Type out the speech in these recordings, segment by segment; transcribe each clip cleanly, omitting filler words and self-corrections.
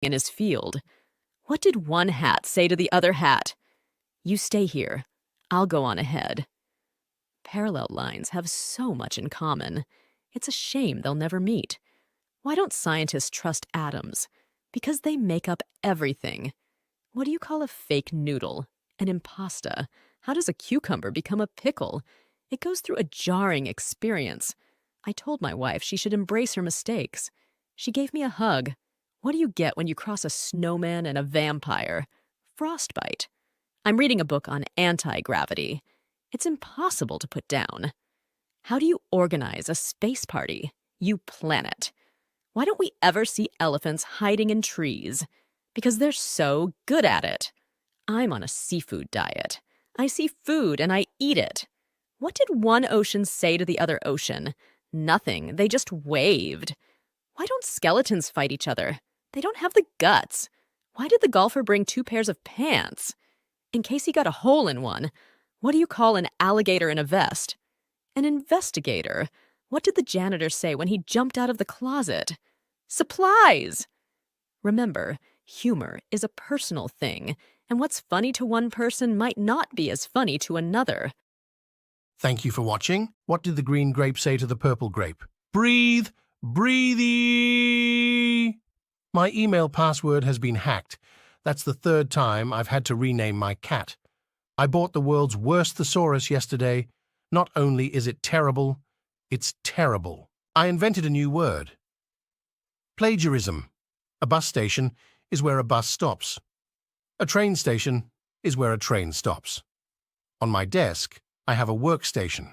in his field. What did one hat say to the other hat? You stay here. I'll go on ahead. Parallel lines have so much in common. It's a shame they'll never meet. Why don't scientists trust atoms? Because they make up everything. What do you call a fake noodle? An impasta. How does a cucumber become a pickle? It goes through a jarring experience. I told my wife she should embrace her mistakes. She gave me a hug. What do you get when you cross a snowman and a vampire? Frostbite. I'm reading a book on anti-gravity. It's impossible to put down. How do you organize a space party? You plan it. Why don't we ever see elephants hiding in trees? Because they're so good at it. I'm on a seafood diet. I see food and I eat it. What did one ocean say to the other ocean? Nothing. They just waved. Why don't skeletons fight each other? They don't have the guts. Why did the golfer bring 2 pairs of pants? In case he got a hole in one. What do you call an alligator in a vest? An investigator. What did the janitor say when he jumped out of the closet? Supplies! Remember, humor is a personal thing, and what's funny to one person might not be as funny to another. Thank you for watching. What did the green grape say to the purple grape? Breathe, breathy. My email password has been hacked. That's the 3rd time I've had to rename my cat. I bought the world's worst thesaurus yesterday. Not only is it terrible, it's terrible. I invented a new word. Plagiarism. A bus station is where a bus stops. A train station is where a train stops. On my desk, I have a workstation.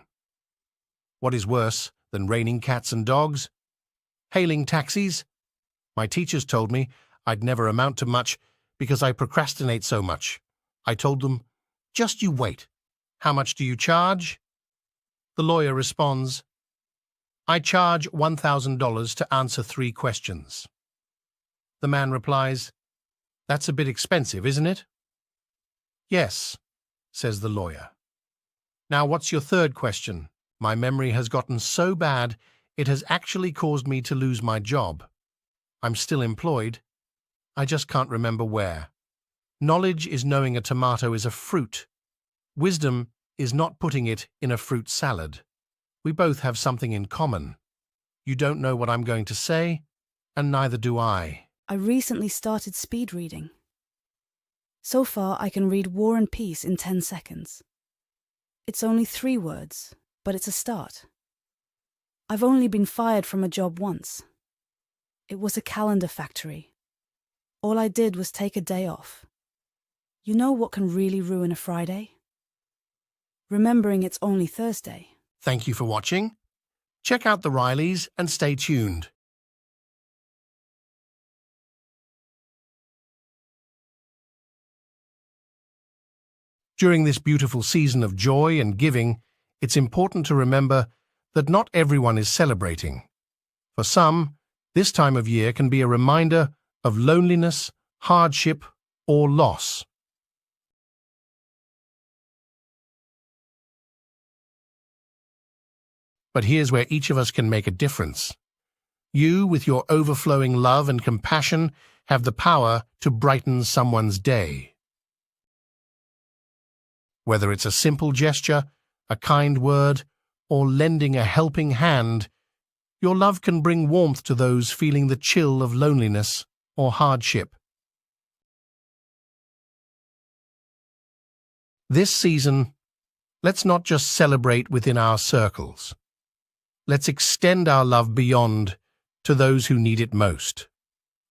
What is worse than raining cats and dogs? Hailing taxis? My teachers told me I'd never amount to much because I procrastinate so much. I told them, just you wait. How much do you charge? The lawyer responds, I charge $1,000 to answer 3 questions. The man replies, that's a bit expensive, isn't it? Yes, says the lawyer. Now what's your 3rd question? My memory has gotten so bad, it has actually caused me to lose my job. I'm still employed. I just can't remember where. Knowledge is knowing a tomato is a fruit. Wisdom is not putting it in a fruit salad. We both have something in common. You don't know what I'm going to say, and neither do I. I recently started speed reading. So far, I can read War and Peace in 10 seconds. It's only 3 words, but it's a start. I've only been fired from a job once. It was a calendar factory. All I did was take a day off. You know what can really ruin a Friday? Remembering it's only Thursday. Thank you for watching. Check out the Rileys and stay tuned. During this beautiful season of joy and giving, it's important to remember that not everyone is celebrating. For some, this time of year can be a reminder of loneliness, hardship, or loss. But here's where each of us can make a difference. You, with your overflowing love and compassion, have the power to brighten someone's day. Whether it's a simple gesture, a kind word, or lending a helping hand, your love can bring warmth to those feeling the chill of loneliness or hardship. This season, let's not just celebrate within our circles. Let's extend our love beyond to those who need it most.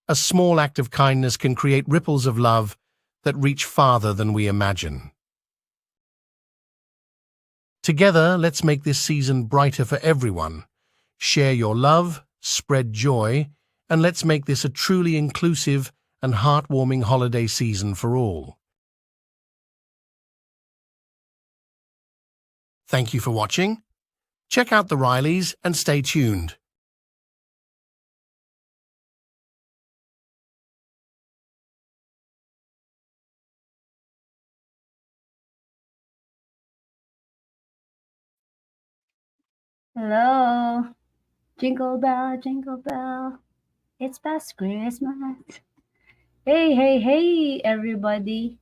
A small act of kindness can create ripples of love that reach farther than we imagine. Together, let's make this season brighter for everyone. Share your love, spread joy, and let's make this a truly inclusive and heartwarming holiday season for all. Thank you for watching. Check out the Rileys and stay tuned. Jingle bell, it's past Christmas. Hey, hey, hey, everybody.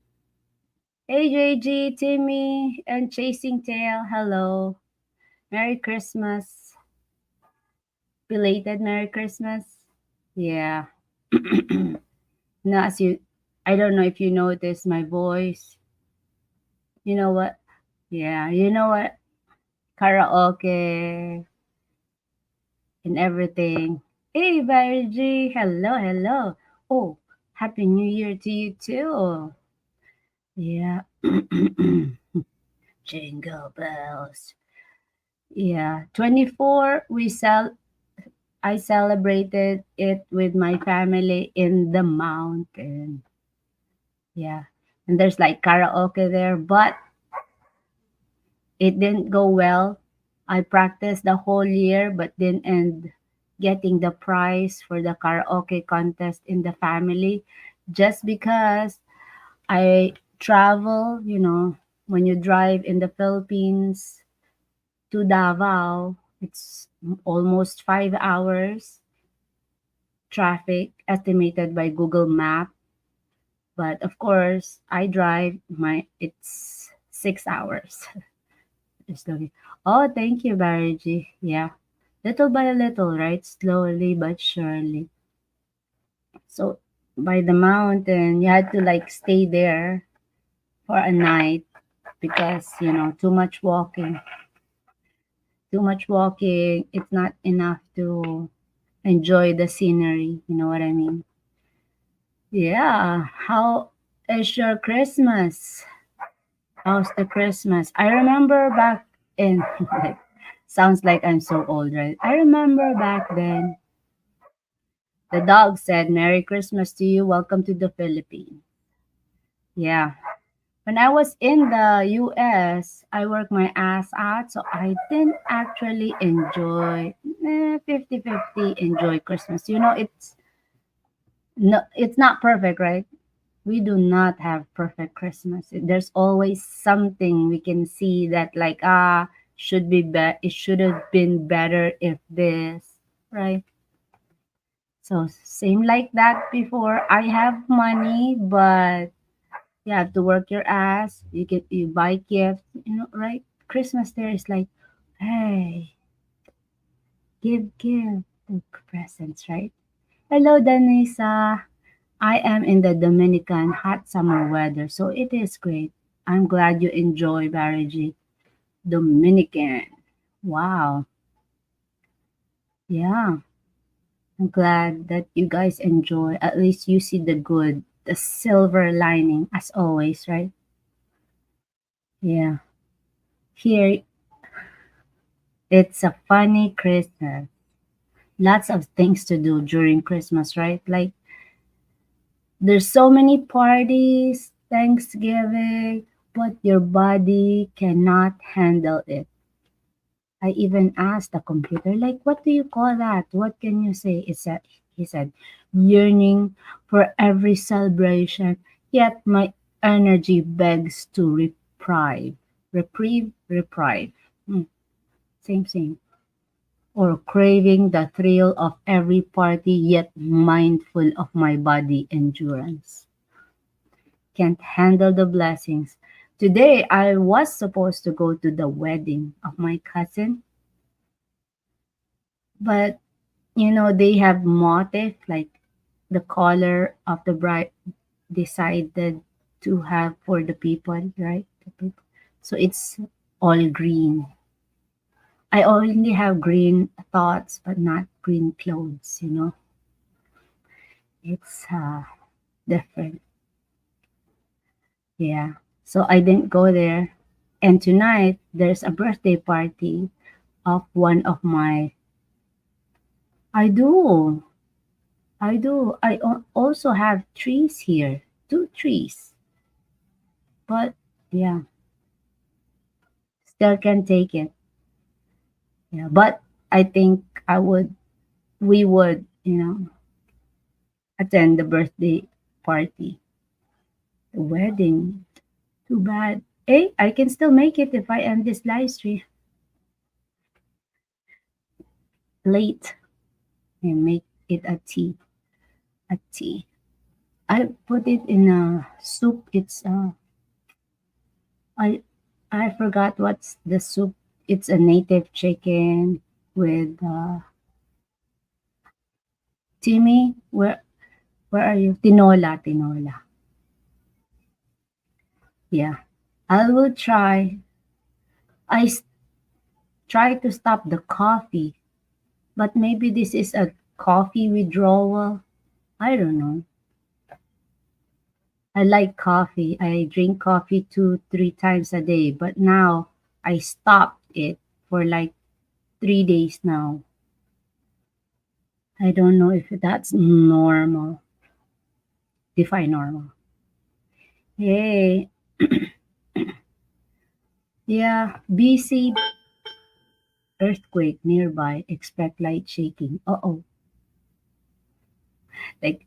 Hey, JG, Timmy, and Chasing Tail. Hello. Merry Christmas. Belated Merry Christmas. Yeah. Now, I don't know if you noticed my voice. You know what? Yeah, you know what? Karaoke and everything. Hey, Barry G. Hello, hello. Oh, Happy New Year to you too. Yeah. Jingle bells. Yeah, 24 I celebrated it with my family in the mountain. Yeah. And there's like karaoke there, but it didn't go well. I practiced the whole year but didn't end getting the prize for the karaoke contest in the family just because I travel, when you drive in the Philippines to Davao, it's almost 5 hours traffic estimated by Google Map. But of course, I drive it's 6 hours. Just looking. Oh, thank you, Barry. Yeah. Little by little, right? Slowly but surely. So by the mountain, you had to like stay there for a night because, too much walking. Too much walking. It's not enough to enjoy the scenery. You know what I mean? Yeah. How is your Christmas? How's the Christmas? I remember back in like sounds like I'm so old, right? I remember back then the dog said, Merry Christmas to you, welcome to the Philippines. Yeah. When I was in the US, I worked my ass out, so I didn't actually enjoy 50-50 enjoy Christmas. It's not perfect, right? We do not have perfect Christmas. There's always something we can see that like it should have been better if this, right? So same like that before. I have money, but you have to work your ass. You buy gifts, right? Christmas there is like, hey, give the presents, right? Hello, Danisa. I am in the Dominican hot summer weather, so it is great. I'm glad you enjoy Barigi. Dominican. Wow. Yeah. I'm glad that you guys enjoy. At least you see the good, the silver lining, as always, right? Yeah. Here, it's a funny Christmas. Lots of things to do during Christmas, right? Like, there's so many parties, Thanksgiving, but your body cannot handle it. I even asked the computer, like, what do you call that? What can you say? He said, yearning for every celebration, yet my energy begs to reprieve. Same. Or craving the thrill of every party, yet mindful of my body endurance. Can't handle the blessings. Today, I was supposed to go to the wedding of my cousin, but they have motif, like the color of the bride decided to have for the people, right? The people. So it's all green. I only have green thoughts, but not green clothes. It's different. Yeah. So I didn't go there. And tonight, there's a birthday party of one of my. I do. I do. Also have trees here. Two trees. But yeah, still can take it. Yeah. But I think we would, attend the birthday party. The wedding. Too bad. Hey, I can still make it if I end this live stream late and make it a tea. A tea. I put it in a soup. I I forgot what's the soup. It's a native chicken with Timmy. Where are you? Tinola, tinola. Yeah, I will try. I try to stop the coffee, but maybe this is a coffee withdrawal. I don't know. I like coffee. I drink coffee 2, 3 times a day, but now I stopped it for like 3 days now. I don't know if that's normal. Define normal. Hey, yeah, BC earthquake nearby. Expect light shaking. Uh-oh. Like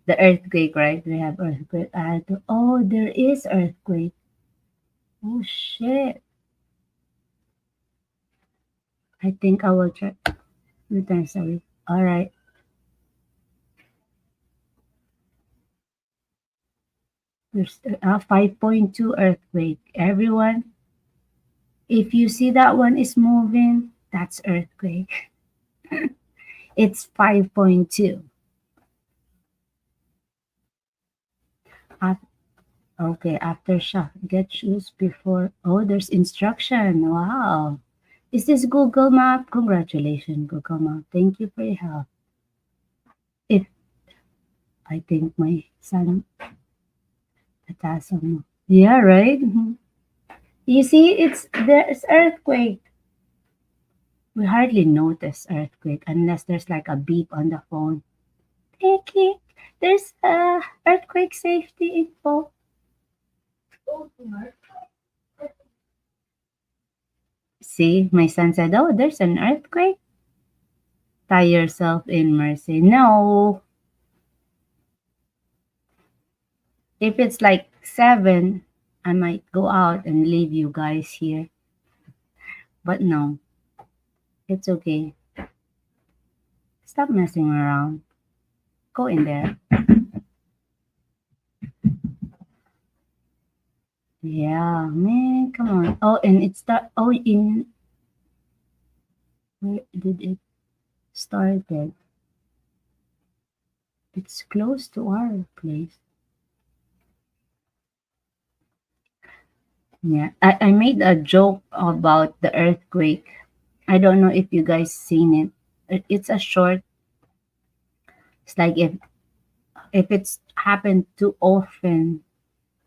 the earthquake, right? We have earthquake. Oh, there is earthquake. Oh shit. I think I will try 2 times a week. All right. There's a 5.2 earthquake. Everyone, if you see that one is moving, that's earthquake. It's 5.2. Af- okay, aftershock. Get shoes before. Oh, there's instruction. Wow. Is this Google Map? Congratulations, Google Map. Thank you for your help. If I think my son, Tatasam. Yeah, right? Mhm. You see, there's earthquake. We hardly notice earthquake unless there's like a beep on the phone. Thank you. There's earthquake safety info. See, my son said, "Oh, there's an earthquake. Tie yourself in, Mercy." No, if it's like 7, I might go out and leave you guys here. But no, it's okay. Stop messing around. Go in there. Yeah, man, come on. Oh, and it's the oh in where did it started? It's close to our place. Yeah, I made a joke about the earthquake. I don't know if you guys seen it. It's a short. It's like if it's happened too often,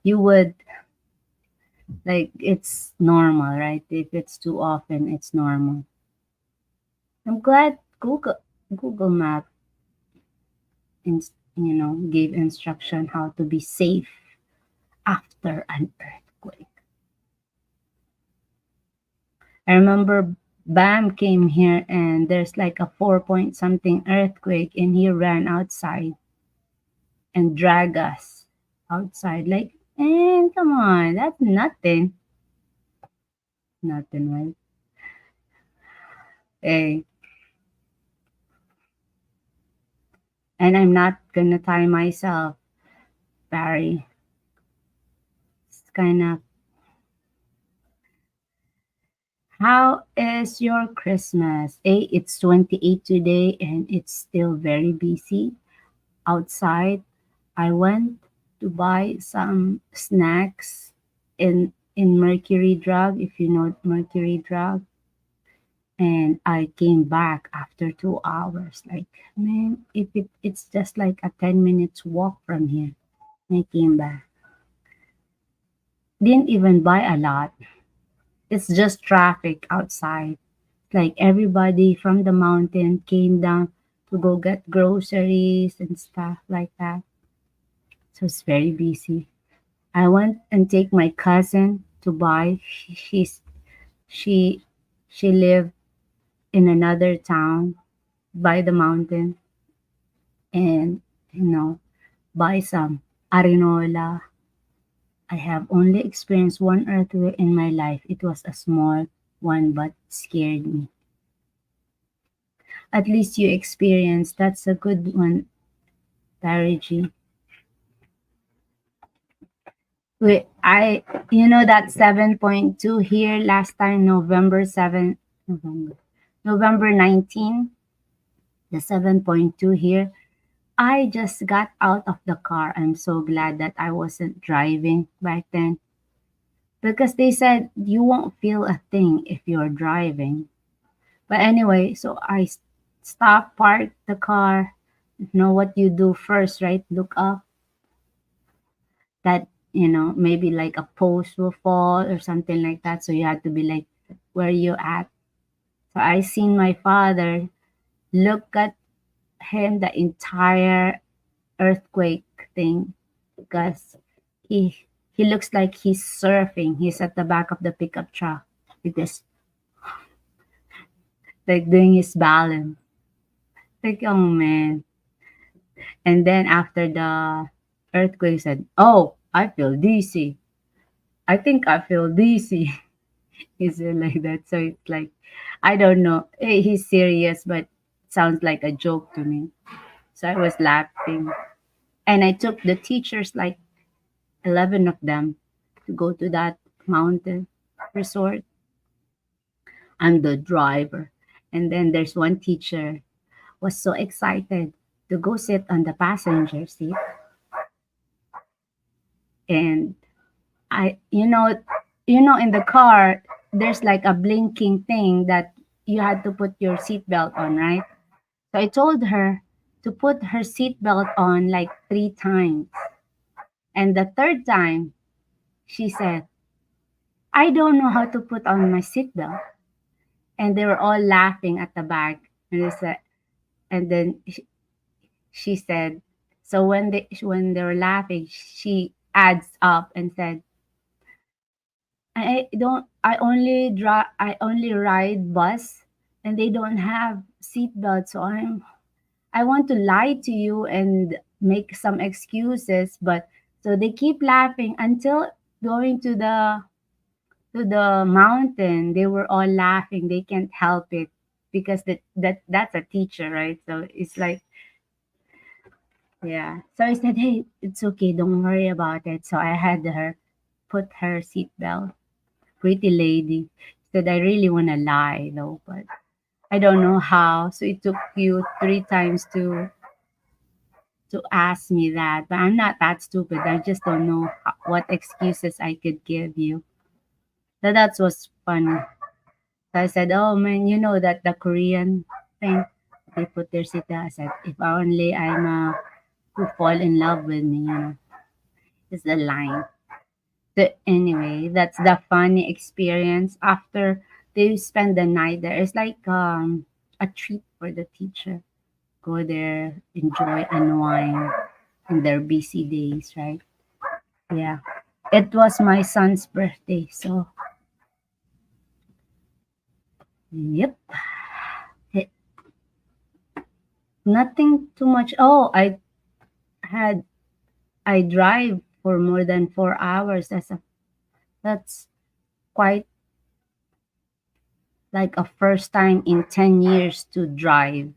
you would like it's normal, right? If it's too often, it's normal. I'm glad Google Map gave instruction how to be safe after an earthquake. I remember Bam came here and there's like a 4 point something earthquake and he ran outside and drag us outside. Like, and come on, that's nothing. Nothing, right? Hey, and I'm not gonna tie myself, Barry. It's kind of. How is your Christmas? It's 28 today and it's still very busy outside. I went to buy some snacks in Mercury Drug, if you know Mercury Drug, and I came back after 2 hours. Like, man, if it's just like a 10 minutes walk from here. I came back. Didn't even buy a lot. It's just traffic outside. Like everybody from the mountain came down to go get groceries and stuff like that. So it's very busy. I went and take my cousin to buy. She she lived in another town by the mountain and buy some arinola. I have only experienced one earthquake in my life. It was a small one but scared me. At least you experienced. That's a good one, Taraji. that 7.2 here last time, November 19, the 7.2 here. I just got out of the car. I'm so glad that I wasn't driving back then because they said you won't feel a thing if you're driving. But anyway, so I stopped, parked the car. You know what you do first, right? Look up that, maybe like a post will fall or something like that. So you have to be like, where you at? So I seen my father. Look at him, the entire earthquake thing, because he looks like he's surfing. He's at the back of the pickup truck with this, like doing his balance. Like, oh man. And then after the earthquake, he said, "Oh, I feel dizzy. I think I feel dizzy." He said like that. So it's like, I don't know. He's serious, but it sounds like a joke to me. So I was laughing. And I took the teachers, like 11 of them, to go to that mountain resort. I'm the driver. And then there's one teacher was so excited to go sit on the passenger seat. And I, in the car, there's like a blinking thing that you had to put your seatbelt on, right? So I told her to put her seatbelt on like 3 times. And the third time, she said, "I don't know how to put on my seatbelt." And they were all laughing at the back. And they said, and then she said, so when they were laughing, she adds up and said, I only ride bus and they don't have seatbelts. So I want to lie to you and make some excuses, but so they keep laughing until going to the mountain. They were all laughing. They can't help it because that's a teacher, right? So it's like, yeah. So I said, "Hey, it's okay. Don't worry about it." So I had her put her seatbelt. Pretty lady. Said, "I really want to lie though, but I don't know how." So it took you 3 times to ask me that, but I'm not that stupid. I just don't know what excuses I could give you. So that was funny. So I said, "Oh man, you know that the Korean thing, they put their seatbelt." I said, "If only I'm who fall in love with me, is the line." So anyway, that's the funny experience. After they spend the night there, it's like a treat for the teacher. Go there, enjoy, unwind in their busy days, right? Yeah. It was my son's birthday, so yep. Eh, Nothing too much. Oh, had I drive for more than 4 hours. That's quite like a first time in 10 years to drive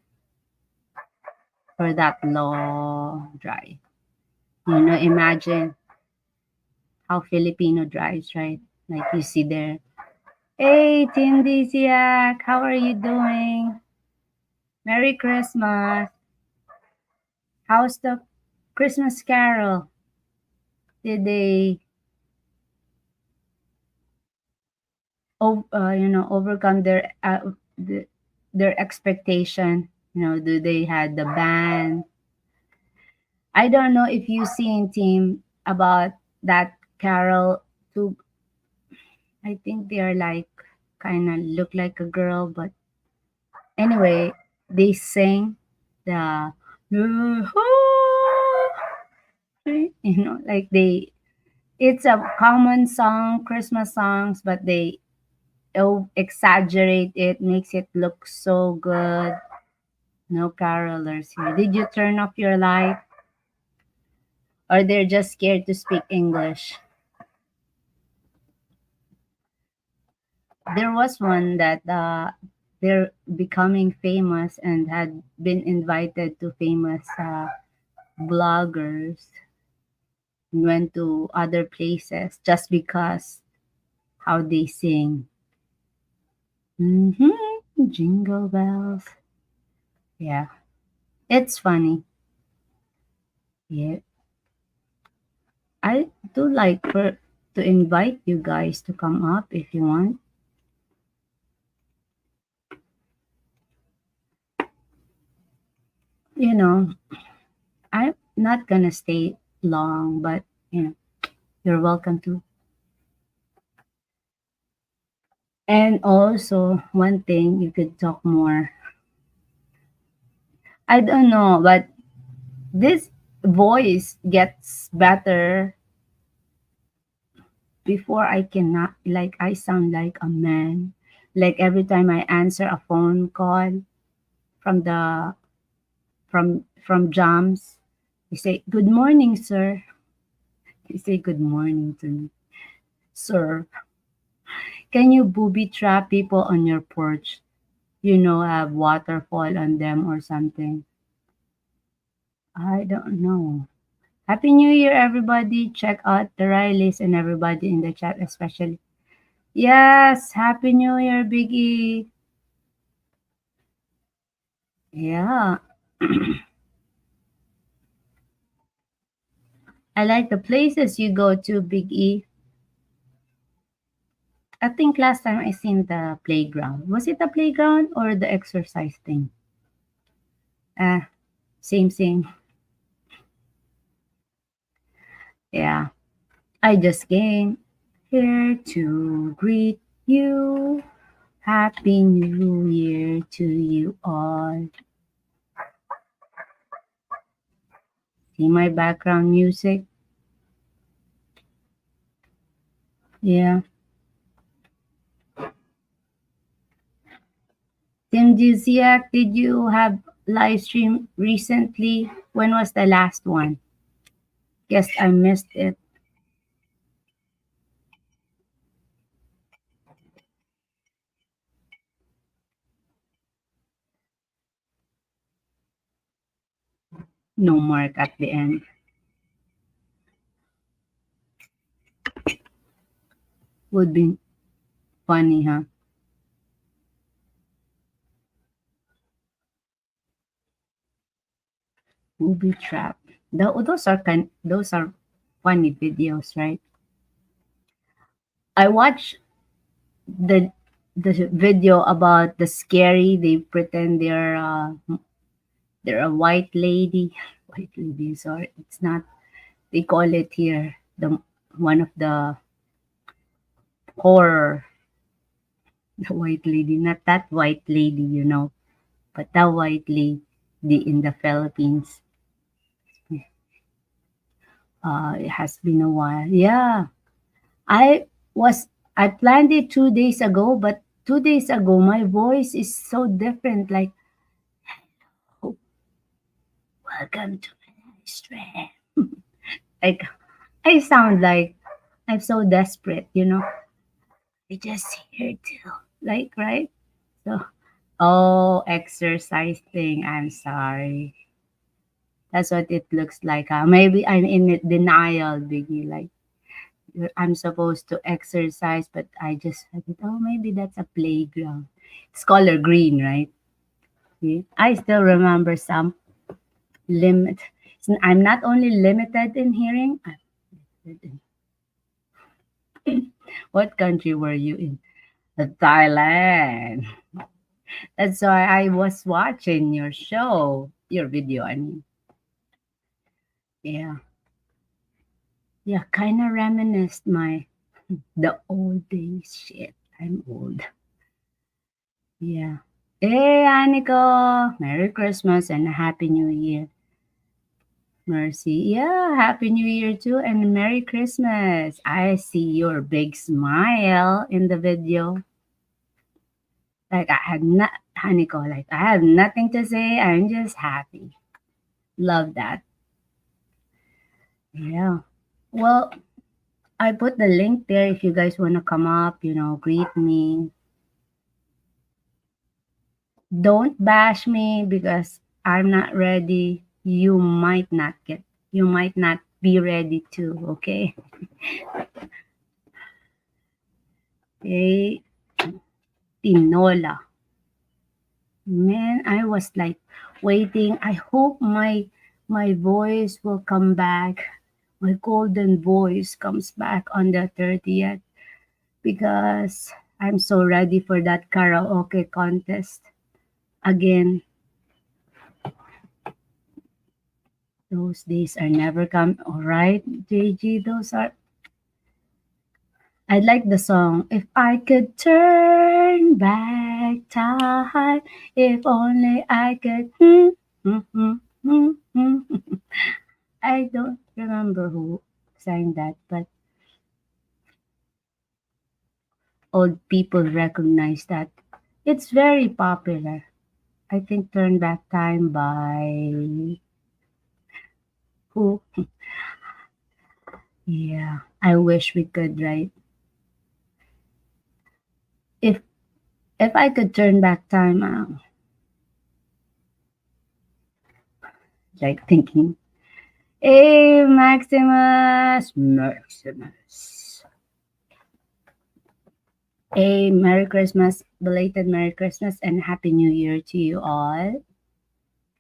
for that long drive. Imagine how Filipino drives, right? Like you see there, "Hey, Tindisiak, how are you doing? Merry Christmas. How's the Christmas Carol? Did they, overcome their expectation? Do they had the band? I don't know if you seen team about that Carol too. I think they're like kind of look like a girl, but anyway, they sing the like it's a common song, Christmas songs, but they exaggerate it, makes it look so good. No carolers here. Did you turn off your light? Or they're just scared to speak English? There was one that they're becoming famous and had been invited to famous bloggers. and went to other places just because how they sing. Jingle bells. Yeah, it's funny. Yeah, I do like to invite you guys to come up if you want. You know, I'm not gonna stay long, but you're welcome to. And also, one thing you could talk more. I don't know, but this voice gets better before I cannot, like, I sound like a man. Like every time I answer a phone call from the from Jams, you say, "Good morning, sir." You say good morning to me. Sir, can you booby trap people on your porch? Have waterfall on them or something. I don't know. Happy New Year, everybody. Check out the Rileys and everybody in the chat, especially. Yes, Happy New Year, Biggie. Yeah, I like the places you go to, Big E. I think last time I seen the playground. Was it the playground or the exercise thing? Ah, same, same. Yeah, I just came here to greet you. Happy New Year to you all. See my background music? Yeah. Tim Duziak, did you have live stream recently? When was the last one? Guess I missed it. No mark at the end. Would be funny, huh? Booby trap. Those are funny videos, right? I watched the the video about the scary. They pretend they're a white lady. White lady. Sorry, it's not. They call it here the one of the horror. The white lady, not that white lady, but the white lady in the Philippines. It has been a while. Yeah, I I planned it 2 days ago, but 2 days ago my voice is so different. Like, oh, welcome to my restaurant. Like, I sound like I'm so desperate. I just here to like, right? So, oh, exercise thing. I'm sorry. That's what it looks like. Maybe I'm in denial, Biggie. Like, I'm supposed to exercise, but I just said, oh, maybe that's a playground. It's color green, right? See? I still remember some limit. I'm not only limited in hearing. I'm limited in- What country were you in? Thailand. That's why I was watching your show, your video. I mean, yeah, yeah, kind of reminisced the old days. Shit, I'm old. Yeah. Hey, Aniko! Merry Christmas and a Happy New Year. Mercy. Yeah, Happy New Year too and Merry Christmas. I see your big smile in the video. Like I had not, Haniko, like I have nothing to say. I'm just happy. Love that. Yeah. Well, I put the link there if you guys want to come up, greet me. Don't bash me because I'm not ready. You might not be ready too, okay? Okay, tinola. Man, I was like waiting. I hope my voice will come back. My golden voice comes back on the 30th because I'm so ready for that karaoke contest again. Those days are never come. All right, JG, those are. I like the song. If I could turn back time, if only I could. I don't remember who sang that, but old people recognize that. It's very popular. I think Turn Back Time by who? Yeah, I wish we could, right? If if I could turn back time, like thinking, hey Maximus, Maximus, hey Merry Christmas, belated Merry Christmas and Happy New Year to you all.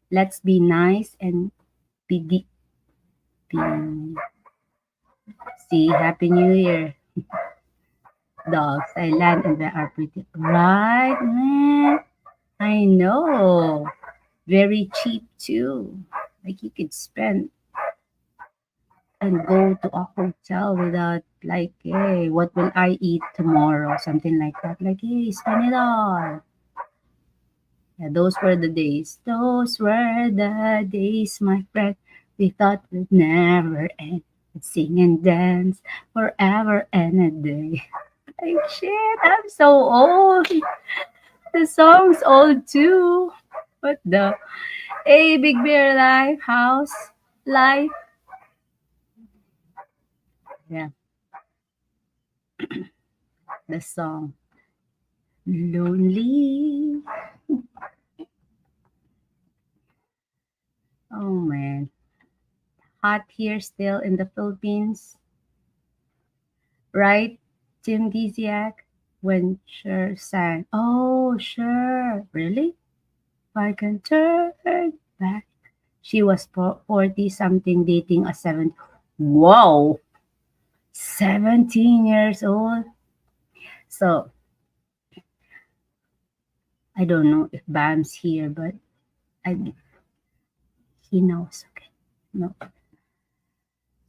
Let's be nice and be deep. Be, see, Happy New Year. Dogs, I land and they are pretty. Right, man. I know. Very cheap too. Like you could spend and go to a hotel without like, hey, what will I eat tomorrow? Something like that. Like, hey, spend it all. Yeah, those were the days. Those were the days, my friend. We thought we'd never end. We'd sing and dance forever and a day. Like shit, I'm so old. The song's old too. What the? Hey, Big Bear Life House Life. Yeah, the song. Lonely. Oh man. Hot here still in the Philippines. Right? Tim Disiak? When Cher sang. Oh, sure. Really? If I can turn back. She was 40 something dating a 7. Whoa! 17 years old. So, I don't know if Bam's here, but I, he knows. Okay. No.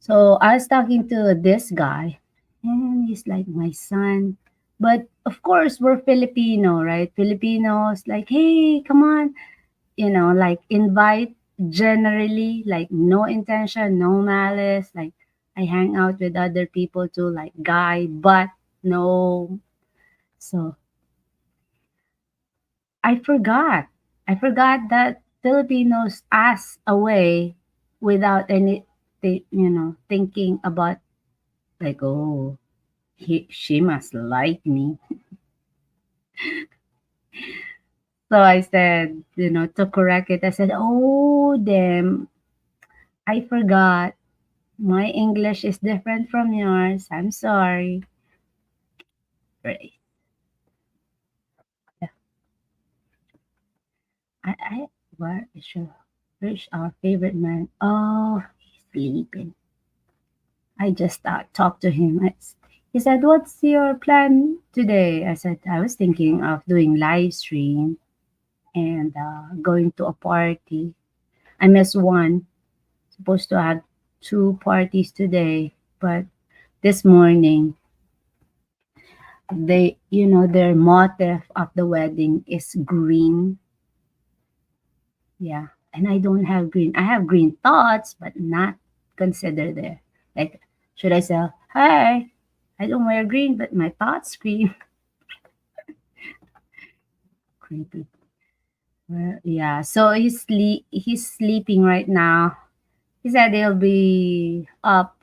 So I was talking to this guy, and he's like my son. But of course, we're Filipino, right? Filipinos, like, hey, come on, like invite generally, like no intention, no malice. Like I hang out with other people too, like guy, but no. So I forgot. I forgot that Filipinos ask away without any, thinking about like, oh, she must like me. So I said, to correct it, I said, oh, damn, I forgot. My English is different from yours. I'm sorry. Right. Yeah. Where is where's our favorite man? Oh, he's sleeping. I just talked to him. He said, what's your plan today? I said, I was thinking of doing live stream and going to a party. I missed one. Supposed to have two parties today, but this morning their motif of the wedding is green. Yeah, and I don't have green. I have green thoughts, but not considered there. Like, should I say, hey, I don't wear green, but my thoughts green. Creepy. Well, yeah, so he's sleeping right now. He said he'll be up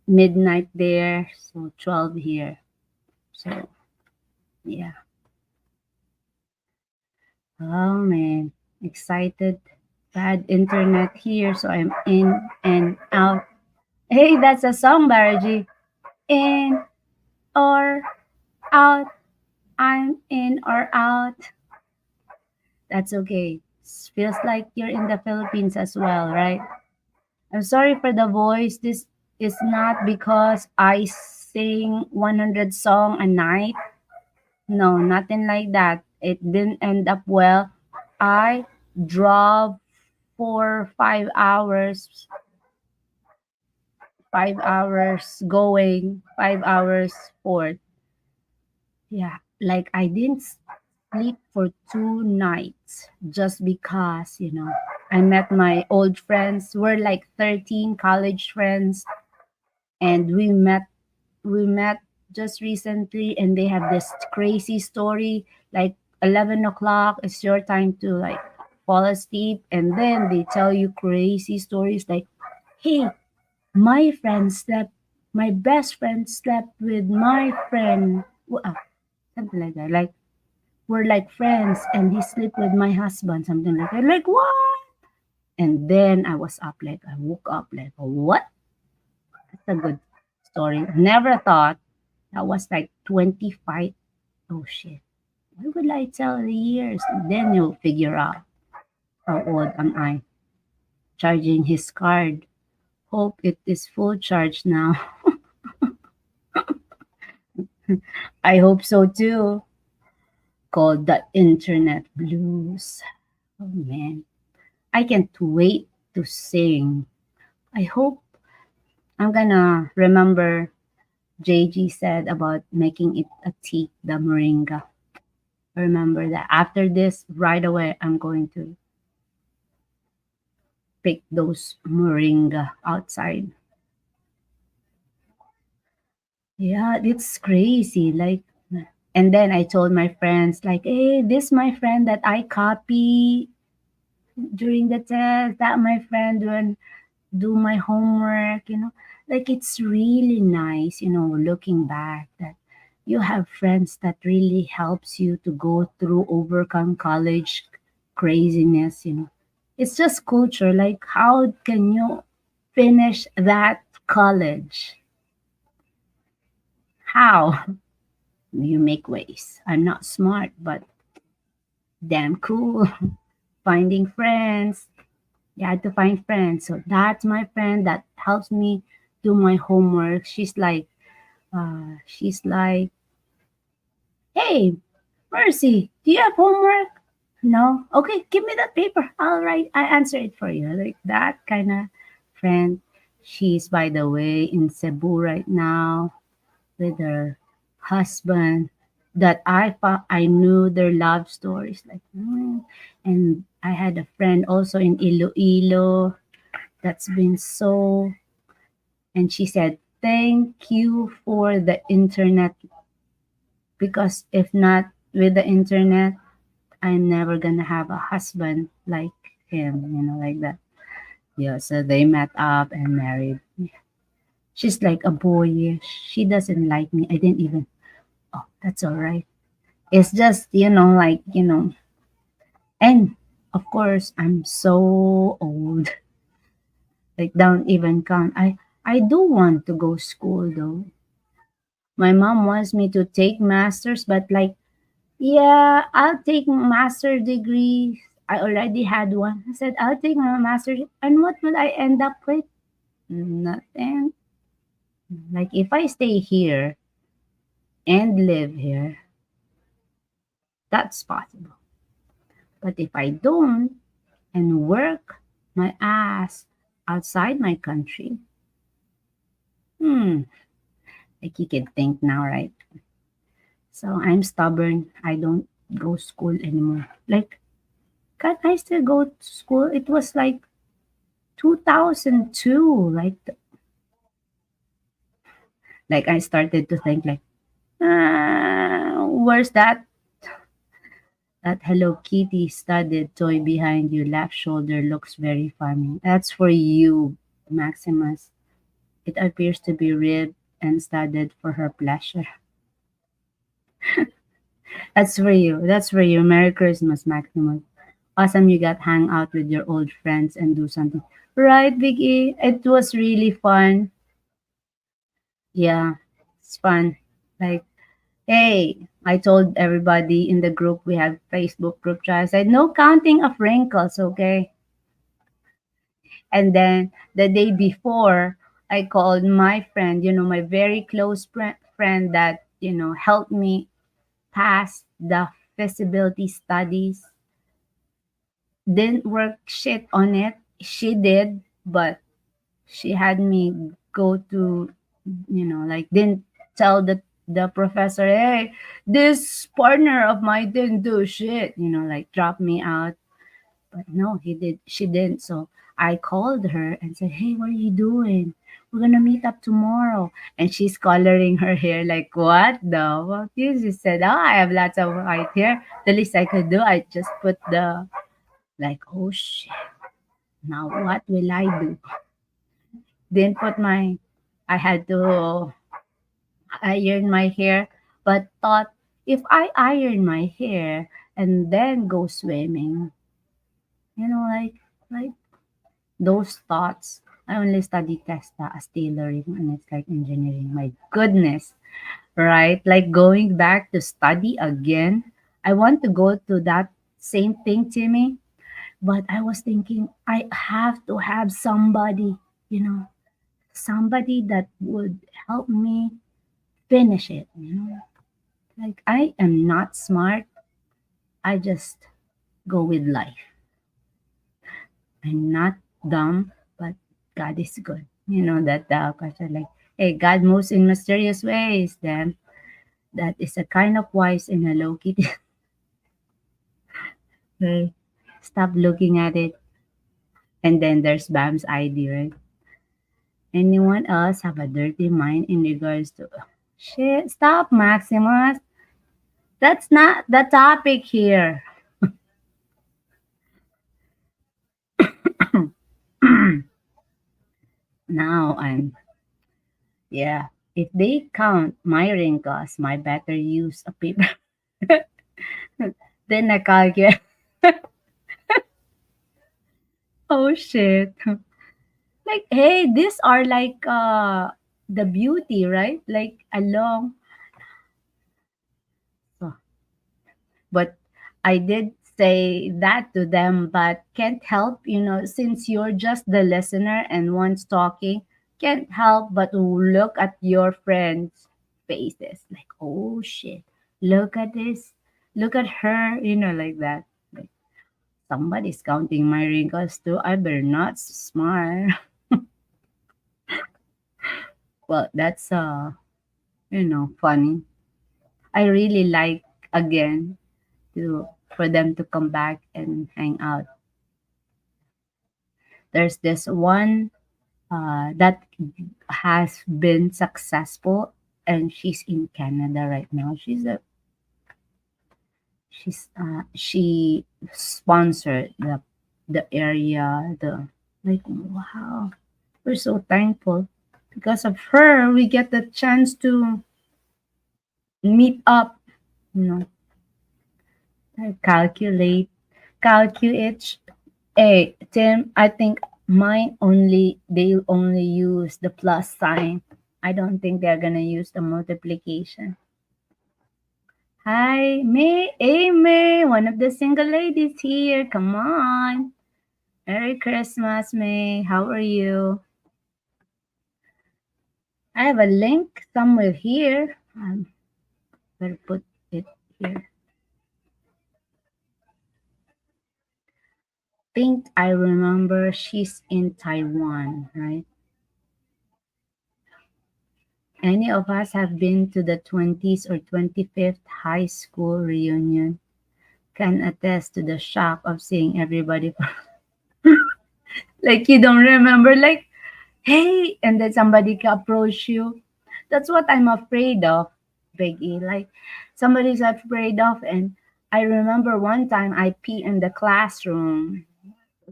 midnight there, so 12 here. So yeah. Oh man, excited. Bad internet here, so I'm in and out. Hey, that's a song, Baraji. In or out. I'm in or out. That's okay. Feels like you're in the Philippines as well, right? I'm sorry for the voice. This is not because I sing 100 song a night. No, nothing like that. It didn't end up well. I drove for 5 hours, 5 hours going, 5 hours forth. Yeah, like I didn't sleep for 2 nights just because, I met my old friends. We're like 13 college friends, and we met just recently, and they have this crazy story like 11 o'clock is your time to like fall asleep, and then they tell you crazy stories like, hey, my friend slept my best friend slept with my friend. Something like that, like we're like friends and he slept with my husband, something like that, like what? And then I woke up like, what? That's a good story. Never thought. That was like 25. Oh shit. Why would I tell the years? Then you'll figure out how old am I. Charging his card. Hope it is full charge now. I hope so too. Called the internet blues. Oh man. I can't wait to sing. I hope I'm gonna remember JG said about making it a tea, the moringa. Remember that. After this, right away, I'm going to pick those moringa outside. Yeah, it's crazy. Like, and then I told my friends, like, hey, this my friend that I copy during the test. That my friend when do my homework. Like it's really nice. Looking back that you have friends that really helps you to go through overcome college craziness. It's just culture. Like how can you finish that college? How? You make ways. I'm not smart, but damn cool. Finding friends. You had to find friends. So that's my friend that helps me do my homework. She's like, hey, Mercy, do you have homework? No? Okay, give me that paper. All right, I answer it for you. Like that kind of friend. She's, by the way, in Cebu right now with her husband. That I knew their love stories. Like, and I had a friend also in Iloilo that's been so, and she said, thank you for the internet, because if not with the internet, I'm never gonna have a husband like him, like that. Yeah, so they met up and married. She's like a boyish. She doesn't like me. I didn't even, oh, that's all right. It's just, like, and of course, I'm so old. Like, don't even count. I do want to go school though. My mom wants me to take masters, but like, yeah, I'll take master degree. I already had one. I said, I'll take my master. And what will I end up with? Nothing. Like, if I stay here and live here, that's possible. But if I don't and work my ass outside my country, hmm, like you can think now, right? So I'm stubborn. I don't go school anymore. Like, can I still go to school? It was like 2002. Like I started to think like, where's that Hello Kitty studded toy behind your left shoulder looks very funny. That's for you, Maximus. It appears to be ribbed and studded for her pleasure. That's for you. That's for you. Merry Christmas, Maximus. Awesome you got hang out with your old friends and do something. Right, Biggie? It was really fun. Yeah, it's fun. Like, hey, I told everybody in the group, we have Facebook group chat. I said, no counting of wrinkles, okay? And then the day before, I called my friend, my very close friend that, helped me pass the feasibility studies. Didn't work shit on it. She did, but she had me go to, like, didn't tell the professor, hey, this partner of mine didn't do shit, like, drop me out. But no, she didn't. So I called her and said, hey, what are you doing? We're gonna meet up tomorrow. And she's coloring her hair, like, what the fuck? You just said, oh, I have lots of white hair. The least I could do, I just put the, like, oh shit, now what will I do? Didn't put my, I had to iron my hair, but thought, if I iron my hair and then go swimming, like those thoughts. I only study TESTA as tailoring, and it's like engineering. My goodness, right? Like going back to study again. I want to go to that same thing, Timmy, but I was thinking I have to have somebody, you know, somebody that would help me finish it. Like, I am not smart. I just go with life. I'm not dumb, but God is good. That the question, like, hey, God moves in mysterious ways. Then that is a kind of wise in a low key. Hey, stop looking at it. And then there's Bam's ID, right? Anyone else have a dirty mind in regards to shit? Stop, Maximus. That's not the topic here. Now I'm, yeah. If they count my wrinkles, my better use a paper. Then I calculate. Oh shit. Like, hey, these are like the beauty, right? Like along. So, but I did say that to them, but can't help, since you're just the listener and one's talking, can't help but to look at your friends' faces. Like, oh shit, look at this. Look at her, like that. Like, somebody's counting my wrinkles too. I better not smile. Well, that's funny. I really like, again, to for them to come back and hang out. There's this one that has been successful, and she's in Canada right now. She sponsored the area, the, like, wow, we're so thankful. Because of her, we get the chance to meet up, you know, calculate. Hey, Tim, I think they only use the plus sign. I don't think they're gonna use the multiplication. Hi, May. Hey, May, one of the single ladies here. Come on. Merry Christmas, May. How are you? I have a link somewhere here. Better put it here. Think I remember she's in Taiwan, right? Any of us have been to the 20th or 25th high school reunion can attest to the shock of seeing everybody. Like, you don't remember, like, hey, and then somebody can approach you. That's what I'm afraid of, Biggie. Like, somebody's afraid of. And I remember one time I pee in the classroom,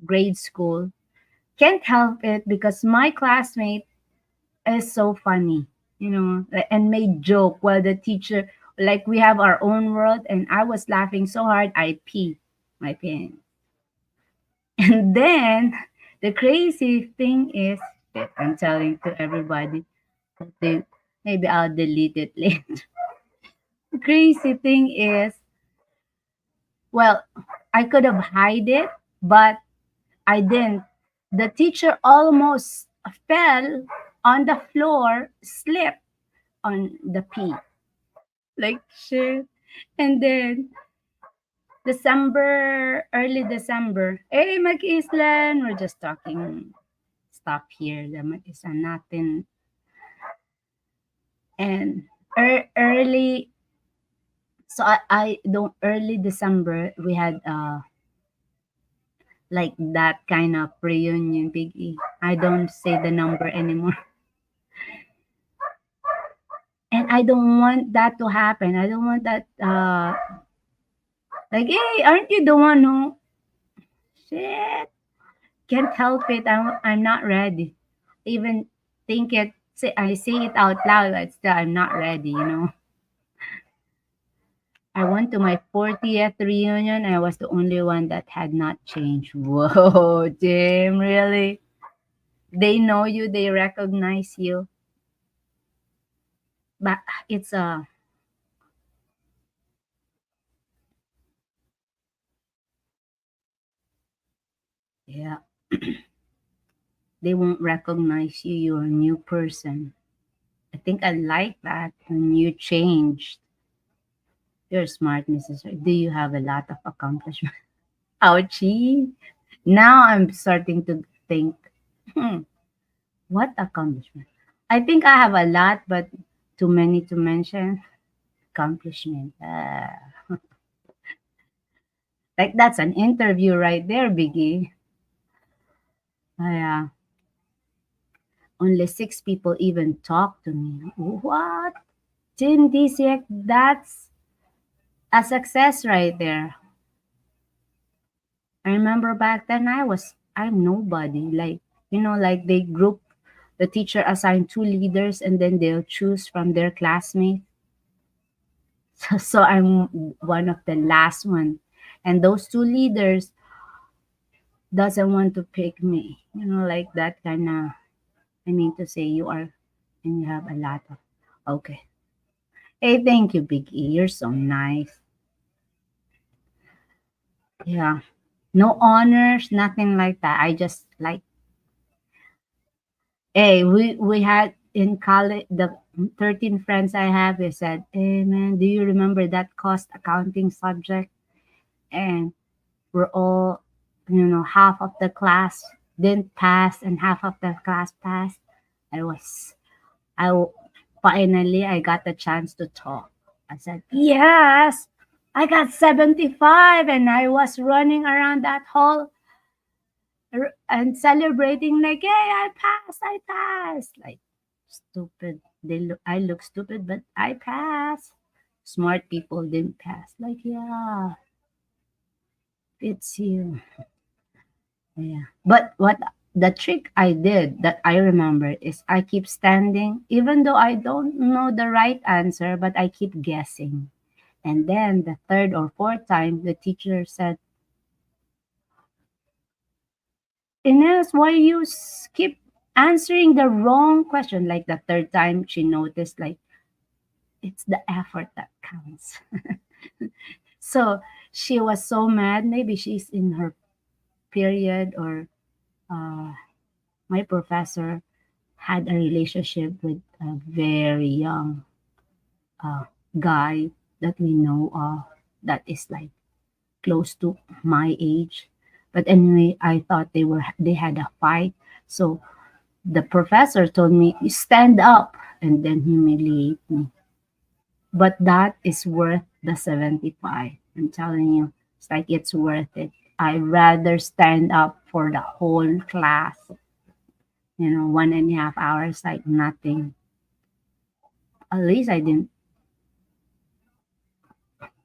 grade school. Can't help it because my classmate is so funny, and made joke while the teacher, like, we have our own world, and I was laughing so hard I pee my pants. And then the crazy thing is that I'm telling to everybody, they Maybe I'll delete it later. Crazy thing is, well, I could have hide it, but I didn't. The teacher almost fell on the floor, slipped on the pee. Like shit. And then early December, hey, Mag-Islan, we're just talking stuff here. The Mag-Islan natin. And early, so I don't, early December, we had like that kind of reunion, Big E. I don't say the number anymore. And I don't want that to happen. I don't want that, like, hey, aren't you the one who, shit, can't help it. I'm not ready. Even think it, say, I say it out loud, but still I'm not ready, you know. I went to my 40th reunion. I was the only one that had not changed. Whoa, Jim, really? They know you, they recognize you. But it's a, yeah, they won't recognize you. You're a new person. I think I like that when you changed. You're smart, Mrs. Ray. Do you have a lot of accomplishments? Ouchie. Now I'm starting to think, hmm, what accomplishment? I think I have a lot, but too many to mention. Accomplishment. Like that's an interview right there, Biggie. Yeah. Only 6 people even talk to me. What? Tim Disiak, that's a success right there. I remember back then I'm nobody. Like, you know, like they group, the teacher assigned 2 leaders and then they'll choose from their classmates. So I'm one of the last one. And those 2 leaders doesn't want to pick me. You know, like that kind of, I mean to say you are, and you have a lot of, okay. Hey, thank you, Big E. You're so nice. Yeah. No honors, nothing like that. I just like, hey, we had in college, the 13 friends I have, they said, hey man, do you remember that cost accounting subject? And we're all, you know, half of the class didn't pass and half of the class passed. I was, I finally I got the chance to talk. I said, yes, I got 75 and I was running around that hall and celebrating like, hey, I passed. Like stupid. I look stupid, but I passed. Smart people didn't pass. Like, yeah, it's you. Yeah. But what the trick I did that I remember is I keep standing, even though I don't know the right answer, but I keep guessing. And then the third or fourth time, the teacher said, Ines, why you keep answering the wrong question? Like the third time, she noticed, like, it's the effort that counts. So she was so mad. Maybe she's in her period, or uh, my professor had a relationship with a very young uh, guy that we know of that is like close to my age. But anyway, I thought they had a fight. So the professor told me, stand up and then humiliate me. But that is worth the 75. I'm telling you, it's like it's worth it. I'd rather stand up for the whole class, 1.5 hours, like nothing. At least I didn't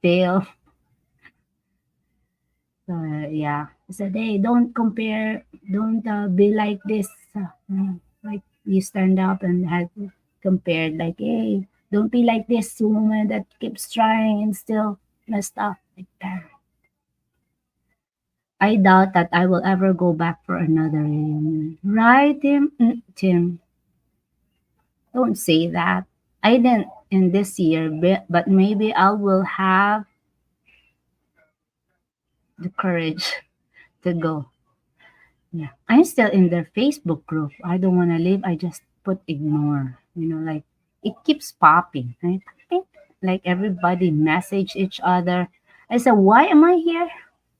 fail. So yeah, I said, hey, don't compare, don't be like this. Like you stand up and had compared, like, hey, don't be like this woman that keeps trying and still messed up like that. I doubt that I will ever go back for another reunion. Right, Tim? Tim, don't say that. I didn't in this year, but maybe I will have the courage to go. Yeah. I'm still in their Facebook group. I don't want to leave. I just put ignore. Like it keeps popping. Right? Like everybody message each other. I said, why am I here?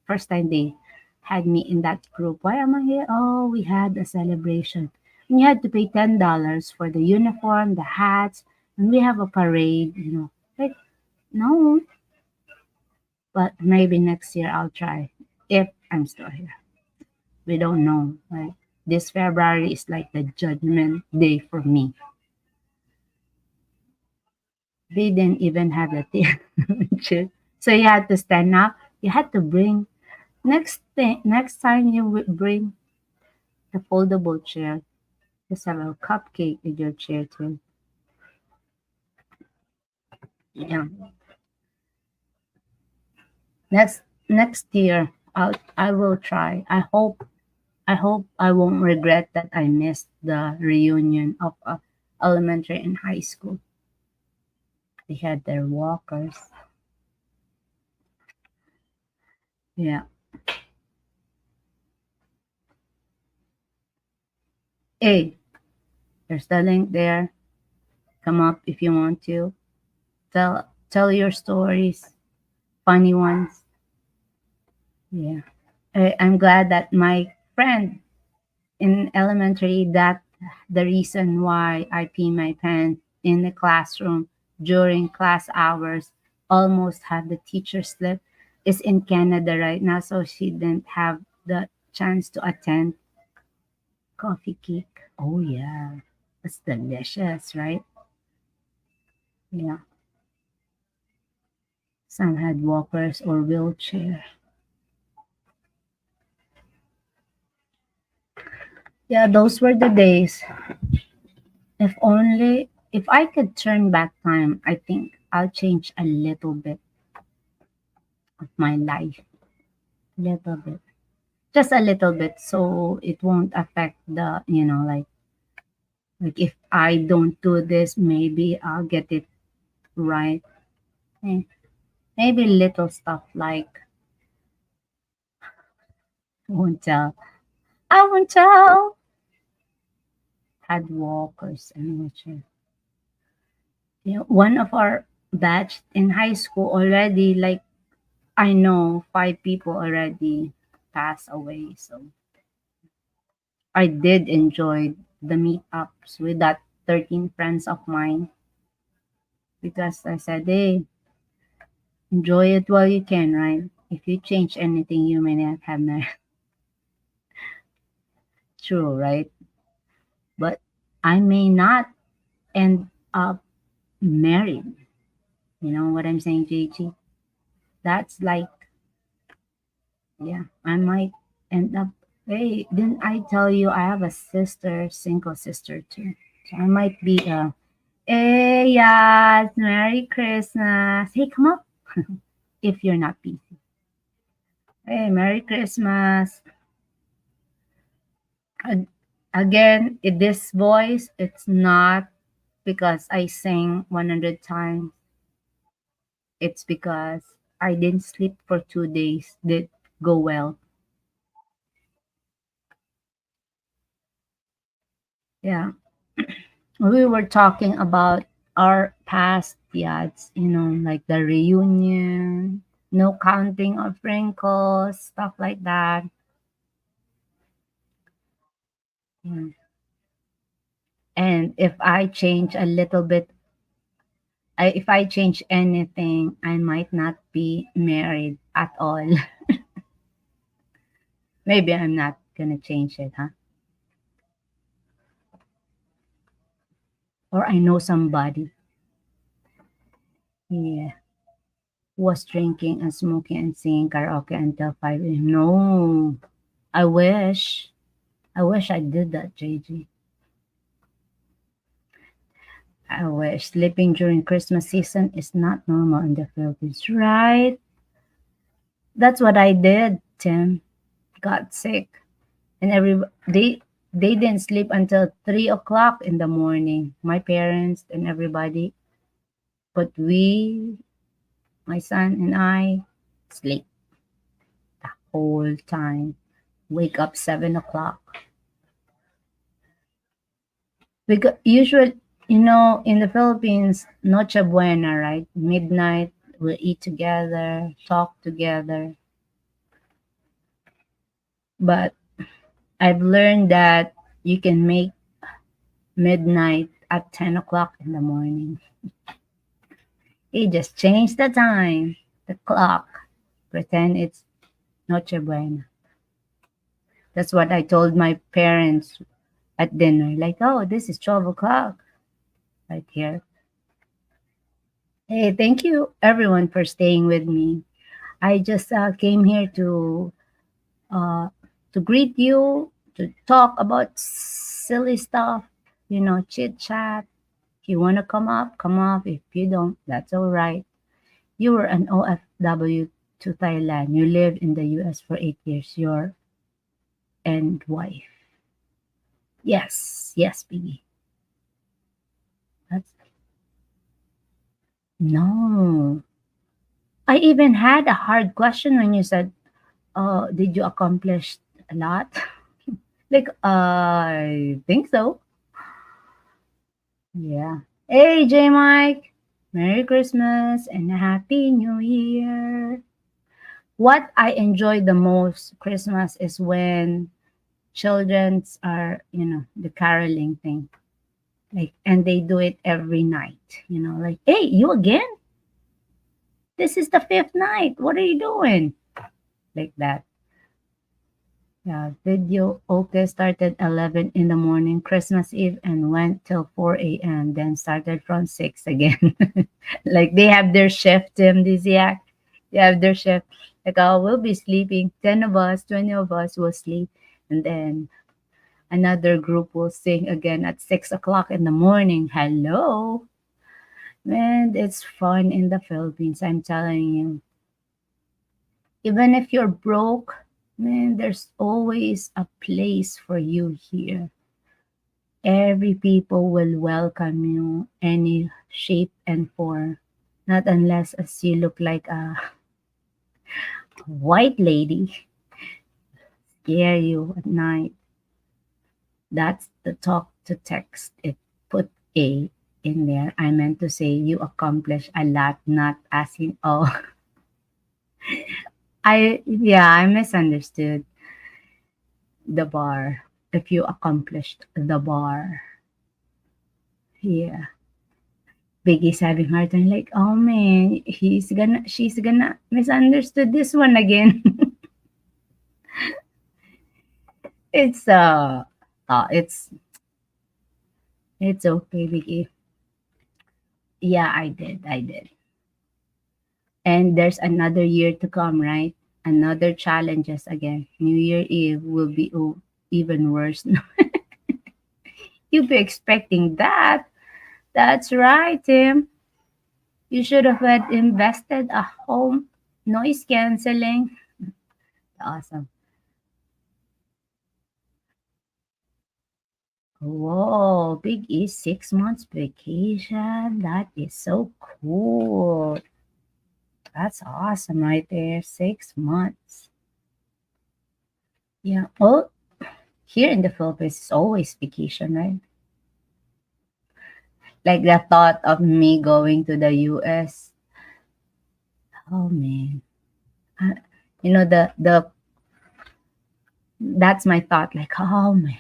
First time they had me in that group. Why am I here? Oh, we had a celebration. And you had to pay $10 for the uniform, the hats, and we have a parade. Like, no, but maybe next year I'll try if I'm still here. We don't know. Right? This February is like the judgment day for me. They didn't even have a chair. So you had to stand up. You had to bring next time you bring the foldable chair. Just have a cupcake with your chair too. Yeah. Next year I will try. I hope I won't regret that I missed the reunion of elementary and high school. They had their walkers. Yeah. Hey, there's the link there. Come up if you want to. Tell your stories, funny ones. Yeah. I'm glad that my friend in elementary, that the reason why I pee my pants in the classroom during class hours, almost had the teacher slip, is in Canada right now, so she didn't have the chance to attend. Coffee cake. Oh yeah. It's delicious, right? Yeah. Some had walkers or wheelchair. Yeah, those were the days. If I could turn back time, I think I'll change a little bit of my life. Little bit. Just a little bit so it won't affect like if I don't do this, maybe I'll get it right. Eh, Maybe little stuff like won't tell. I won't tell. Had walkers and wheelchair. One of our batch in high school already, like I know 5 people already passed away. So I did enjoy the meetups with that 13 friends of mine because I said, hey, enjoy it while you can, right? If you change anything, you may not have married. True, right? But I may not end up married. You know what I'm saying, JG? That's like, yeah, I might end up. Hey, didn't I tell you I have a sister, single sister too? So I might be a, hey, yes, Merry Christmas. Hey, come up if you're not busy. Hey, Merry Christmas. Ag- Again, this voice, it's not because I sing 100 times. It's because I didn't sleep for 2 days. Did go well. Yeah. We were talking about our past yachts, like the reunion, no counting of wrinkles, stuff like that. Yeah. And if I change anything, I might not be married at all. Maybe I'm not gonna change it, huh? Or I know somebody, yeah, was drinking and smoking and singing karaoke until 5 a.m. No, I wish. I wish I did that, JG. I wish sleeping during Christmas season is not normal in the Philippines, right? That's what I did, Tim. Got sick. And They didn't sleep until 3 o'clock in the morning, my parents and everybody. But we, my son and I, sleep the whole time. Wake up 7 o'clock. Because usually, in the Philippines, Noche Buena, right? Midnight, we'll eat together, talk together. But I've learned that you can make midnight at 10 o'clock in the morning. You just change the time, the clock, pretend it's Noche Buena. That's what I told my parents at dinner. Like, oh, this is 12 o'clock right here. Hey, thank you everyone for staying with me. I just came here uh, to greet you, to talk about silly stuff, chit chat. If you want to come up, come up. If you don't, that's all right. You were an OFW to Thailand. You lived in the US for 8 years. Your and wife. Yes, yes, Biggie. That's no. I even had a hard question when you said, did you accomplish a lot? Like, I think so. Yeah. Hey, J Mike. Merry Christmas and a Happy New Year. What I enjoy the most Christmas is when children's are, the caroling thing. Like, and they do it every night, like, hey, you again? This is the fifth night. What are you doing? Like that. Yeah, video okay started 11 in the morning, Christmas Eve, and went till 4 a.m., then started from 6 again. Like they have their shift, Tim Disiak. They have their shift. Like, oh, we'll be sleeping. 10 of us, 20 of us will sleep. And then another group will sing again at 6 o'clock in the morning. Hello. Man, it's fun in the Philippines, I'm telling you. Even if you're broke, man, there's always a place for you here. Every people will welcome you any shape and form. Not unless as you look like a white lady, scare you at night. That's the talk to text. It put A in there. I meant to say you accomplish a lot, not asking, oh, I misunderstood the bar. If you accomplished the bar. Yeah. Biggie's having hard time like, oh man, she's gonna misunderstood this one again. It's it's okay, Biggie. Yeah, I did. And there's another year to come, right? Another challenges again. New Year Eve will be even worse. You'll be expecting that. That's right, Tim. You should have had invested a home noise canceling. Awesome. Whoa, Big E 6 months vacation. That is so cool. That's awesome right there. 6 months. Yeah. Oh, here in the Philippines, it's always vacation, right? Like the thought of me going to the US. Oh man. Uh, the that's my thought. Like, oh man,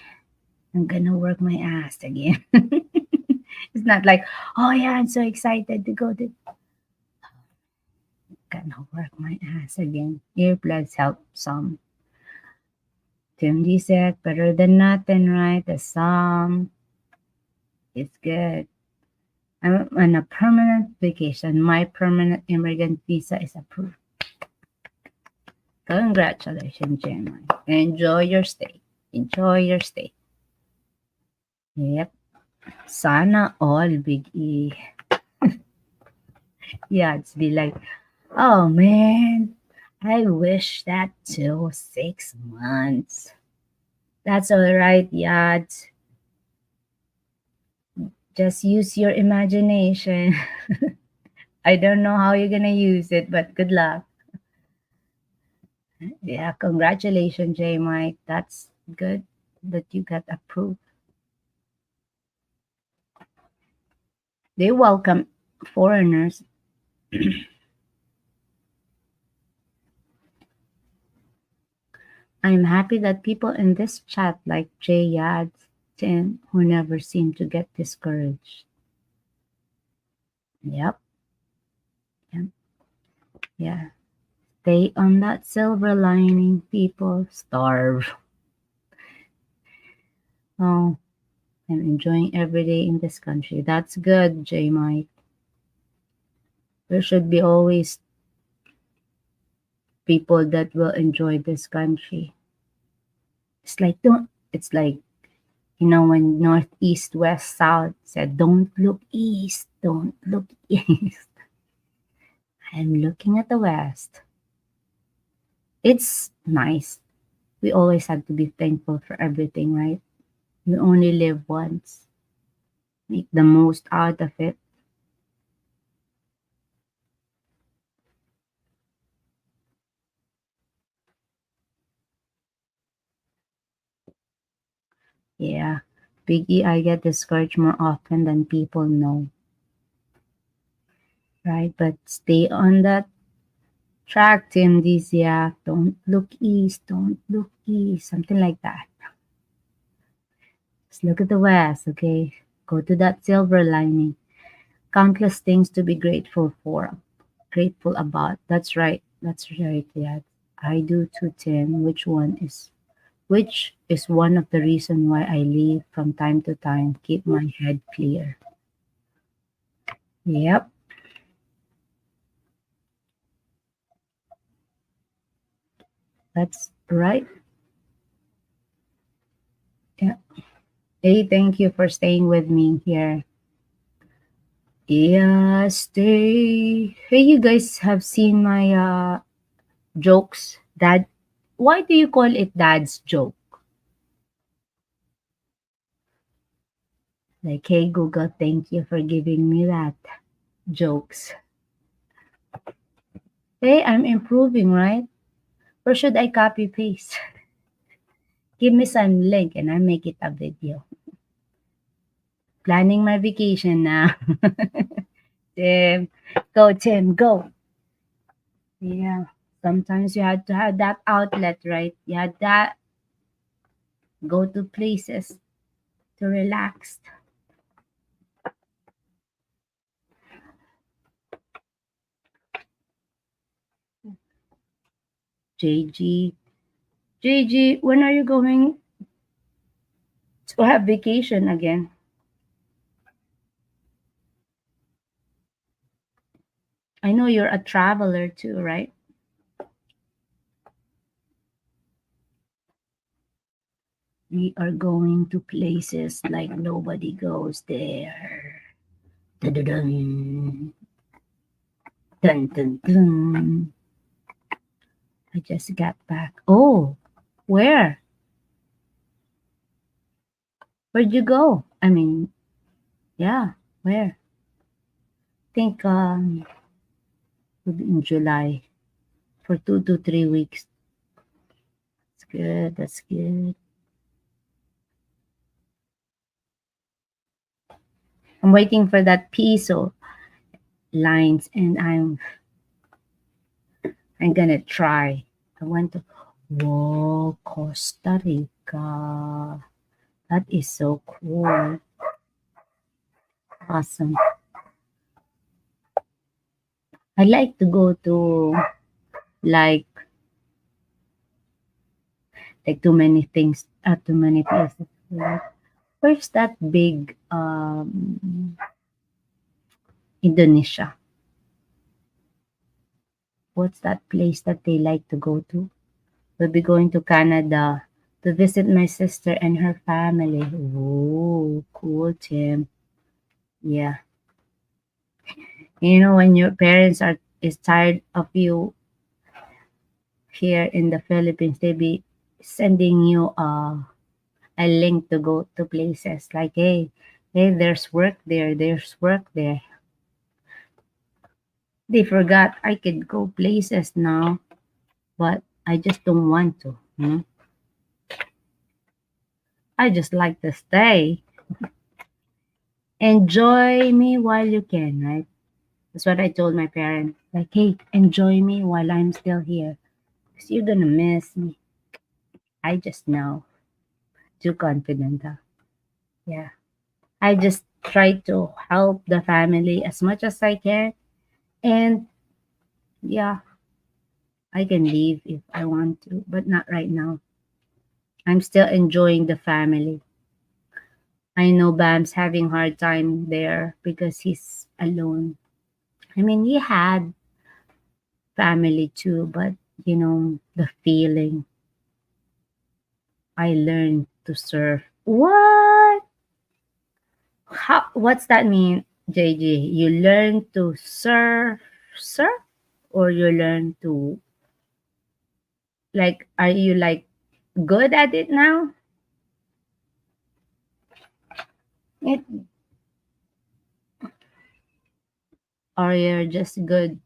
I'm gonna work my ass again. It's not like, oh yeah, I'm so excited to go to. Gonna work my ass again. Earplugs help some. Tim D said, better than nothing, right? The sum is good. I'm on a permanent vacation. My permanent immigrant visa is approved. Congratulations, Gemma. Enjoy your stay. Enjoy your stay. Yep. Sana all, Big E. Yeah, it's be like, oh man, I wish that too. 6 months. That's all right, Yads. Just use your imagination. I don't know how you're gonna use it, but good luck. Yeah, congratulations, J Mike. That's good that you got approved. They welcome foreigners. I'm happy that people in this chat like Jay Yads, Tim, who never seem to get discouraged. Yep, yep, yeah. Stay on that silver lining, people. Starve. Oh, I'm enjoying every day in this country. That's good, J Mike. There should be always people that will enjoy this country. It's like don't it's like when north, east, west, south said don't look east, don't look east. I'm looking at the west. It's nice. We always have to be thankful for everything, right? We only live once. Make the most out of it. Yeah. Biggie, I get discouraged more often than people know. Right? But stay on that track, Tim Dizia. Don't look east, don't look east. Something like that. Just look at the west, okay? Go to that silver lining. Countless things to be grateful for, grateful about. That's right. That's right. Yeah, I do too, Tim. Which is one of the reason why I leave from time to time. Keep my head clear. Yep, that's right. Yeah. Hey, thank you for staying with me here. Yeah, stay. Hey, you guys have seen my jokes? Dad, why do you call it dad's joke? Like, hey Google, thank you for giving me that jokes. Hey, I'm improving, right? Or should I copy paste? Give me some link and I make it a video. Planning my vacation now. Tim, go Tim, go. Yeah. Sometimes you had to have that outlet, right? You had that go to places to relax. JG. JG, when are you going to have vacation again? I know you're a traveler too, right? We are going to places like nobody goes there. Dun-dun-dun. Dun, dun, dun. I just got back. Oh, where? Where'd you go? I mean, yeah, where? Think would be in July for 2 to 3 weeks. That's good. That's good. I'm waiting for that piso lines, and I'm gonna try. I want to. Whoa, Costa Rica. That is so cool. Awesome. I like to go to like too many things, too many places. Like, where's that big Indonesia? What's that place that they like to go to? We'll be going to Canada to visit my sister and her family. Oh, cool, Tim. Yeah. When your parents are is tired of you here in the Philippines, they be sending you a link to go to places like, hey, there's work there, there's work there. They forgot I could go places now, but I just don't want to. I just like to stay. Enjoy me while you can, right? That's what I told my parents. Like, hey, enjoy me while I'm still here. Because you're gonna miss me. I just know. Too confident, huh? Yeah. I just try to help the family as much as I can. And yeah, I can leave if I want to, but not right now. I'm still enjoying the family. I know Bam's having hard time there because he's alone. I mean, he had family too, but the feeling. I learned to surf. What? What's that mean, JG? You learn to surf, or you learn to, like, are you like good at it now? It, or you're just good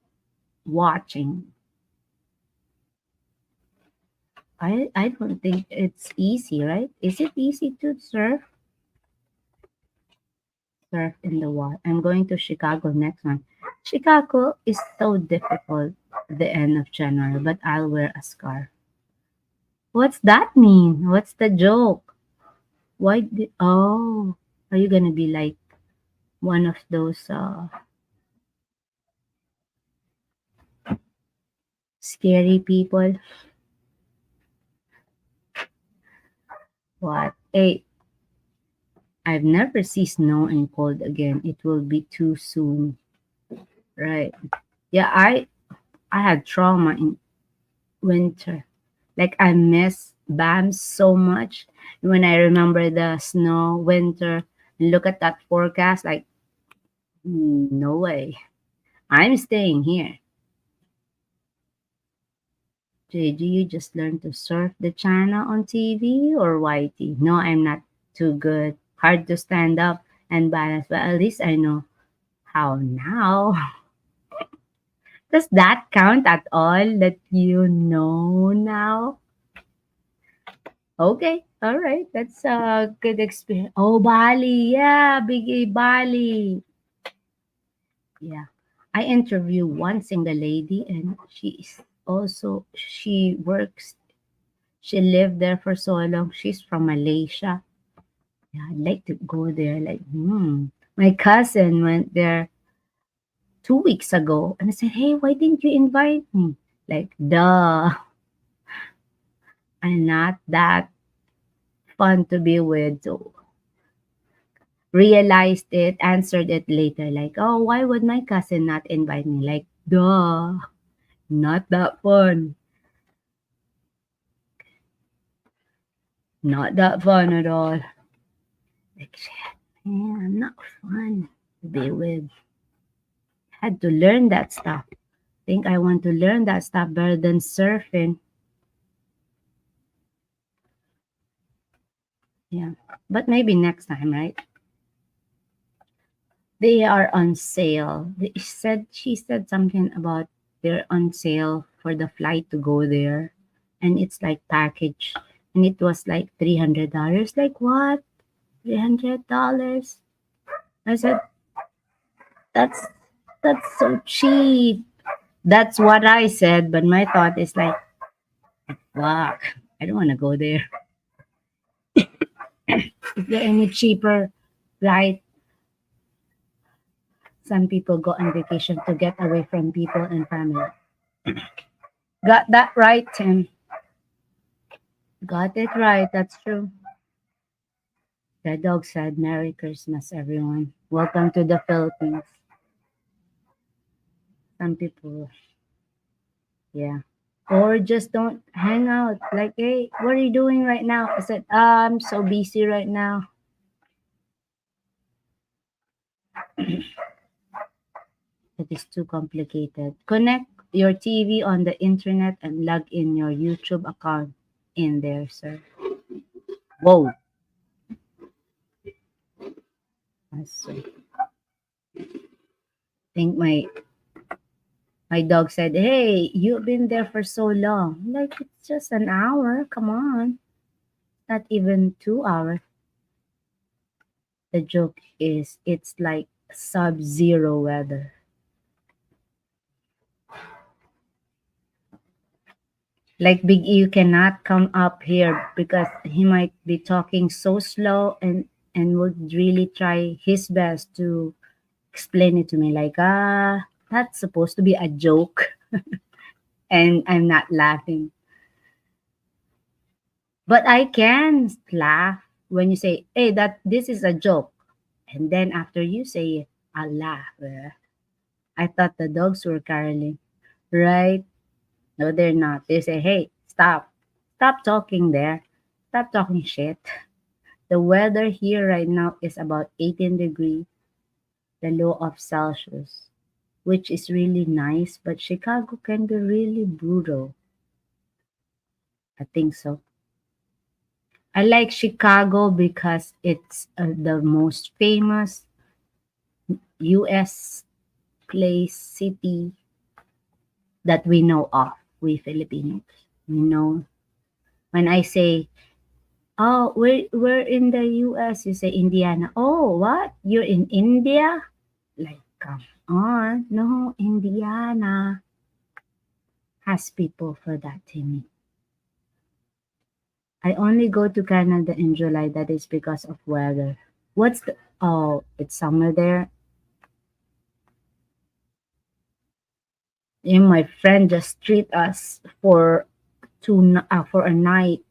watching? I don't think it's easy, right? Is it easy to surf in the water? I'm going to Chicago next month. Chicago is so difficult at the end of January, but I'll wear a scarf. What's that mean? What's the joke? Oh, are you gonna be like one of those scary people? What? Hey, I've never seen snow and cold again. It will be too soon. Right. Yeah, I had trauma in winter. Like I miss BAM so much. When I remember the snow, winter, look at that forecast, like, no way. I'm staying here. Do you just learn to surf the channel on TV or YT? No, I'm not too good. Hard to stand up and balance, but at least I know how now. Does that count at all that you know now? Okay, all right. That's a good experience. Oh, Bali. Yeah, Big A Bali. Yeah. I interviewed one single lady and she works, she lived there for so long. She's from Malaysia. Yeah, I'd like to go there. Like, my cousin went there 2 weeks ago and I said, hey, why didn't you invite me? Like, duh, I'm not that fun to be with. So realized it, answered it later, like, oh, why would my cousin not invite me? Like, duh, not that fun. Not that fun at all. Like, shit, man, I'm not fun to be with. Had to learn that stuff. Think I want to learn that stuff better than surfing. Yeah, but maybe next time, right? They are on sale. She said something about they're on sale for the flight to go there, and it's like package, and it was like $300. Like what? $300? I said that's that's so cheap. That's what I said, but my thought is like, fuck, I don't want to go there. Is there any cheaper flight? Some people go on vacation to get away from people and family. Got that right, Tim. Got it right. That's true. The dog said, Merry Christmas, everyone. Welcome to the Philippines. Some people, yeah. Or just don't hang out. Like, hey, what are you doing right now? I said, I'm so busy right now. It is too complicated. Connect your TV on the internet and log in your YouTube account in there, sir. Whoa. So I think my dog said, "Hey, you've been there for so long." Like, it's just an hour. Come on. Not even 2 hours. The joke is it's like sub-zero weather. Like Big E, you cannot come up here because he might be talking so slow and would really try his best to explain it to me like, that's supposed to be a joke and I'm not laughing. But I can laugh when you say, "Hey, that this is a joke." And then after you say it, I'll laugh. I thought the dogs were caroling, right? No, they're not. They say, "Hey, stop. Stop talking there. Stop talking shit." The weather here right now is about 18 degrees, the low of Celsius, which is really nice, but Chicago can be really brutal. I think so. I like Chicago because it's the most famous US place, city that we know of, we Filipinos. You know, when I say, "Oh, we're in the US," you say Indiana. "Oh, what? You're in India?" Like, come on. No, Indiana has people for that, Timmy. I only go to Canada in July. That is because of weather. What's the? Oh, it's summer there. And my friend just treat us for a night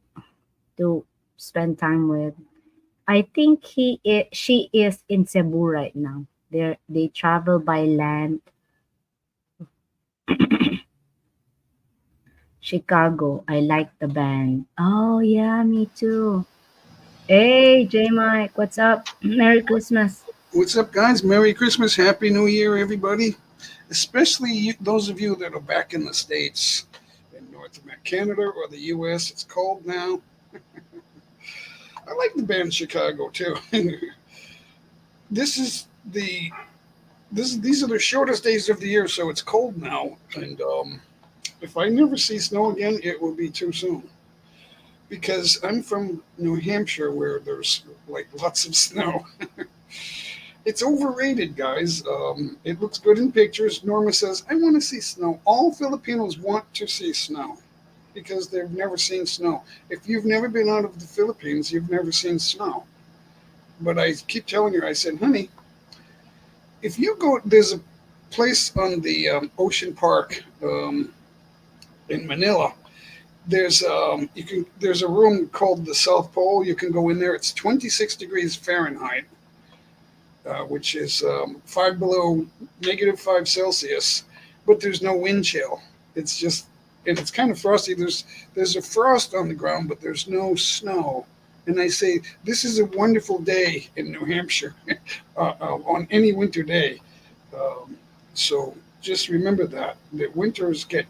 to spend time with. I think she is in Cebu right now. They travel by land. Chicago. I like the band. Oh yeah, me too. Hey J Mike, what's up? Merry Christmas. What's up, guys? Merry Christmas, Happy New Year, everybody. Especially those of you that are back in the States, in North America, Canada, or the U.S. It's cold now. I like the band Chicago too. this is the these are the shortest days of the year, so it's cold now. And if I never see snow again, it will be too soon. Because I'm from New Hampshire, where there's like lots of snow. It's overrated, guys. It looks good in pictures. Norma says, "I want to see snow." All Filipinos want to see snow because they've never seen snow. If you've never been out of the Philippines, you've never seen snow. But I keep telling her, I said, "Honey, if you go, there's a place on the Ocean Park in Manila. There's a room called the South Pole. You can go in there. It's 26 degrees Fahrenheit, which is 5 below -5 Celsius, but there's no wind chill. It's just, and it's kind of frosty. There's a frost on the ground, but there's no snow. And I say, this is a wonderful day in New Hampshire on any winter day. So just remember that winters get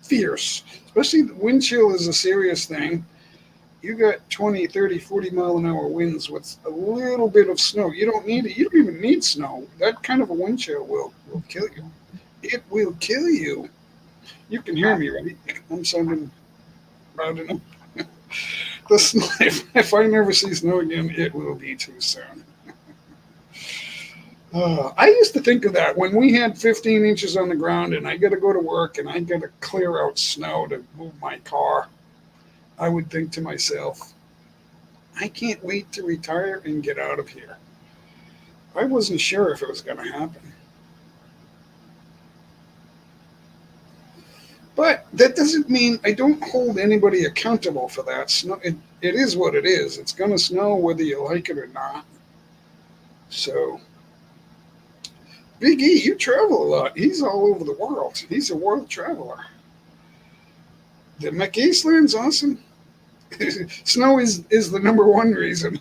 fierce, especially the wind chill is a serious thing. You got 20, 30, 40 mile an hour winds with a little bit of snow. You don't need it. You don't even need snow. That kind of a wind chill will kill you. It will kill you. You can hear me, right? I'm sounding loud enough. The snow, if I never see snow again, it will be too soon. I used to think of that when we had 15 inches on the ground and I got to go to work and I got to clear out snow to move my car. I would think to myself, I can't wait to retire and get out of here. I wasn't sure if it was going to happen. But that doesn't mean I don't hold anybody accountable for that. Snow, it is what it is. It's going to snow whether you like it or not. So, Big E, you travel a lot. He's all over the world. He's a world traveler. The McEastland's awesome. Snow is the number one reason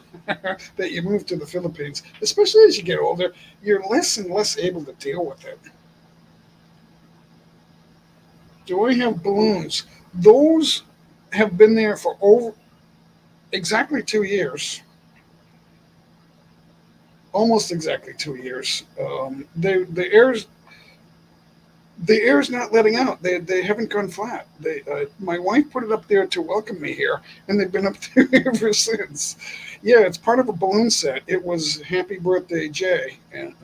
that you move to the Philippines. Especially as you get older, you're less and less able to deal with it. Do I have balloons? Those have been there for over exactly 2 years. almost exactly 2 years. The air's not letting out. They haven't gone flat. My wife put it up there to welcome me here, and they've been up there ever since. Yeah, it's part of a balloon set. It was Happy Birthday Jay, and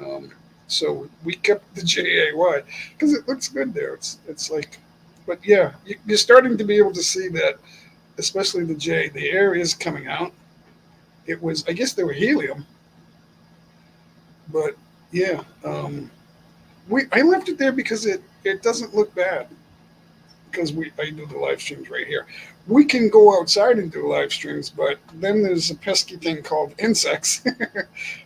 so we kept the JAY because it looks good there. It's like, but yeah, you're starting to be able to see that, especially the J. The air is coming out. It was, I guess, they were helium, but yeah. I left it there because it doesn't look bad because I do the live streams right here. We can go outside and do live streams, but then there's a pesky thing called insects.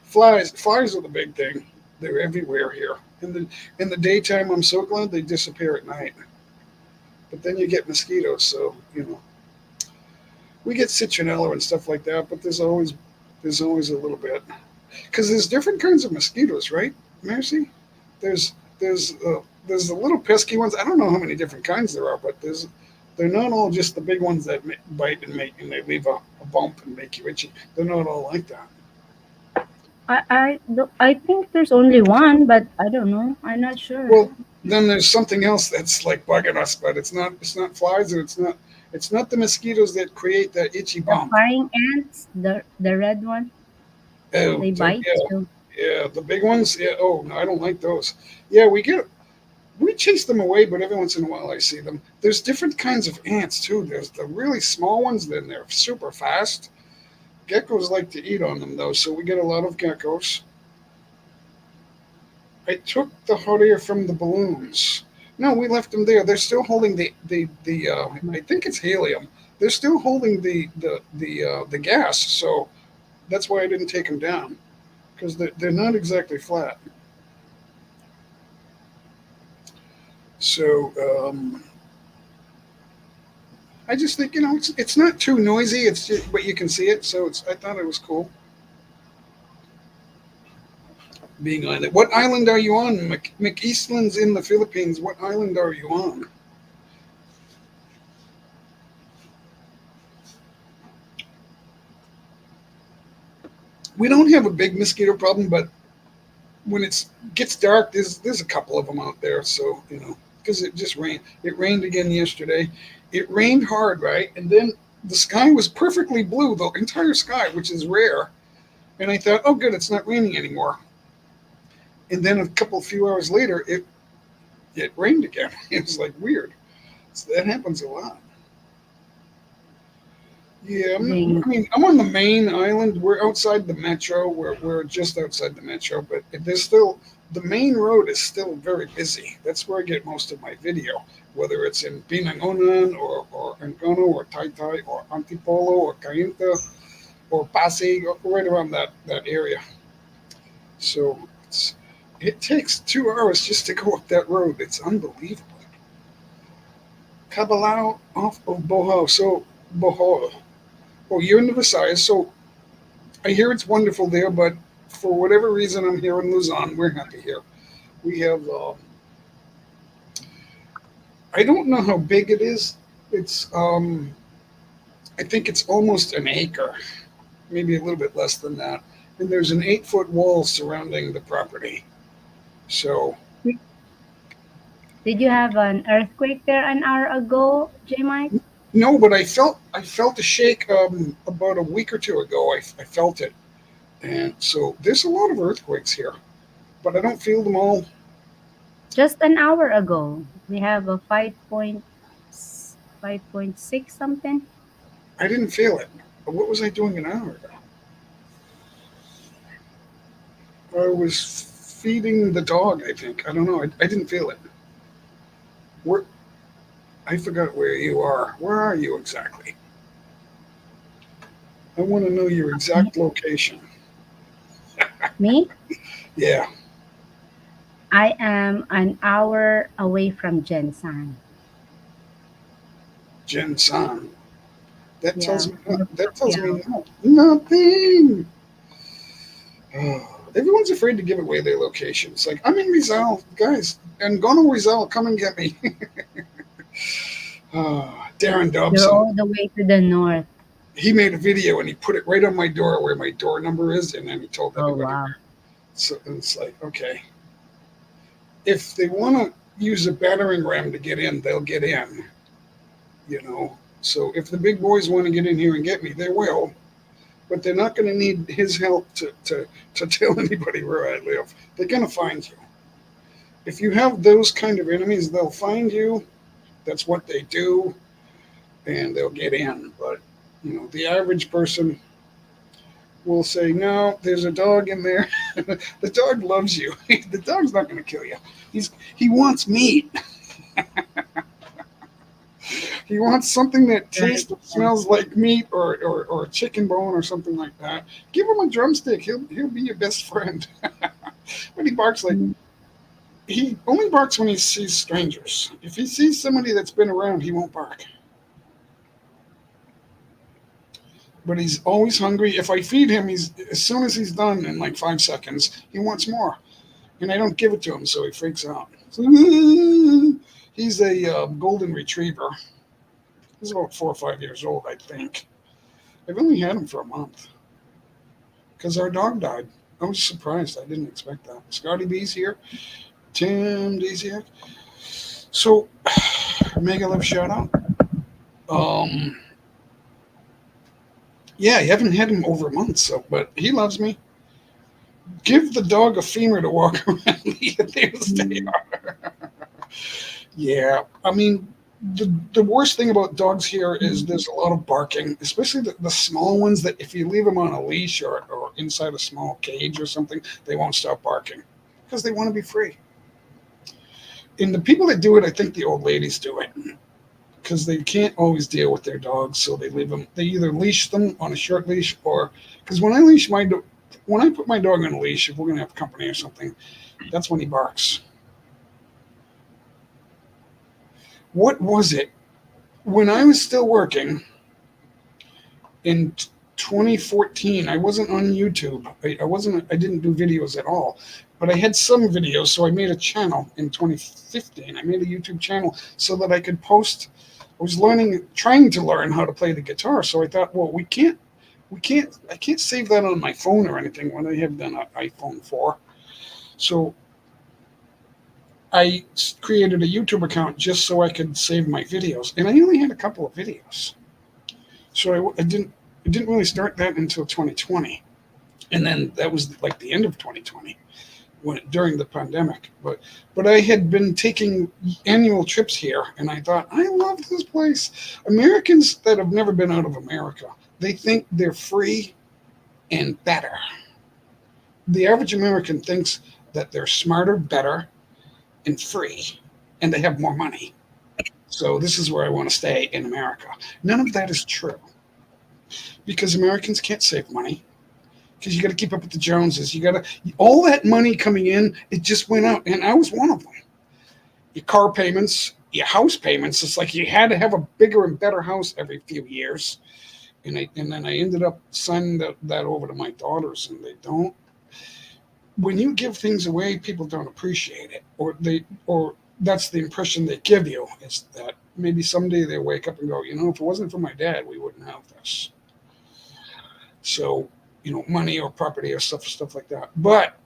Flies are the big thing. They're everywhere here. In the daytime, I'm so glad they disappear at night. But then you get mosquitoes, so we get citronella and stuff like that. But there's always a little bit because there's different kinds of mosquitoes, right, Mercy? There's the little pesky ones. I don't know how many different kinds there are, but they're not all just the big ones that bite and they leave a bump and make you itchy. They're not all like that. I think there's only one, but I don't know. I'm not sure. Well, then there's something else that's like bugging us, but it's not flies, and it's not the mosquitoes that create that itchy The bump. flying ants, the red one, Oh, they bite too. yeah, the big ones. Yeah. Oh, no, I don't like those. Yeah, we chase them away, but every once in a while I see them. There's different kinds of ants too. There's the really small ones, then they're super fast. Geckos like to eat on them though, so we get a lot of geckos. I took the hot air from the balloons. No, we left them there. They're still holding the I think it's helium. They're still holding the gas, so that's why I didn't take them down because they're not exactly flat. So I just think it's not too noisy. It's just, but you can see it, so I thought it was cool being on it. What island are you on? McEastland's in the Philippines. What island are you on? We don't have a big mosquito problem, but when it gets dark, there's a couple of them out there. So because it just rained. It rained again yesterday. It rained hard, right? And then the sky was perfectly blue, the entire sky, which is rare. And I thought, oh, good, it's not raining anymore. And then a few hours later, it rained again. It was like weird. So that happens a lot. Yeah, I'm on the main island. We're outside the metro. We're just outside the metro, but the main road is still very busy. That's where I get most of my video, whether it's in Binangonan or Angono or Taytay or Antipolo or Cainta or Pasig, or right around that area. So it takes 2 hours just to go up that road. It's unbelievable. Cabalao off of Bohol. So Bohol. Oh, you're in the Visayas, so I hear it's wonderful there, but for whatever reason, I'm here in Luzon. We're happy here. We have, I don't know how big it is. It's, I think it's almost an acre, maybe a little bit less than that. And there's an 8-foot wall surrounding the property. So. Did you have an earthquake there an hour ago, J. Mike? No, but I felt a shake about a week or two ago. I felt it, and so there's a lot of earthquakes here, but I don't feel them all. Just an hour ago, we have a 5.6 something. I didn't feel it. What was I doing an hour ago? I was feeding the dog, I think. I don't know. I didn't feel it. I forgot where you are. Where are you exactly? I want to know your exact location. Me? Yeah. I am an hour away from Jensan. Jensan. That tells me Yeah. nothing. Oh, everyone's afraid to give away their location. It's like, I'm in Rizal, guys. Angono Rizal, come and get me. Darren You're Dobson. all the way to the north. He made a video and he put it right on my door where my door number is, and then he told Oh, everybody. wow. So it's like, okay, if they want to use a battering ram to get in, they'll get in, you know. So if the big boys want to get in here and get me, they will. But they're not going to need his help to tell anybody where I live. They're going to find you. If you have those kind of enemies, they'll find you. That's what they do, and they'll get in. But, you know, the average person will say, no, there's a dog in there. The dog loves you. The dog's not going to kill you. He wants meat. He wants something that tastes or smells like meat or chicken bone or something like that. Give him a drumstick. He'll be your best friend. But he barks like, he only barks when he sees strangers. If he sees somebody that's been around, he won't bark. But he's always hungry. If I feed him, as soon as he's done in like 5 seconds, he wants more. And I don't give it to him, so he freaks out. So, he's a golden retriever. He's about 4 or 5 years old, I think. I've only had him for a month because our dog died. I was surprised. I didn't expect that. Scotty B's here. Tim Desiak. So, Mega Love shout out. Yeah, I haven't had him over a month, so but he loves me. Give the dog a femur to walk around. They are. Yeah, I mean, the worst thing about dogs here is there's a lot of barking, especially the small ones that if you leave them on a leash or inside a small cage or something, they won't stop barking because they want to be free. And the people that do it, I think the old ladies do it because they can't always deal with their dogs, so they leave them. They either leash them on a short leash or because when I put my dog on a leash, if we're gonna have company or something, that's when he barks. What was it? When I was still working in 2014, I wasn't on YouTube. I didn't do videos at all, but I had some videos. So I made a channel in 2015. I made a YouTube channel so that I could post. I was trying to learn how to play the guitar. So I thought, well, I can't save that on my phone or anything when I have an iPhone 4. So I created a YouTube account just so I could save my videos, and I only had a couple of videos. So I didn't really start that until 2020, and then that was like the end of 2020, during the pandemic. But I had been taking annual trips here, and I thought I love this place. Americans that have never been out of America, they think they're free and better. The average American thinks that they're smarter, better, and free, and they have more money. So this is where I want to stay in America. None of that is true because Americans can't save money because you got to keep up with the Joneses. All that money coming in, it just went out, and I was one of them. Your car payments, your house payments. It's like you had to have a bigger and better house every few years, and then I ended up signing that over to my daughters, and they don't. When you give things away, people don't appreciate it, or that's the impression they give you. Is that maybe someday they wake up and go, if it wasn't for my dad, we wouldn't have this. So, money or property or stuff like that. But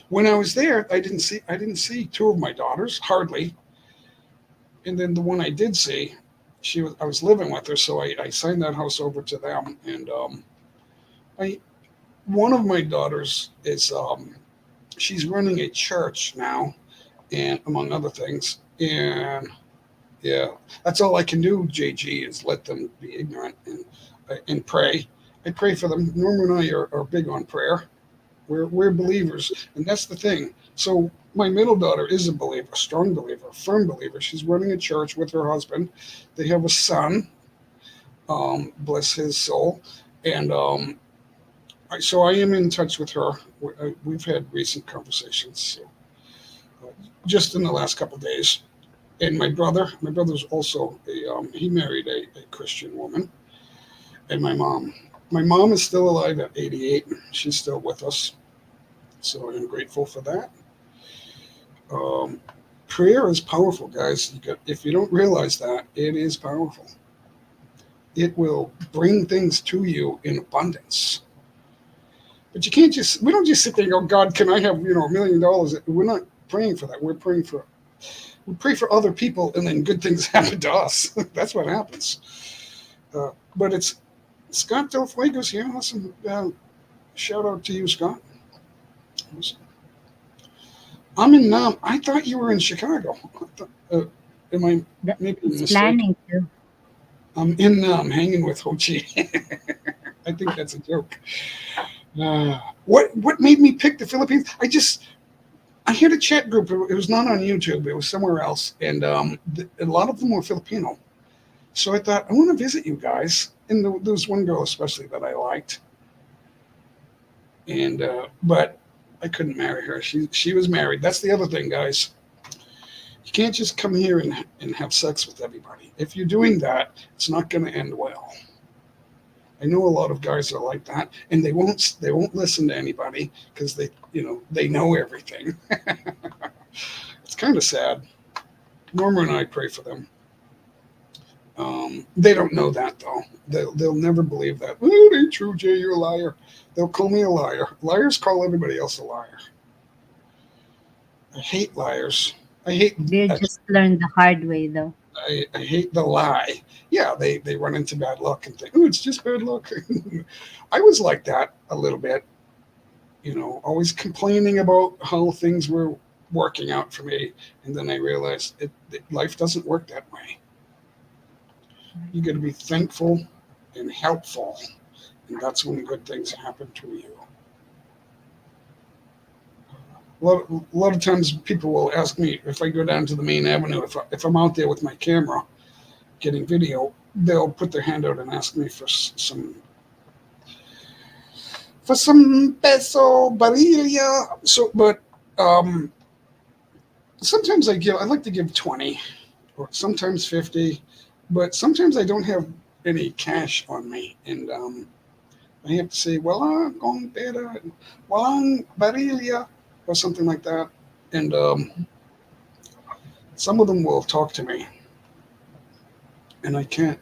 when I was there, I didn't see two of my daughters, hardly. And then the one I did see, I was living with her, so I signed that house over to them, and one of my daughters is she's running a church now, and among other things. And yeah, that's all I can do, JG, is let them be ignorant and pray. I pray for them. Norma and I are big on prayer. We're believers, and that's the thing. So my middle daughter is a believer, a strong believer, a firm believer. She's running a church with her husband. They have a son, bless his soul, and so I am in touch with her. We've had recent conversations, just in the last couple of days. And my brother's also he married a Christian woman. And my mom is still alive at 88. She's still with us, so I'm grateful for that. Prayer is powerful, guys. If you don't realize that, it is powerful. It will bring things to you in abundance. But you can't just, we don't just sit there and go, God, can I have, $1 million? We're not praying for that. We pray for other people, and then good things happen to us. That's what happens. But it's Scott Del Fuego's here. Awesome. Shout out to you, Scott. I'm in Nam. I thought you were in Chicago. Am I maybe mistaken? Planning to. I'm in Nam, hanging with Ho Chi. I think that's a joke. What made me pick the Philippines? I had a chat group. It was not on YouTube. It was somewhere else, and a lot of them were Filipino. So I thought, I want to visit you guys. And there was one girl especially that I liked, and but I couldn't marry her. She was married. That's the other thing, guys. You can't just come here and have sex with everybody. If you're doing that, it's not going to end well. I know a lot of guys are like that, and they won't listen to anybody because they know everything. It's kind of sad. Norma and I pray for them. They don't know that though. They'll never believe that. Oh, it ain't true, Jay. You're a liar. They'll call me a liar. Liars call everybody else a liar. I hate liars. They just learned the hard way, though. I hate the lie. Yeah, they run into bad luck and think, oh, it's just bad luck. I was like that a little bit, always complaining about how things were working out for me. And then I realized life doesn't work that way. You got to be thankful and helpful. And that's when good things happen to you. A lot of times people will ask me if I go down to the main avenue, if I'm out there with my camera getting video, they'll put their hand out and ask me for some peso barilla. So, but sometimes I like to give 20 or sometimes 50, but sometimes I don't have any cash on me. And I have to say, walang kong pera, walang barilla, or something like that. And some of them will talk to me. And I can't,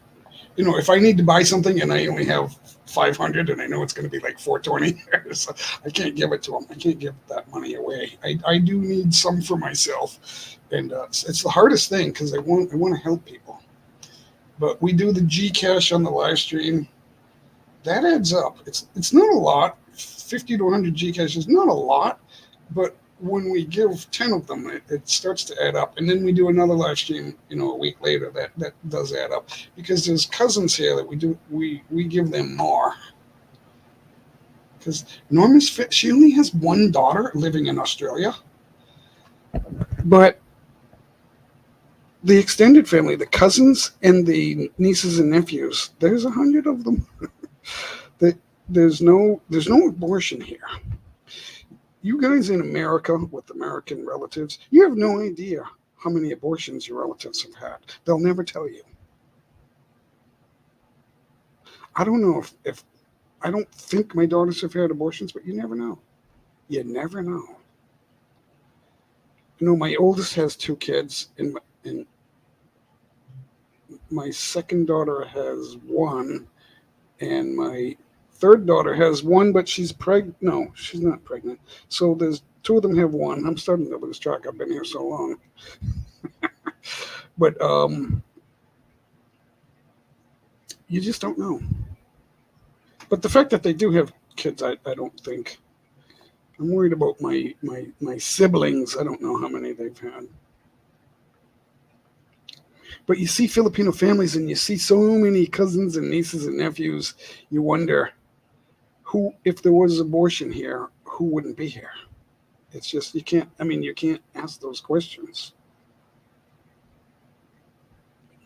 if I need to buy something and I only have 500 and I know it's going to be like 420, so I can't give it to them. I can't give that money away. I do need some for myself. And it's the hardest thing because I want to help people. But we do the Gcash on the live stream. That adds up. It's not a lot. 50 to 100 Gcash is not a lot. But when we give 10 of them, it starts to add up. And then we do another live stream, a week later. That does add up. Because there's cousins here that we give them more. Because Norma's fit. She only has one daughter living in Australia. But the extended family, the cousins and the nieces and nephews, there's 100 of them. There's no abortion here. You guys in America with American relatives, you have no idea how many abortions your relatives have had. They'll never tell you. I don't know if I don't think my daughters have had abortions, but you never know. You never know. My oldest has 2 kids, and my second daughter has 1, and my third daughter has 1, but she's pregnant. No, she's not pregnant. So there's 2 of them have 1. I'm starting to lose track. I've been here so long. But you just don't know. But the fact that they do have kids, I don't think. I'm worried about my siblings. I don't know how many they've had. But you see Filipino families and you see so many cousins and nieces and nephews, you wonder who, if there was abortion here, who wouldn't be here? It's just, you can't ask those questions.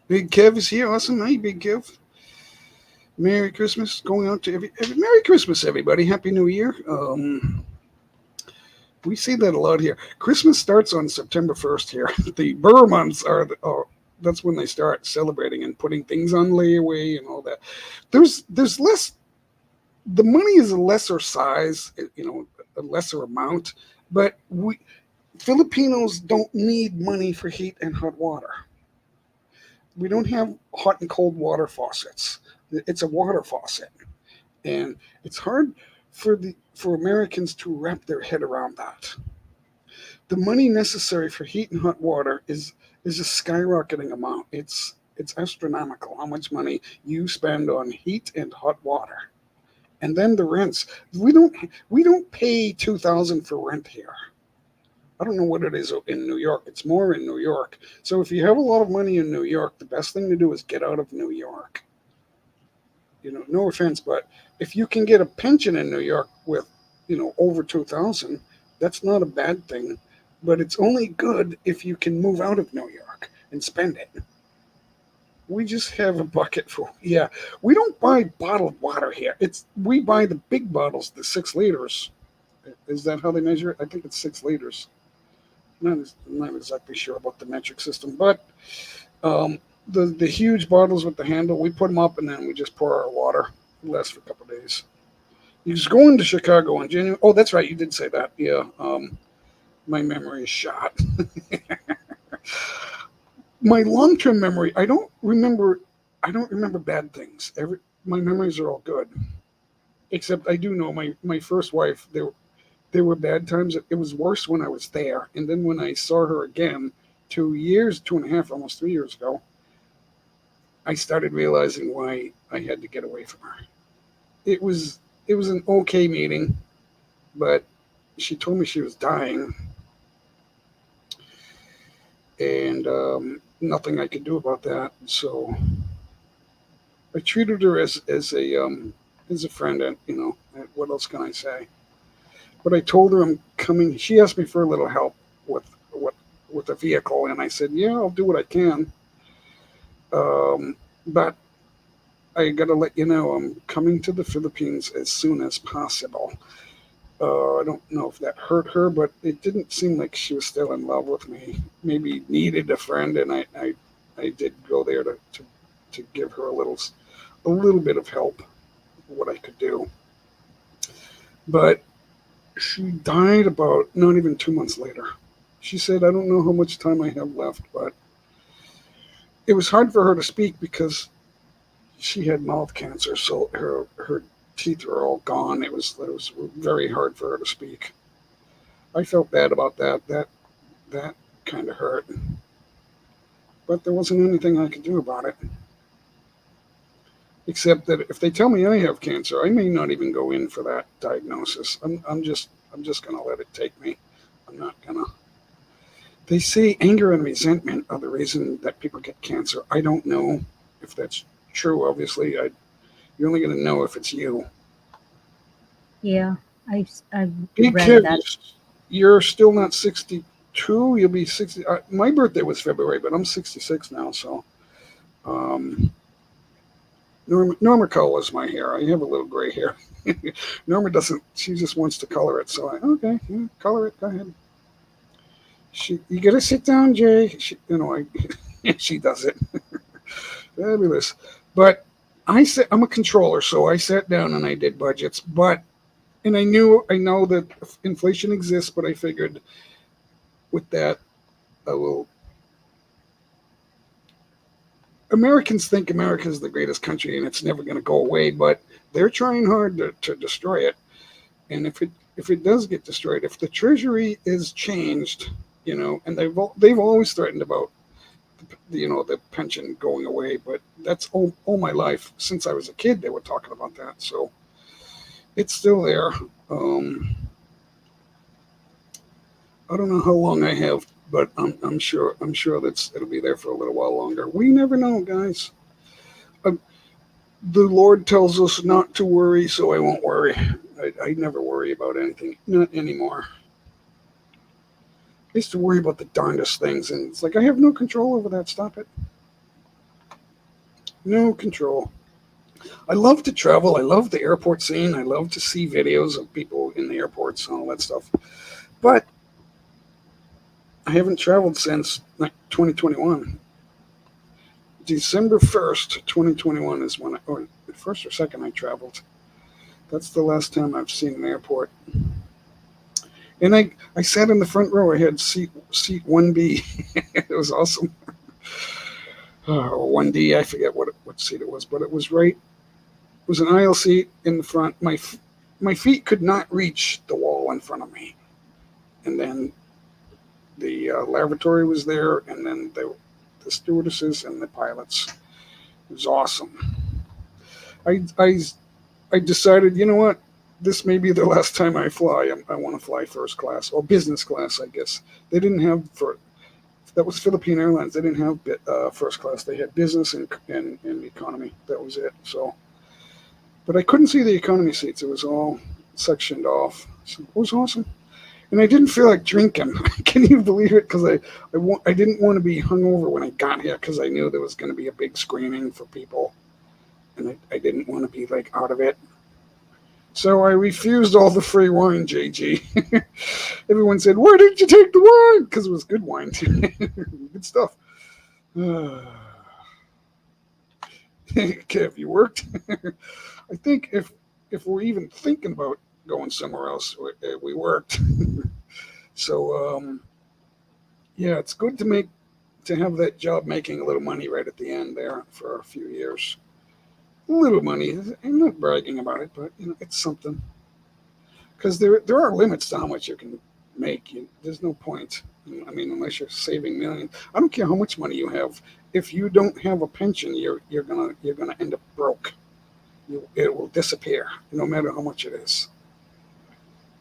Big Kev is here. Awesome. Hey, Big Kev. Merry Christmas. Going out to Merry Christmas, everybody. Happy New Year. We see that a lot here. Christmas starts on September 1st here. The Burr months that's when they start celebrating and putting things on layaway and all that. There's less. The money is a lesser size, a lesser amount, but Filipinos don't need money for heat and hot water. We don't have hot and cold water faucets. It's a water faucet. And it's hard for the for Americans to wrap their head around that. The money necessary for heat and hot water is a skyrocketing amount. It's astronomical how much money you spend on heat and hot water. And then the rents. We don't pay $2,000 for rent here. I don't know what it is in New York. It's more in New York. So if you have a lot of money in New York, the best thing to do is get out of New York. No offense, but if you can get a pension in New York with, over 2,000, that's not a bad thing. But it's only good if you can move out of New York and spend it. We just have a bucket full. Yeah, we don't buy bottled water here. We buy the big bottles, the 6 liters. Is that how they measure it? I think it's 6 liters. I'm not exactly sure about the metric system, but the huge bottles with the handle, we put them up and then we just pour our water. It lasts for a couple of days. You was going to Chicago in January. Oh, that's right. You did say that. Yeah. My memory is shot. My long-term memory, I don't remember bad things. My memories are all good. Except I do know my first wife, there were bad times. It was worse when I was there. And then when I saw her again 2.5, almost 3 years ago, I started realizing why I had to get away from her. It was an okay meeting, but she told me she was dying. And nothing I could do about that. So I treated her as a friend, and what else can I say? But I told her I'm coming. She asked me for a little help with a vehicle, and I said, yeah, I'll do what I can. But I got to let you know I'm coming to the Philippines as soon as possible. I don't know if that hurt her, but it didn't seem like she was still in love with me. Maybe needed a friend, and I did go there to give her a little bit of help, what I could do. But she died about not even 2 months later. She said, I don't know how much time I have left, but it was hard for her to speak because she had mouth cancer, so her teeth were all gone. It was very hard for her to speak. I felt bad about that. That kind of hurt. But there wasn't anything I could do about it. Except that if they tell me I have cancer, I may not even go in for that diagnosis. I'm just gonna let it take me. I'm not gonna. They say anger and resentment are the reason that people get cancer. I don't know if that's true. Obviously, you're only going to know if it's you. Yeah, I've Be read careful. that. You're still not 62. You'll be 60. My birthday was February, but I'm 66 now. So, Norma colors my hair. I have a little gray hair. Norma doesn't. She just wants to color it. So okay, yeah, color it. Go ahead. You gotta sit down, Jay. She does it. Fabulous. But I'm a controller, so I sat down and I did budgets. And I know that inflation exists, but I figured with that, Americans think America is the greatest country and it's never going to go away, but they're trying hard to destroy it. And if it does get destroyed, if the Treasury is changed, and they've always threatened about the pension going away, but that's all my life. Since I was a kid, they were talking about that. So it's still there. I don't know how long I have, but I'm sure it'll be there for a little while longer. We never know, guys. The Lord tells us not to worry, so I won't worry. I never worry about anything, not anymore. I used to worry about the darndest things, and it's like I have no control over that. Stop it. No control. I love to travel. I love the airport scene. I love to see videos of people in the airports and all that stuff. But I haven't traveled since 2021. December 1st, 2021 is when or 1st or 2nd I traveled. That's the last time I've seen an airport. And I sat in the front row. I had seat 1B. It was awesome. Or 1D, I forget what seat it was, but it was right. It was an aisle seat in the front. My my feet could not reach the wall in front of me. And then the lavatory was there, and then the stewardesses and the pilots. It was awesome. I, I, I decided, you know what? This may be the last time I fly. I want to fly first class or business class, I guess. They didn't have that was Philippine Airlines. They didn't have first class. They had business and economy. That was it. So, but I couldn't see the economy seats. It was all sectioned off. So it was awesome. And I didn't feel like drinking. Can you believe it? Because I didn't want to be hungover when I got here because I knew there was going to be a big screening for people, and I didn't want to be like out of it. So I refused all the free wine, JG. Everyone said, "Why didn't you take the wine?" Because it was good wine too, good stuff. Kev, you worked. I think if we're even thinking about going somewhere else, we worked. So yeah, it's good to have that job making a little money right at the end there for a few years. A little money. I'm not bragging about it, but it's something. Because there are limits to how much you can make. There's no point. I mean, unless you're saving millions. I don't care how much money you have. If you don't have a pension, you're gonna end up broke. It will disappear, no matter how much it is.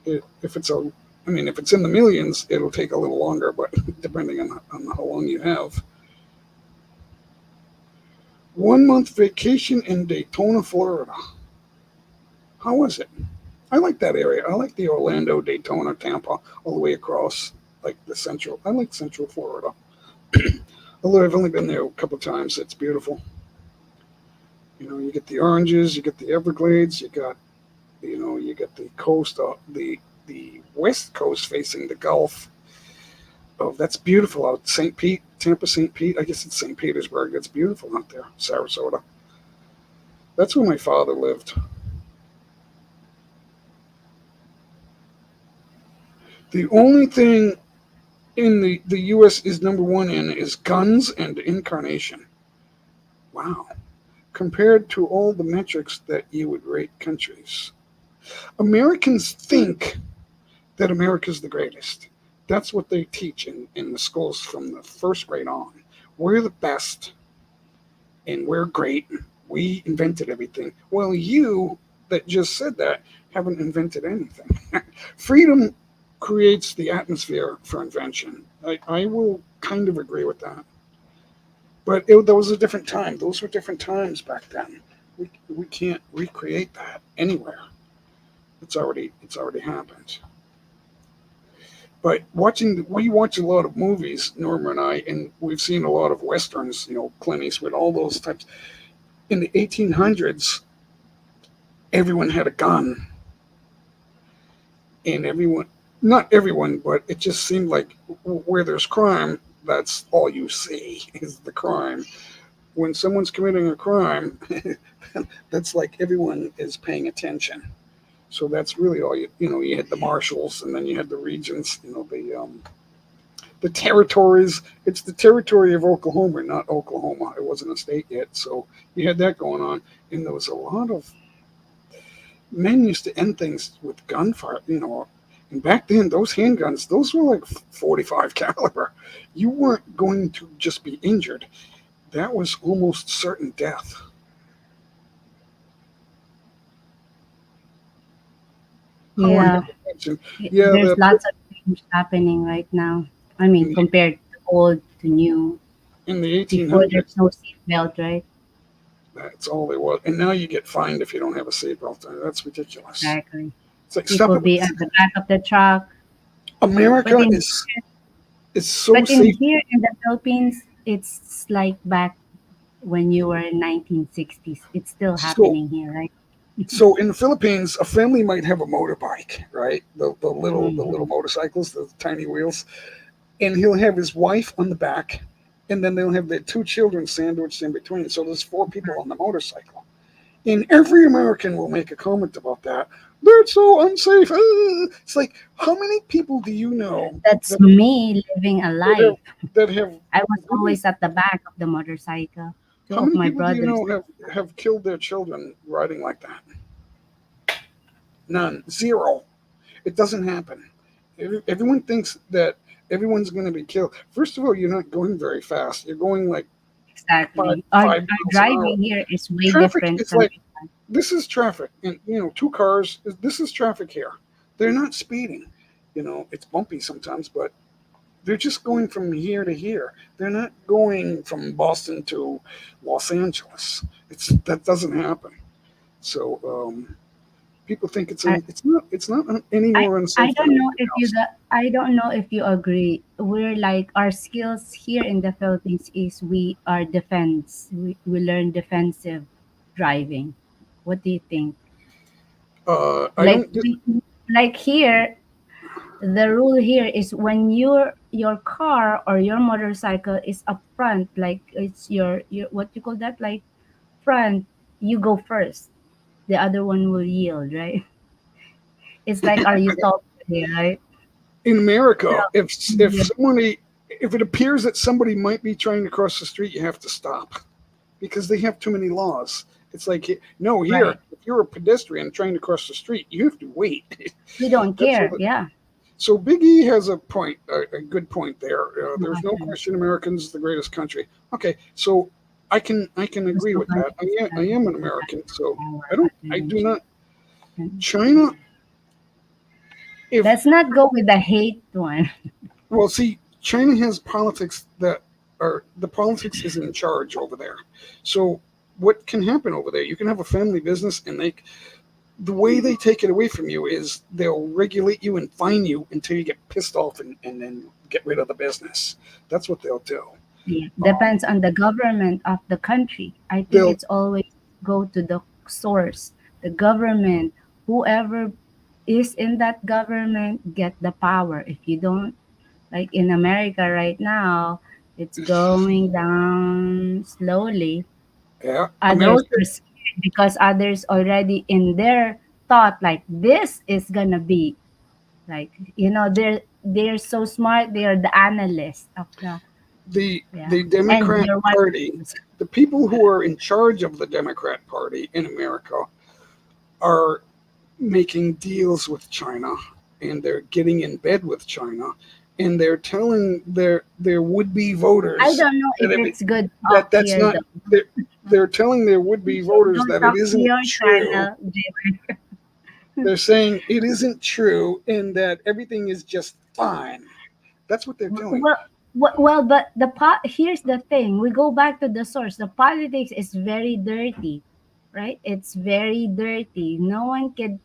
If it's in the millions, it'll take a little longer, but depending on how long you have. 1 month vacation in Daytona, Florida. How was it? I like that area. I like the Orlando, Daytona, Tampa, all the way across, like the central. I like Central Florida. Although I've only been there a couple of times. It's beautiful. You get the oranges, you get the Everglades, you get the coast, the west coast facing the Gulf. Oh, that's beautiful out St. Pete, Tampa, St. Pete. I guess it's St. Petersburg. It's beautiful out there. Sarasota. That's where my father lived. The only thing in the U.S. is number one in is guns and incarnation. Wow. Compared to all the metrics that you would rate countries. Americans think that America's the greatest. That's what they teach in the schools from the first grade on. We're the best, and we're great. We invented everything. Well, you that just said that haven't invented anything. Freedom creates the atmosphere for invention. I will kind of agree with that. But that was a different time. Those were different times back then. We can't recreate that anywhere. It's already happened. But we watch a lot of movies, Norma and I, and we've seen a lot of westerns, Clint Eastwood, all those types. In the 1800s, everyone had a gun. And not everyone, but it just seemed like where there's crime, that's all you see is the crime. When someone's committing a crime, that's like everyone is paying attention. So that's really all you had the marshals, and then you had the regions, the territories. It's the territory of Oklahoma, not Oklahoma. It wasn't a state yet. So you had that going on. And there was a lot of men used to end things with gunfire, and back then those handguns, those were like 45 caliber. You weren't going to just be injured. That was almost certain death. Yeah, Yeah, there's lots of things happening right now. I mean, compared to old to new. in the Before 1800s, there's no seatbelt, right? that's all there was. And now you get fined if you don't have a seatbelt on. That's ridiculous. Exactly. It's like People be at the back of the truck. America But in is so but in safe. here in the Philippines, it's like back when you were in 1960s. It's still So happening here, right? So in the Philippines, a family might have a motorbike, right? The little Hmm. motorcycles, the tiny wheels, and he'll have his wife on the back, and then they'll have their two children sandwiched in between. So there's four people on the motorcycle. And every American will make a comment about that. That's so unsafe. It's like, how many people do you know That's that me living a that have life. that have I was how many always at the back of the motorcycle. Two how of many my people do you brothers. know have killed their children riding like that? None. Zero. It doesn't happen. Everyone thinks that everyone's going to be killed. First of all, you're not going very fast. You're going like Exactly. Our 5 miles an hour. driving here is way Traffic different is from like, this is traffic, and two cars. This is traffic here. They're not speeding. It's bumpy sometimes, but they're just going from here to here. They're not going from Boston to Los Angeles. That doesn't happen. So people think it's I, not any I more I unsafe than don't know anything if else. I don't know if you agree. We're like our skills here in the Philippines is we are defense. We learn defensive driving. What do you think? I Like don't. like here, the rule here is when your car or your motorcycle is up front, like it's your what you call that, like front, you go first. The other one will yield, right? It's like our utopia here, right? In So, America, if yeah, somebody if it appears that somebody might be trying to cross the street, you have to stop because they have too many laws. It's like no, here right. if you're a pedestrian trying to cross the street, you have to wait. We don't That's care. what. Yeah. So Big E has a good point there. There's no Mhm. question Americans the greatest country. Okay, so I can There's agree no with that. country I that am an has American, so power I other than do not. China. China, if Let's not go with the hate one. well, see, China has politics that are the politics is in charge over there. So what can happen over there? You can have a family business, and the way they take it away from you is they'll regulate you and fine you until you get pissed off and then get rid of the business. That's what they'll do. Yeah. Um, Depends on the government of the country. I think they'll it's always go to the source. The government, whoever is in that government, get the power. If you don't, like in America right now, it's going down slowly. Yeah, Others America. are scared because others already in their thought like this is gonna be like they're so smart. They are the analysts of the The yeah, and Democrat they're Party, watching us. the people who are in charge of the Democrat Party in America are making deals with China, and they're getting in bed with China, and they're telling their would be I voters don't know that if it's good that talk that's here not though. they're telling their would be voters Don't that it talk to isn't your true. channel, Jim. They're saying it isn't true and that everything is just fine. That's what they're doing. Well, but here's the thing. We go back to the source. The politics is very dirty, right? It's very dirty. No one can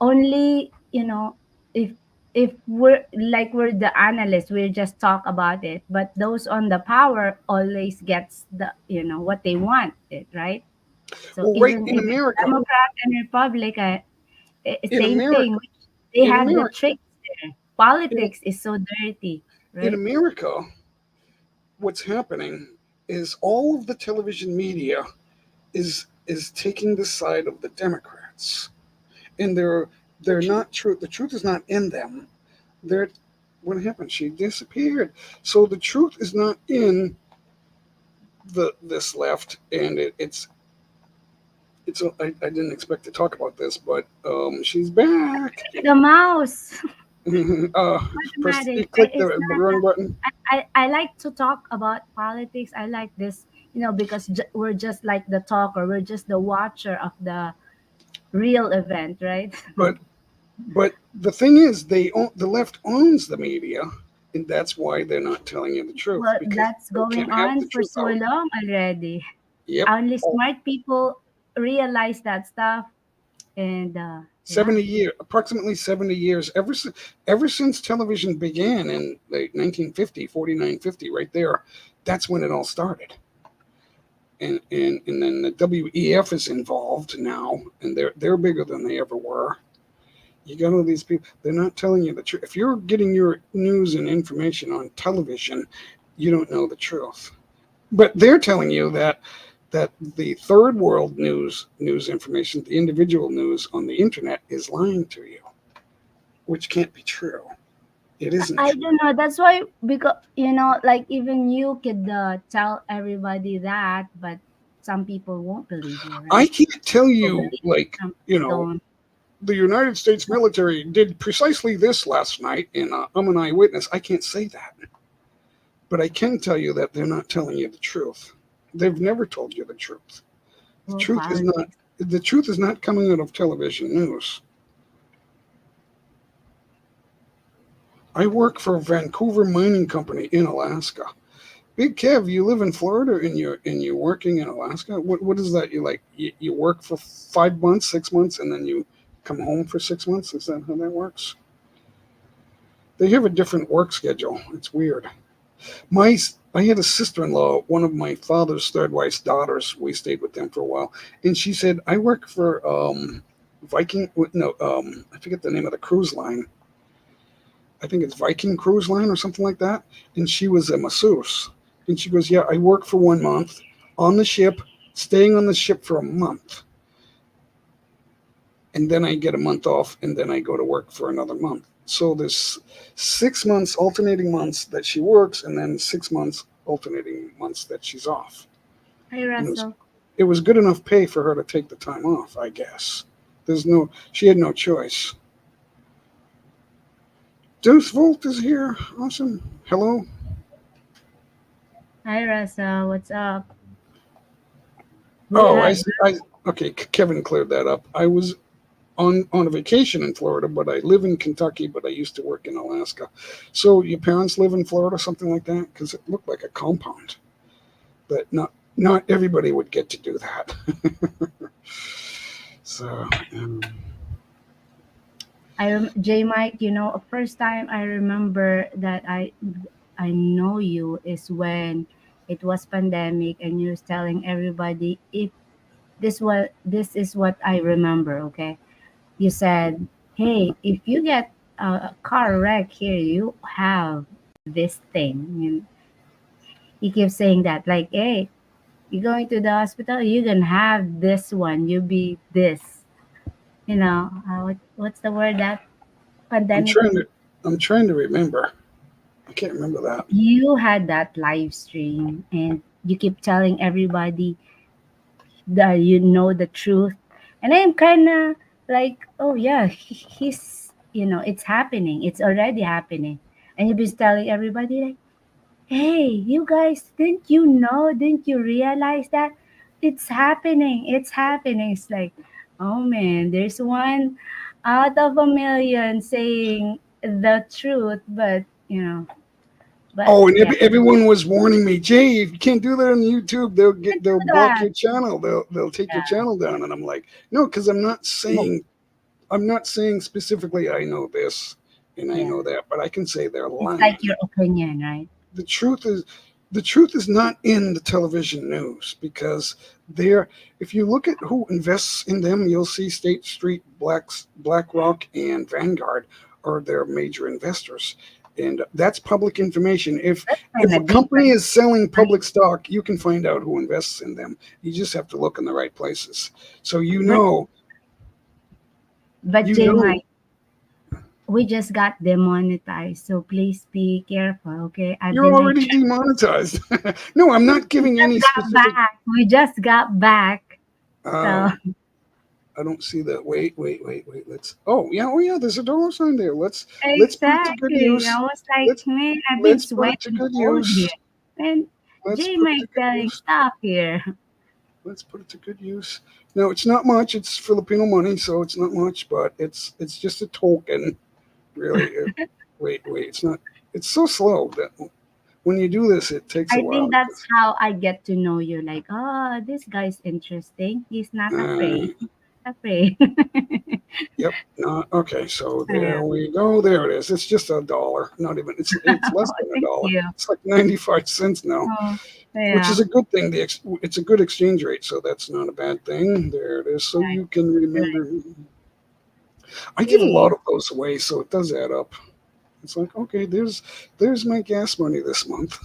only if we're the analysts, we just talk about it. But those on the power always gets the what they want it, right? So Well, right even in if it's America, Democrat and Republican, in same America, thing. They in have the America, tricks there. in, Politics is so dirty, in right? America, what's happening is all of the television media is taking the side of the Democrats, and they're not true. The truth is not in them. They're what happened? She disappeared. So the truth is not in this left, and I didn't expect to talk about this, but she's back. The mouse. uh, press Automatic. click It's the not. wrong button. I like to talk about politics. I like this, because we're just like the talker. We're just the watcher of the real event, right? But the thing is, the left owns the media, and that's why they're not telling you the truth Well, because that's they going can't have on the for truth so out. long already. Yep. Only Oh, smart people realize that stuff, and yeah. 70 years, approximately 70 years, ever since television began in like 1950, 49, 50, right there, that's when it all started. And then the WEF is involved now, and they're bigger than they ever were. You got all these people, they're not telling you the truth. If you're getting your news and information on television, you don't know the truth. But they're telling you that the third world news information, the individual news on the internet is lying to you, which can't be true. It isn't I true. don't know. That's why, because like even you could tell everybody that, but some people won't believe you, I right? can't tell People you believe, like some you people know don't. the United States military did precisely this last night, and I'm an eyewitness. I can't say that. But I can tell you that they're not telling you the truth. They've never told you the truth. The Oh, truth is not. The truth is not coming out of television news. I work for a Vancouver mining company in Alaska. Big Kev, you live in Florida and you're working in Alaska. What is that? You work for 5 months, 6 months, and then you come home for 6 months. Is that how that works? They have a different work schedule. It's weird. I had a sister-in-law, one of my father's third wife's daughters. We stayed with them for a while, and she said, "I work for Viking. No, I forget the name of the cruise line. I think it's Viking Cruise Line or something like that." And she was a masseuse, and she goes, "Yeah, I work for 1 month on the ship, staying on the ship for a month, and then I get a month off, and then I go to work for another month." So there's 6 months, alternating months that she works, and then 6 months, alternating months that she's off. Hi, Russell. It was good enough pay for her to take the time off, I guess. She had no choice. Deuce Volt is here. Awesome. Hello. Hi, Russell. What's up? Oh, okay. Kevin cleared that up. I was on a vacation in Florida, but I live in Kentucky, but I used to work in Alaska. So your parents live in Florida, something like that? Because it looked like a compound. But not everybody would get to do that. So, J Mike, first time I remember that I know you is when it was pandemic and you was telling everybody, if this is what I remember, okay? You said, "Hey, if you get a car wreck here, you have this thing." And he keeps saying that, like, "Hey, you're going to the hospital, you can have this one. You be this." What's the word that pandemic? I'm trying to remember. I can't remember that. You had that live stream, and you keep telling everybody that you know the truth, and I'm kind of like, "Oh yeah, he's it's happening, it's already happening." And you've been telling everybody like, "Hey, you guys, didn't you realize that it's happening, it's happening?" It's like, oh man, there's one out of a million saying the truth, but Oh, and yeah, everyone was warning me, "Jay, if you can't do that on YouTube, they'll block that. your channel. They'll take your Yeah. channel down." And I'm like, "No, because I'm not saying specifically I know this and I Yeah, know that, but I can say they're it's lying." like your opinion, right? The truth is not in the television news, because if you look at who invests in them, you'll see State Street, BlackRock, and Vanguard are their major investors. And that's public information. If Kind a of company different, is selling right? public stock, you can find out who invests in them. You just have to look in the right places. So but you J know Mike, we just got demonetized, so please be careful, okay? I've you're been already demonetized. No, I'm not giving any specific. we just got back, so Um, I don't see that. Wait. Let's. Oh yeah. There's a dollar sign there. Let's put it to good exactly. I use. was like, Let's man, I've been let's put it to sweating good cold here. use. And Let's J put it to Mike good telling use. stop here. Let's put it to good use. No, it's not much. It's Filipino money, so it's not much, but it's just a token, really. Wait. It's not. It's so slow that when you do this, it takes a I while. think that's how I get to know you. Like, oh, this guy's interesting. He's not Uh, afraid. Afraid. Yep. Okay. So Yeah. there we go. There it is. It's just a dollar. Not even. It's less Oh, than a thank dollar. you. It's like 95 cents now, Oh, which yeah. is a good thing. It's a good exchange rate, so that's not a bad thing. There it is. So Right. you can Right. remember. I give a Hey, lot of those away, so it does add up. It's like, okay, there's my gas money this month.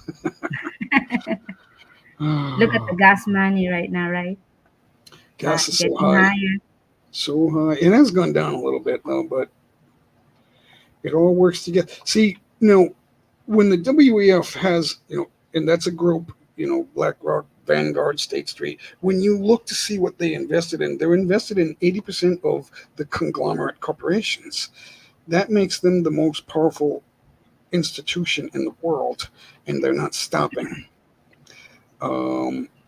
look at the gas money right now, right? Gas is so Getting high, higher. so high. It has gone down a little bit though, but it all works together. See, when the WEF has, and that's a group, BlackRock, Vanguard, State Street. When you look to see what they invested in, they're invested in 80% of the conglomerate corporations. That makes them the most powerful institution in the world, and they're not stopping.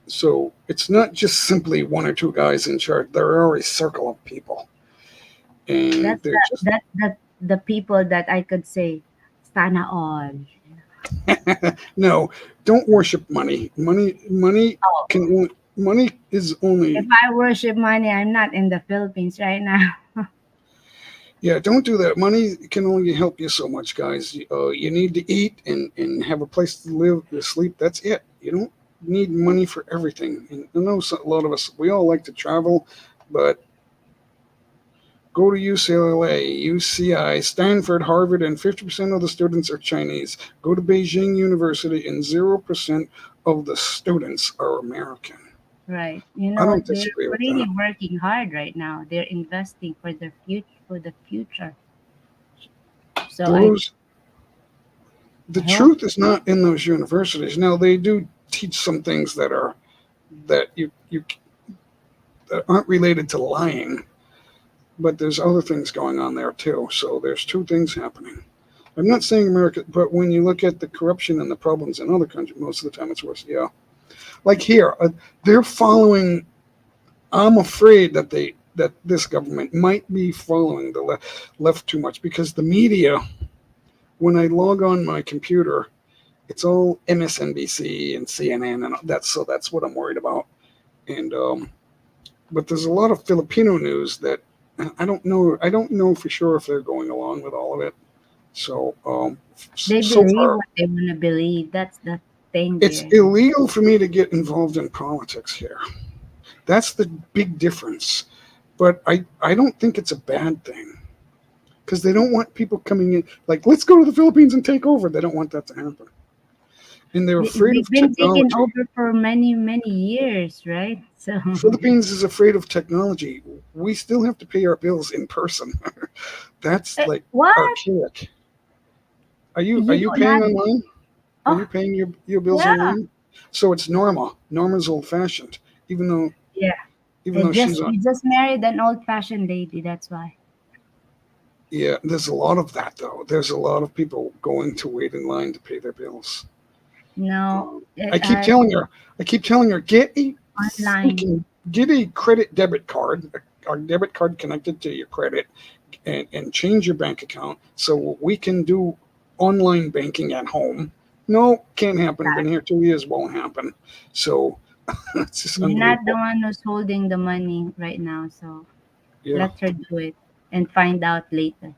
So it's not just simply one or two guys in charge. There are a circle of people, and That's they're just the people that I could say, sana all. no. Don't worship money. Oh, Money is if only. I worship money, I'm not in the Philippines right now. Yeah, don't do that. Money can only help you so much, guys. You need to eat and have a place to live, to sleep. That's it. You don't need money for everything. And I know a lot of us, we all like to travel, but go to UCLA, UCI, Stanford, Harvard, and 50% of the students are Chinese. Go to Beijing University, and 0% of the students are American. Right. I don't They're disagree with really that. working hard right now. They're investing for the future. So Those The I hope. truth is not in those universities. Now they do teach some things that you that aren't related to lying, but there's other things going on there too. So there's two things happening. I'm not saying America, but when you look at the corruption and the problems in other countries, most of the time it's worse. Yeah, like here, they're following. I'm afraid that this government might be following the left too much because the media. When I log on my computer, it's all MSNBC and CNN and that's what I'm worried about. And but there's a lot of Filipino news that I don't know. I don't know for sure if they're going along with all of it. So They so believe far, what they want to believe. That's the thing it's there. illegal for me to get involved in politics here. That's the big difference. But I don't think it's a bad thing because they don't want people coming in like let's go to the Philippines and take over. They don't want that to happen, and they're afraid They've of been taken technology. over for many years, right? So Philippines is afraid of technology. We still have to pay our bills in person. That's like what? archaic. Are You you don't paying have? online? Are you Oh, paying your bills yeah, online? So it's Norma. Norma's old fashioned. Even though yeah. even though she's on You just married an old-fashioned lady. That's why. yeah, there's a lot of that though. There's a lot of people going to wait in line to pay their bills. No, Um, I keep telling her, online. get a credit debit card, a debit card connected to your credit, and change your bank account so we can do online banking at home. No, can't happen. Been here 2 years, won't happen. So it's just You're not the unbelievable. one who's holding the money right now, so Yeah, let her do it and find out later.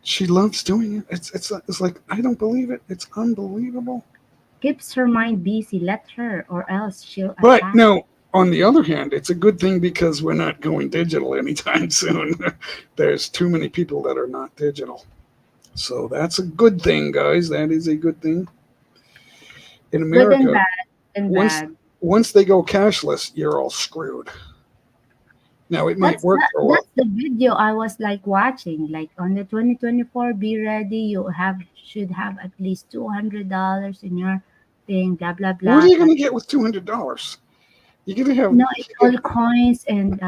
she loves doing it. It's like I don't believe it. It's unbelievable. Keeps her mind busy. Let her, or else she'll But attack. no, on the other hand, it's a good thing because we're not going digital anytime soon. There's too many people that are not digital. So that's a good thing, guys. That is a good thing. In Good and America, bad, and once bad. once they go cashless, you're all screwed. Now it might work for a while. That's the video I was like watching. Like on the 2024, be ready. You should have at least $200 in your thing. Blah blah What blah. are you going to get with $200? You're going to have No, it's all coins, and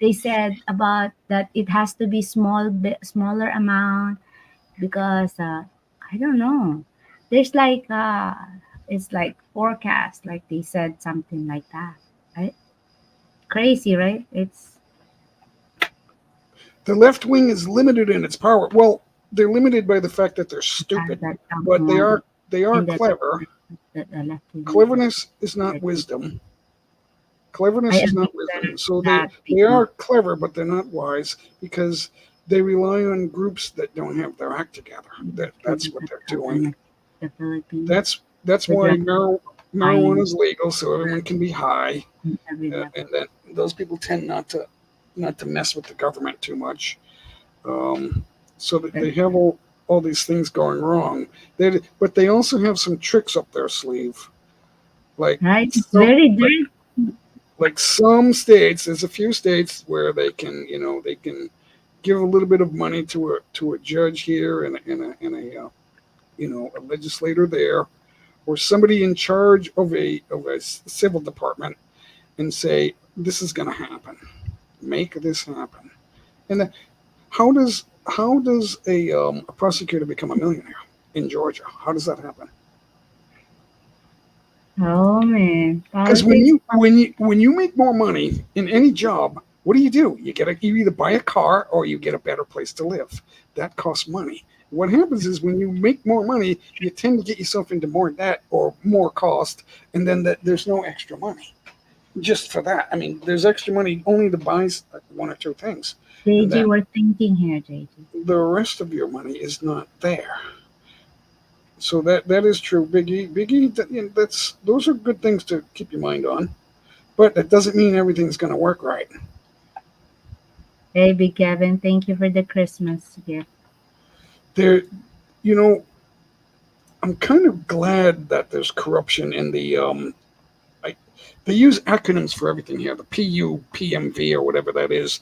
they said about that it has to be smaller amount because I don't know. There's like it's like forecast, like they said something like that. Right? Crazy, right? It's the left wing is limited in its power. Well, they're limited by the fact that they're has stupid, that but money they are and the clever. left wing Cleverness is not is. wisdom. I Cleverness is agree not that wisdom. So that they people are clever, but they're not wise because they rely on groups that don't have their act together. That's what the they're doing. government, the Philippines, That's the why drug marijuana buying is legal, so everyone can be high, in every level. and then those people tend not to mess with the government too much. Um, so that That, they have all these things going wrong. But they also have some tricks up their sleeve, like right? It's some very dirty. like some states. There's a few states where they can give a little bit of money to a judge here and a a legislator there, or somebody in charge of a civil department and say, this is going to happen. Make this happen. And then how does a prosecutor become a millionaire in Georgia? How does that happen? Oh man, Because when politics. you make more money in any job, what do? You either buy a car or you get a better place to live. That costs money. What happens is when you make more money, you tend to get yourself into more debt or more cost, and then there's no extra money just for that. I mean, there's extra money only to buy one or two things, and JJ, then we're thinking here, JJ. the rest of your money is not there. So that is true, Biggie. Biggie, those are good things to keep your mind on, but that doesn't mean everything's going to work right. Hey, Big Kevin, thank you for the Christmas gift. There, you know, I'm kind of glad that there's corruption in the they use acronyms for everything here, the PUPMV or whatever that is.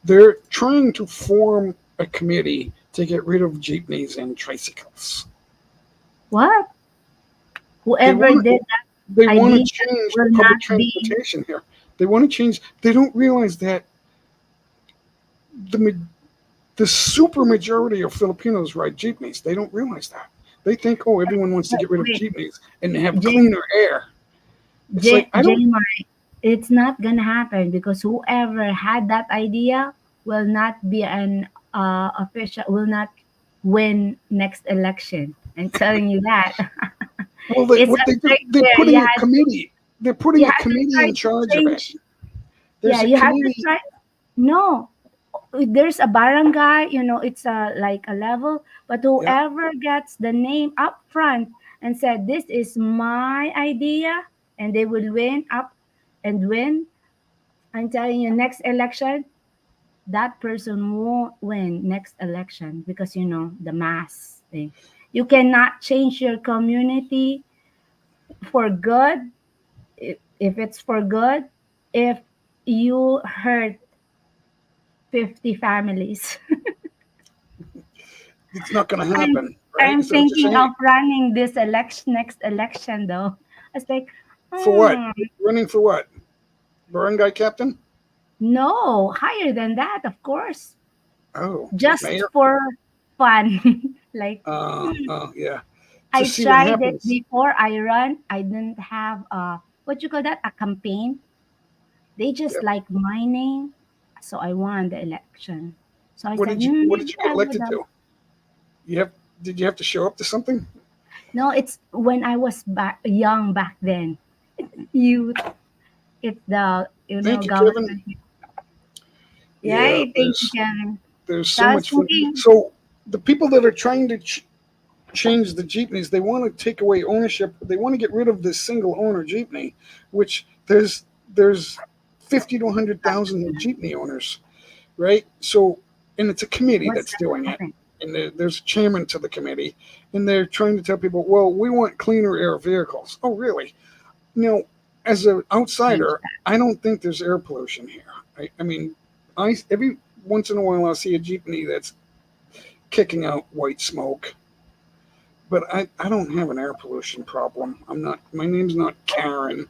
They're trying to form a committee to get rid of jeepneys and tricycles. What? They Whoever want did that they want to idea change will public not be. transportation here. They want to change. They don't realize that the super majority of Filipinos ride jeepneys. They don't realize that. They think, oh, everyone wants to Wait, get rid of wait, jeepneys and have J, cleaner air. It's like I J don't. Mike, it's not gonna happen because whoever had that idea will not be an official, will not win next election. I'm telling you that. Well, It's what a they do, trick they're there. putting a committee. They're You putting a had to committee try in to charge of it. change. There's Yeah, a you had to committee. try. No, there's a barangay, it's a like a level, but Yeah, whoever gets the name up front and said this is my idea, and they will win up and win. I'm telling you, next election, that person won't win next election because the mass thing. You cannot change your community for good if it's for good if you hurt 50 families. it's not going to I'm happen, right? I'm Is that what you're thinking saying? of running this election next election though. I was like, For what? hmm, Running for what? Barangay captain? no, higher than that, of course. Oh, Just mayor? for fun. Like, Yeah. To I see what tried it happens. before I run. I didn't have what you call that, a campaign. They just Yep. like my name. So I won the election. So I What said, did you What did maybe you get I would elected have. to? You have Did you have to show up to something? No, it's when I was young back then. Youth. It's the Thank you, Kevin. government. Yeah, Right. Thank you, Kevin. there's So so I was much fun. thinking, So the people that are trying to change the jeepneys, they want to take away ownership. They want to get rid of this single owner jeepney, which there's 50 to 100,000 jeepney owners, right? So, and it's a committee what's that's doing gonna it, happen? and there's a chairman to the committee, and they're trying to tell people, well, we want cleaner air vehicles. Oh, really? As an Change outsider, that. I don't think there's air pollution here. I mean, every once in a while I'll see a jeepney that's kicking out white smoke, but I don't have an air pollution problem. I'm not. My name's not Karen.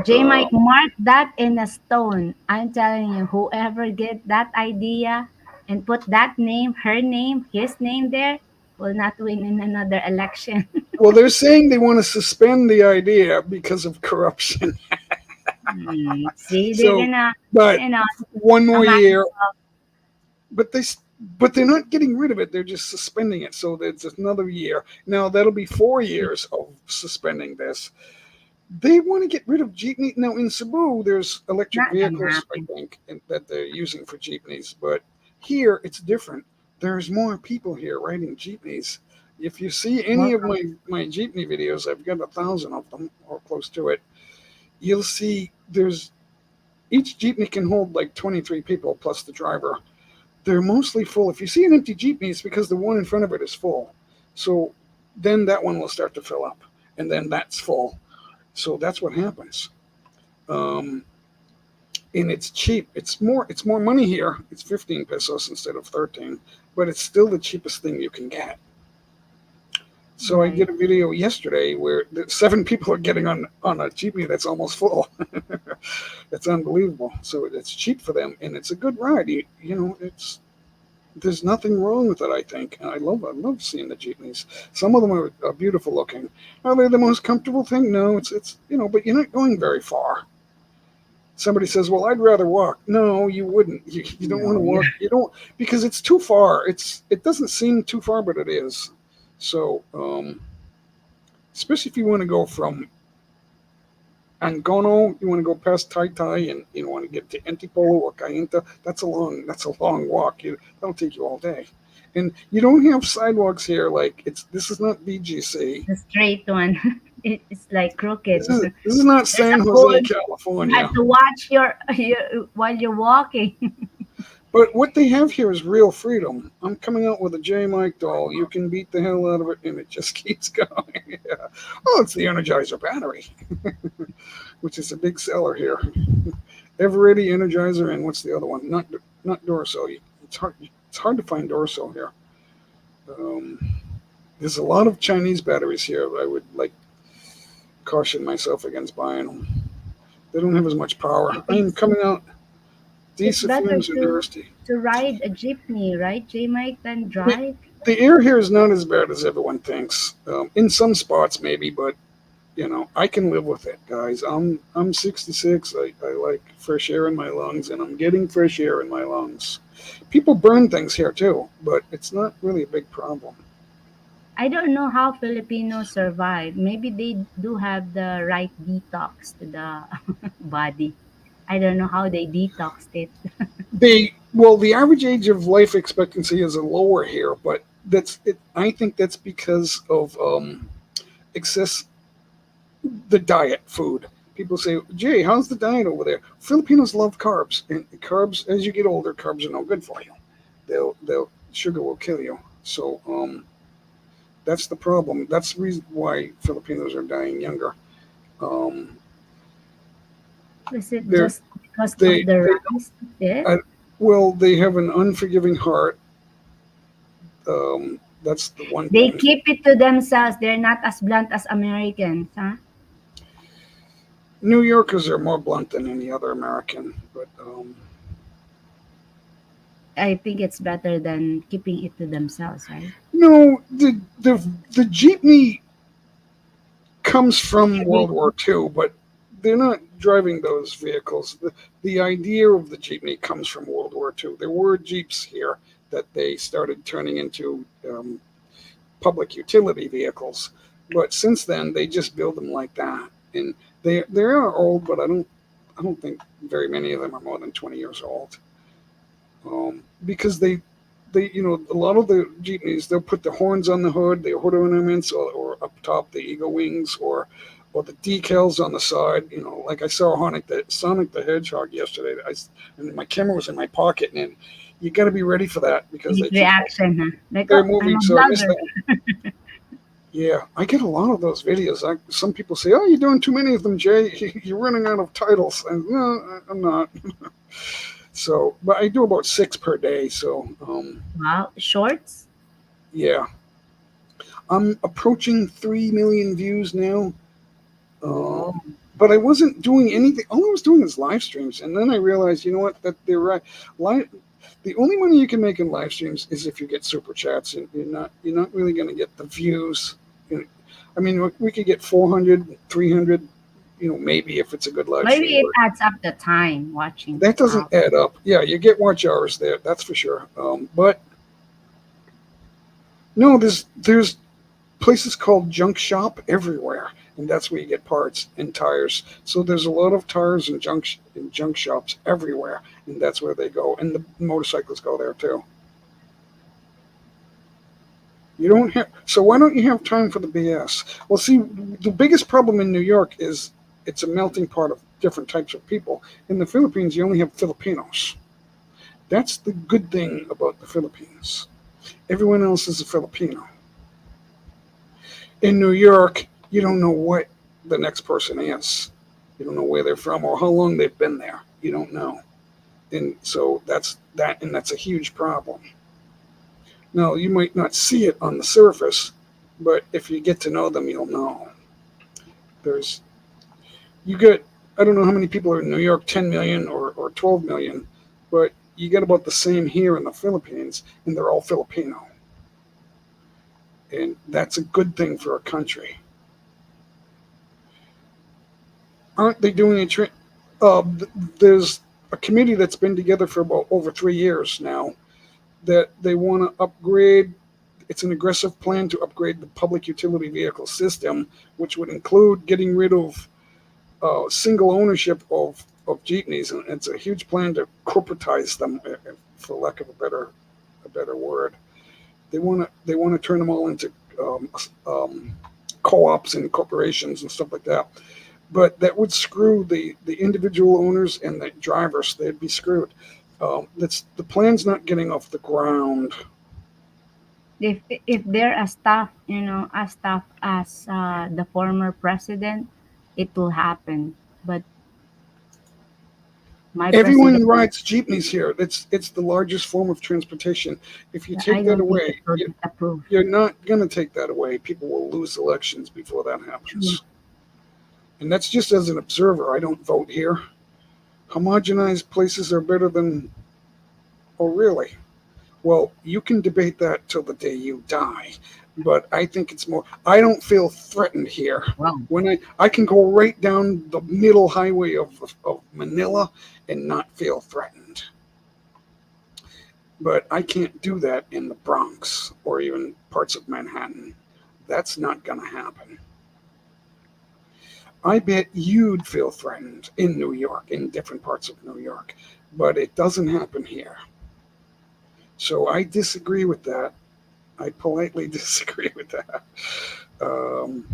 J Mike, mark that in a stone. I'm telling you, whoever get that idea and put that name, her name, his name there, will not win in another election. Well, they're saying they want to suspend the idea because of corruption. See, they're So, gonna, but you know, one a more man. year, but they're not getting rid of it. They're just suspending it. So there's another year. Now that'll be 4 years of suspending this. They want to get rid of jeepney. Now in Cebu, there's electric Not gonna vehicles, I happen. think, that they're using for jeepneys. But here, it's different. There's more people here riding jeepneys. If you see any of Welcome. my jeepney videos, I've got 1,000 of them or close to it. You'll see there's each jeepney can hold like 23 people plus the driver. They're mostly full. If you see an empty jeepney, it's because the one in front of it is full. So then that one will start to fill up, and then that's full. So that's what happens. Um, and it's cheap. It's more money here. It's 15 pesos instead of 13, but it's still the cheapest thing you can get. So I did a video yesterday where 7 people are getting on a jeepney that's almost full. It's unbelievable. So it's cheap for them, and it's a good ride. It's there's nothing wrong with it. I think, and I love seeing the jeepneys. Some of them are beautiful looking. Are they the most comfortable thing? No, it's but you're not going very far. Somebody says, "Well, I'd rather walk." No, you wouldn't. You don't want to walk. You don't, because it's too far. It doesn't seem too far, but it is. So, especially if you want to go from Angono, you want to go past Tai Tai, and you want to get to Antipolo or Cainta. That's a long walk. That'll take you all day. And you don't have sidewalks here. Like this is not BGC. The straight one. It's like crooked. This is not San Jose, California. You have to watch your while you're walking. But what they have here is real freedom. I'm coming out with a J. Mike doll. You can beat the hell out of it, and it just keeps going. Yeah. Oh, it's the Energizer battery, which is a big seller here. Everready, Energizer, and what's the other one? Not Dorso. It's hard to find Dorso here. There's a lot of Chinese batteries here. I would caution myself against buying them. They don't have as much power. I'm coming out. It's better to ride a jeepney, right, J. Mike, than drive. The air here is not as bad as everyone thinks. In some spots, maybe, but I can live with it, guys. I'm 66. I like fresh air in my lungs, and I'm getting fresh air in my lungs. People burn things here too, but it's not really a big problem. I don't know how Filipinos survive. Maybe they do have the right detox to the body. I don't know how they detoxed it. The average age of life expectancy is lower here, but that's it. I think that's because of the diet food. People say, "Jay, how's the diet over there?" Filipinos love carbs, and carbs, as you get older, carbs are no good for you. Sugar will kill you. So that's the problem. That's the reason why Filipinos are dying younger. Is it just because of the rice? Yeah. Well, they have an unforgiving heart. That's the one They thing. keep it to themselves. They're not as blunt as Americans, huh? New Yorkers are more blunt than any other American, but I think it's better than keeping it to themselves, right? no, the jeepney comes from World War II, but they're not driving those vehicles. The idea of the jeepney comes from World War II. There were jeeps here that they started turning into public utility vehicles, but since then they just build them like that. And they are old, but I don't think very many of them are more than 20 years old. Because they a lot of the jeepneys, they'll put the horns on the hood, the hood ornaments, or up top the eagle wings, or the decals on the side. Like I saw Sonic the Hedgehog yesterday, and my camera was in my pocket, and you got to be ready for that because reaction, huh? Like, they're moving. So blogger. yeah, I get a lot of those videos. Some people say, "Oh, you're doing too many of them, Jay. You're running out of titles." And no, I'm not. So, but I do about 6 per day. So, Wow, shorts. Yeah, I'm approaching 3 million views now. But I wasn't doing anything. All I was doing is live streams, and then I realized, you know what? That they're right. The only money you can make in live streams is if you get super chats, and you're not really going to get the views. I mean, we could get 400, 300. Maybe if it's a good live stream. Maybe it adds up the time watching. That doesn't add up. Yeah, you get watch hours there. That's for sure. But no, there's places called junk shop everywhere, and that's where you get parts and tires. So there's a lot of tires and junk shops everywhere, and that's where they go. And the motorcyclists go there too. So why don't you have time for the BS? Well, see, the biggest problem in New York is it's a melting pot of different types of people. In the Philippines, you only have Filipinos. That's the good thing about the Philippines. Everyone else is a Filipino. In New York, you don't know what the next person is. You don't know where they're from or how long they've been there. You don't know. And so that's a huge problem. Now, you might not see it on the surface, but if you get to know them, you'll know. There's you get I don't know how many people are in New York, 10 million or 12 million, but you get about the same here in the Philippines, and they're all Filipino, and that's a good thing for a country. Aren't they doing a there's a committee that's been together for about over 3 years now that they want to upgrade. It's an aggressive plan to upgrade the public utility vehicle system, which would include getting rid of single ownership of jeepneys, and it's a huge plan to corporatize them, for lack of a better word. They want to turn them all into um, um, co-ops and corporations and stuff like that. But that would screw the individual owners and the drivers. They'd be screwed. That's the plan's not getting off the ground. If they're a staff, as staff as the former president, it will happen. But my president, Everyone rides jeepneys here. It's the largest form of transportation. If you I take that don't think it away, will get approved. you're not going to take that away. People will lose elections before that True. happens. And that's just as an observer. I don't vote here. Homogenized places are better than. Oh, really? Well, you can debate that till the day you die. But I think it's more. I don't feel threatened here. Wow. When I can go right down the middle highway of Manila and not feel threatened. But I can't do that in the Bronx or even parts of Manhattan. That's not going to happen. I bet you'd feel threatened in New York, in different parts of New York, but it doesn't happen here. So I disagree with that. I politely disagree with that. Um,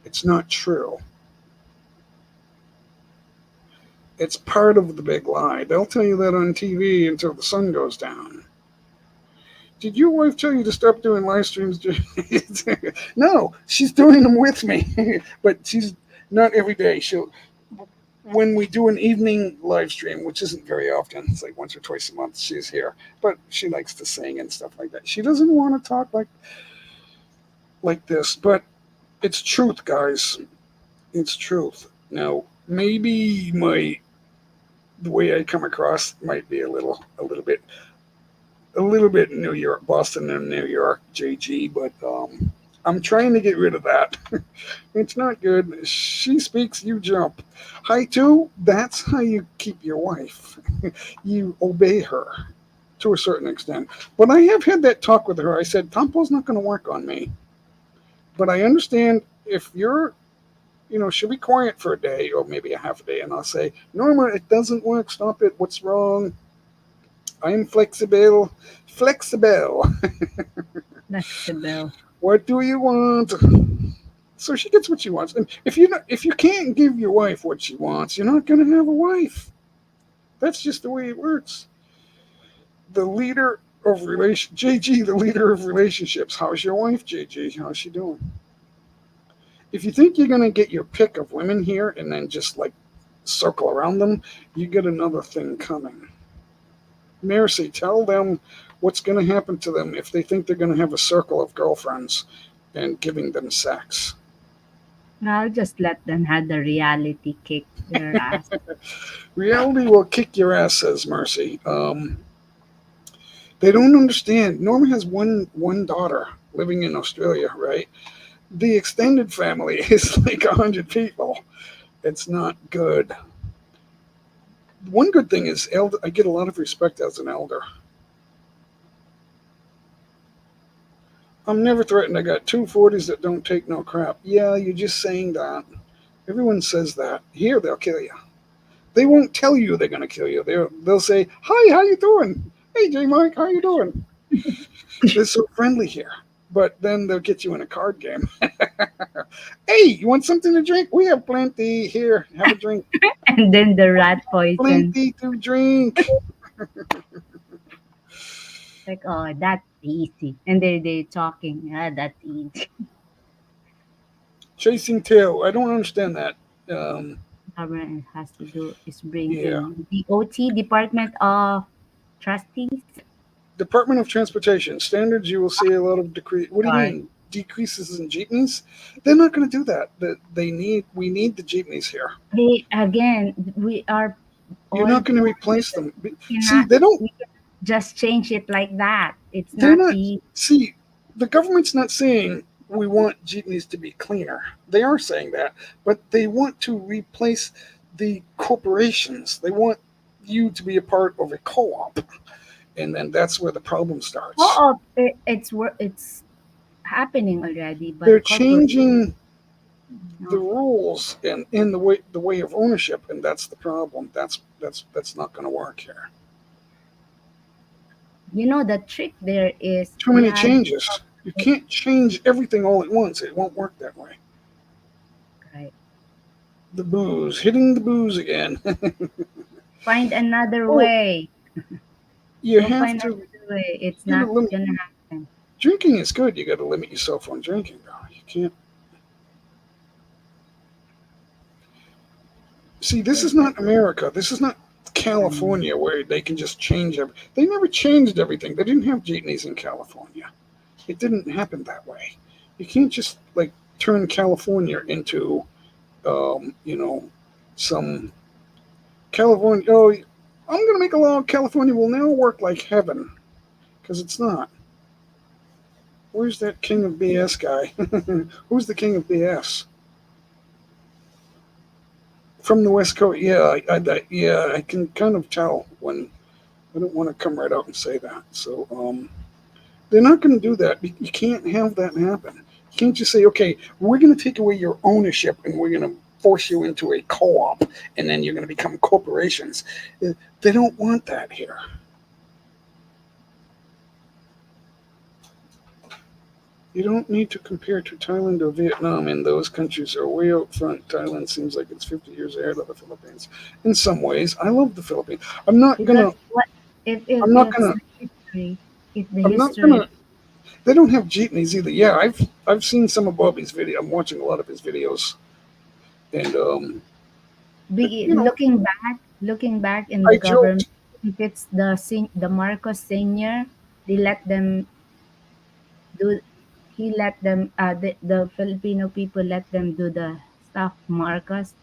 it's not true. It's part of the big lie. They'll tell you that on TV until the sun goes down. Did your wife tell you to stop doing live streams? No, she's doing them with me, but she's not every day. She'll when we do an evening live stream, which isn't very often, it's like once or twice a month, she's here. But she likes to sing and stuff like that. She doesn't want to talk like this, but it's truth, guys. It's truth. Now, maybe the way I come across might be a little bit New York, Boston and New York, JG, but I'm trying to get rid of that. It's not good. She speaks, you jump. Hi, too. That's how you keep your wife. You obey her to a certain extent. But I have had that talk with her. I said, Tompo's not going to work on me. But I understand if she'll be quiet for a day or maybe a half a day, and I'll say, Norma, it doesn't work. Stop it. What's wrong? I'm flexible. Flexible. That's the bill. What do you want? So she gets what she wants. And if you can't give your wife what she wants, you're not going to have a wife. That's just the way it works. The leader of JG, the leader of relationships. How's your wife, JG? How's she doing? If you think you're going to get your pick of women here and then just like circle around them, you get another thing coming. Mercy, tell them what's going to happen to them if they think they're going to have a circle of girlfriends and giving them sex. I'll just let them have the reality kick their ass. Reality will kick your ass, says Mercy. They don't understand. Norma has one daughter living in Australia, right? The extended family is like 100 people. It's not good. One good thing is I get a lot of respect as an elder. I'm never threatened. I got 240s that don't take no crap. Yeah, you're just saying that. Everyone says that. Here, they'll kill you. They won't tell you they're going to kill you. They'll say, hi, how you doing? Hey, J. Mike, how you doing? They're so friendly here. But then they'll get you in a card game. Hey, you want something to drink? We have plenty here. Have a drink. And then the rat poison. Plenty to drink. Like, oh, that's easy. And they're talking. That's easy. Chasing tail. I don't understand that. Um, Government has to do is bring yeah. in DOT, Department of Trustees. Department of Transportation. Standards, you will see a lot of decree. What do you Sorry. mean? decreases in jeepneys. They're not going to do that. We need the jeepneys here. We are You're all not going to poor. replace them. See, Cannot, they don't. we can just change it like that. It's They're not not. easy. See, the government's not saying we want jeepneys to be cleaner. They are saying that, but they want to replace the corporations. They want you to be a part of a co-op, and then that's where the problem starts. It's happening already, They're but corporate. changing the No. rules and in the way of ownership, and that's the problem. That's not going to work here. The trick there is Too we many had changes. You can't change everything all at once. It won't work that way. right. The booze, hitting the booze again. Find another Oh, way. you Go have find to another way. It's get a not limit. gonna happen. Drinking is good. You got to limit yourself on drinking, though. You can't. See, this is not America. This is not California where they can just change everything. They never changed everything. They didn't have jeepneys in California. It didn't happen that way. You can't just like turn California into, you know, some California. Oh, I'm going to make a law. California will now work like heaven, because it's not. Where's that king of BS guy? Who's the king of BS? From the West Coast, yeah, yeah, I can kind of tell when I don't want to come right out and say that. So, they're not going to do that. You can't have that happen. You can't just say, okay, we're going to take away your ownership and we're going to force you into a co-op, and then you're going to become corporations. They don't want that here. You don't need to compare to Thailand or Vietnam, and those countries are way out front. Thailand seems like it's 50 years ahead of the Philippines. In some ways, I love the Philippines. I'm not Because gonna. what if I'm not it's gonna. the history? If the I'm not history gonna. They don't have jeepneys either. Yeah, I've seen some of Bobby's video. I'm watching a lot of his videos, and be you know, looking back in the I government, joked. if it's the Marcos senior, they let them do he let them the Filipino people let them do the stuff Marcos.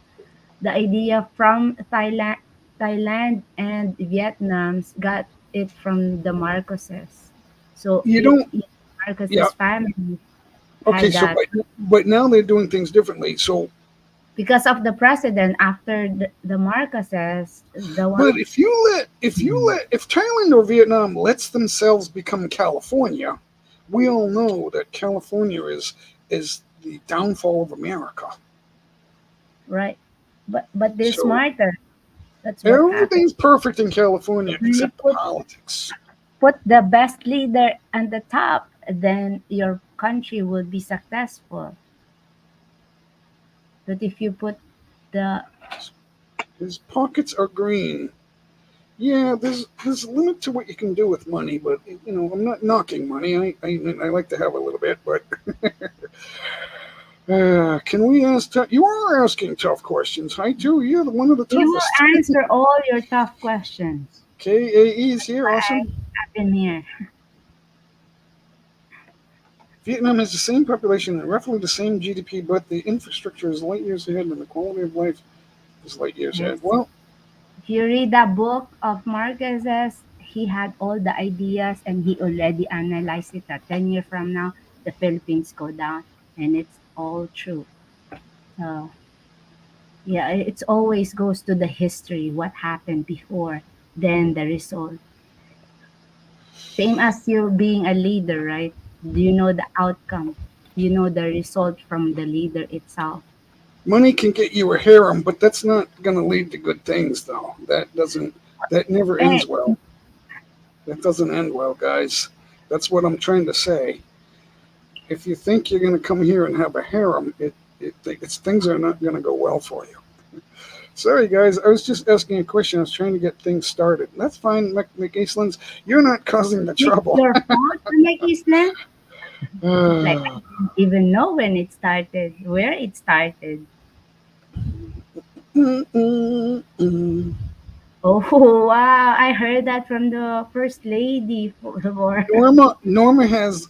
The idea from Thailand and Vietnam's got it from the Marcoses. So You don't. Yeah. Marcos's family Okay. had So, that but now they're doing things differently. So, because of the president after the Marcoses, the one. but if Thailand or Vietnam lets themselves become California, we all know that California is the downfall of America. Right, but they're So smarter. That's what happened. everything's perfect in California When you except the politics. put the best leader on the top, then your country will be successful. But if you put the His pockets are green. Yeah, there's a limit to what you can do with money, but I'm not knocking money. I like to have a little bit, but can we ask? You are asking tough questions. Hi, too. You're one of the you will toughest. answer all your tough questions. KAE is here. Awesome. I've been here. Vietnam has the same population and roughly the same GDP, but the infrastructure is light years ahead, and the quality of life is light years Yes. ahead. Well, If you read that book of Marquez's, he had all the ideas and he already analyzed it that 10 years from now, the Philippines go down, and it's all true. So, yeah, it always goes to the history, what happened before, then the result. Same as you being a leader, right? Do you know the outcome? You know the result from the leader itself. money can get you a harem, but that's not going to lead to good things, though. That never Hey, ends well. That doesn't end well, guys. That's what I'm trying to say. If you think you're going to come here and have a harem, things are not going to go well for you. Sorry, guys. I was just asking a question. I was trying to get things started. That's fine, McEastlands. You're not causing the it's trouble. your fault to make Islam? Like, I didn't even know when it started, where it started. Oh, wow. I heard that from the first lady for Norma has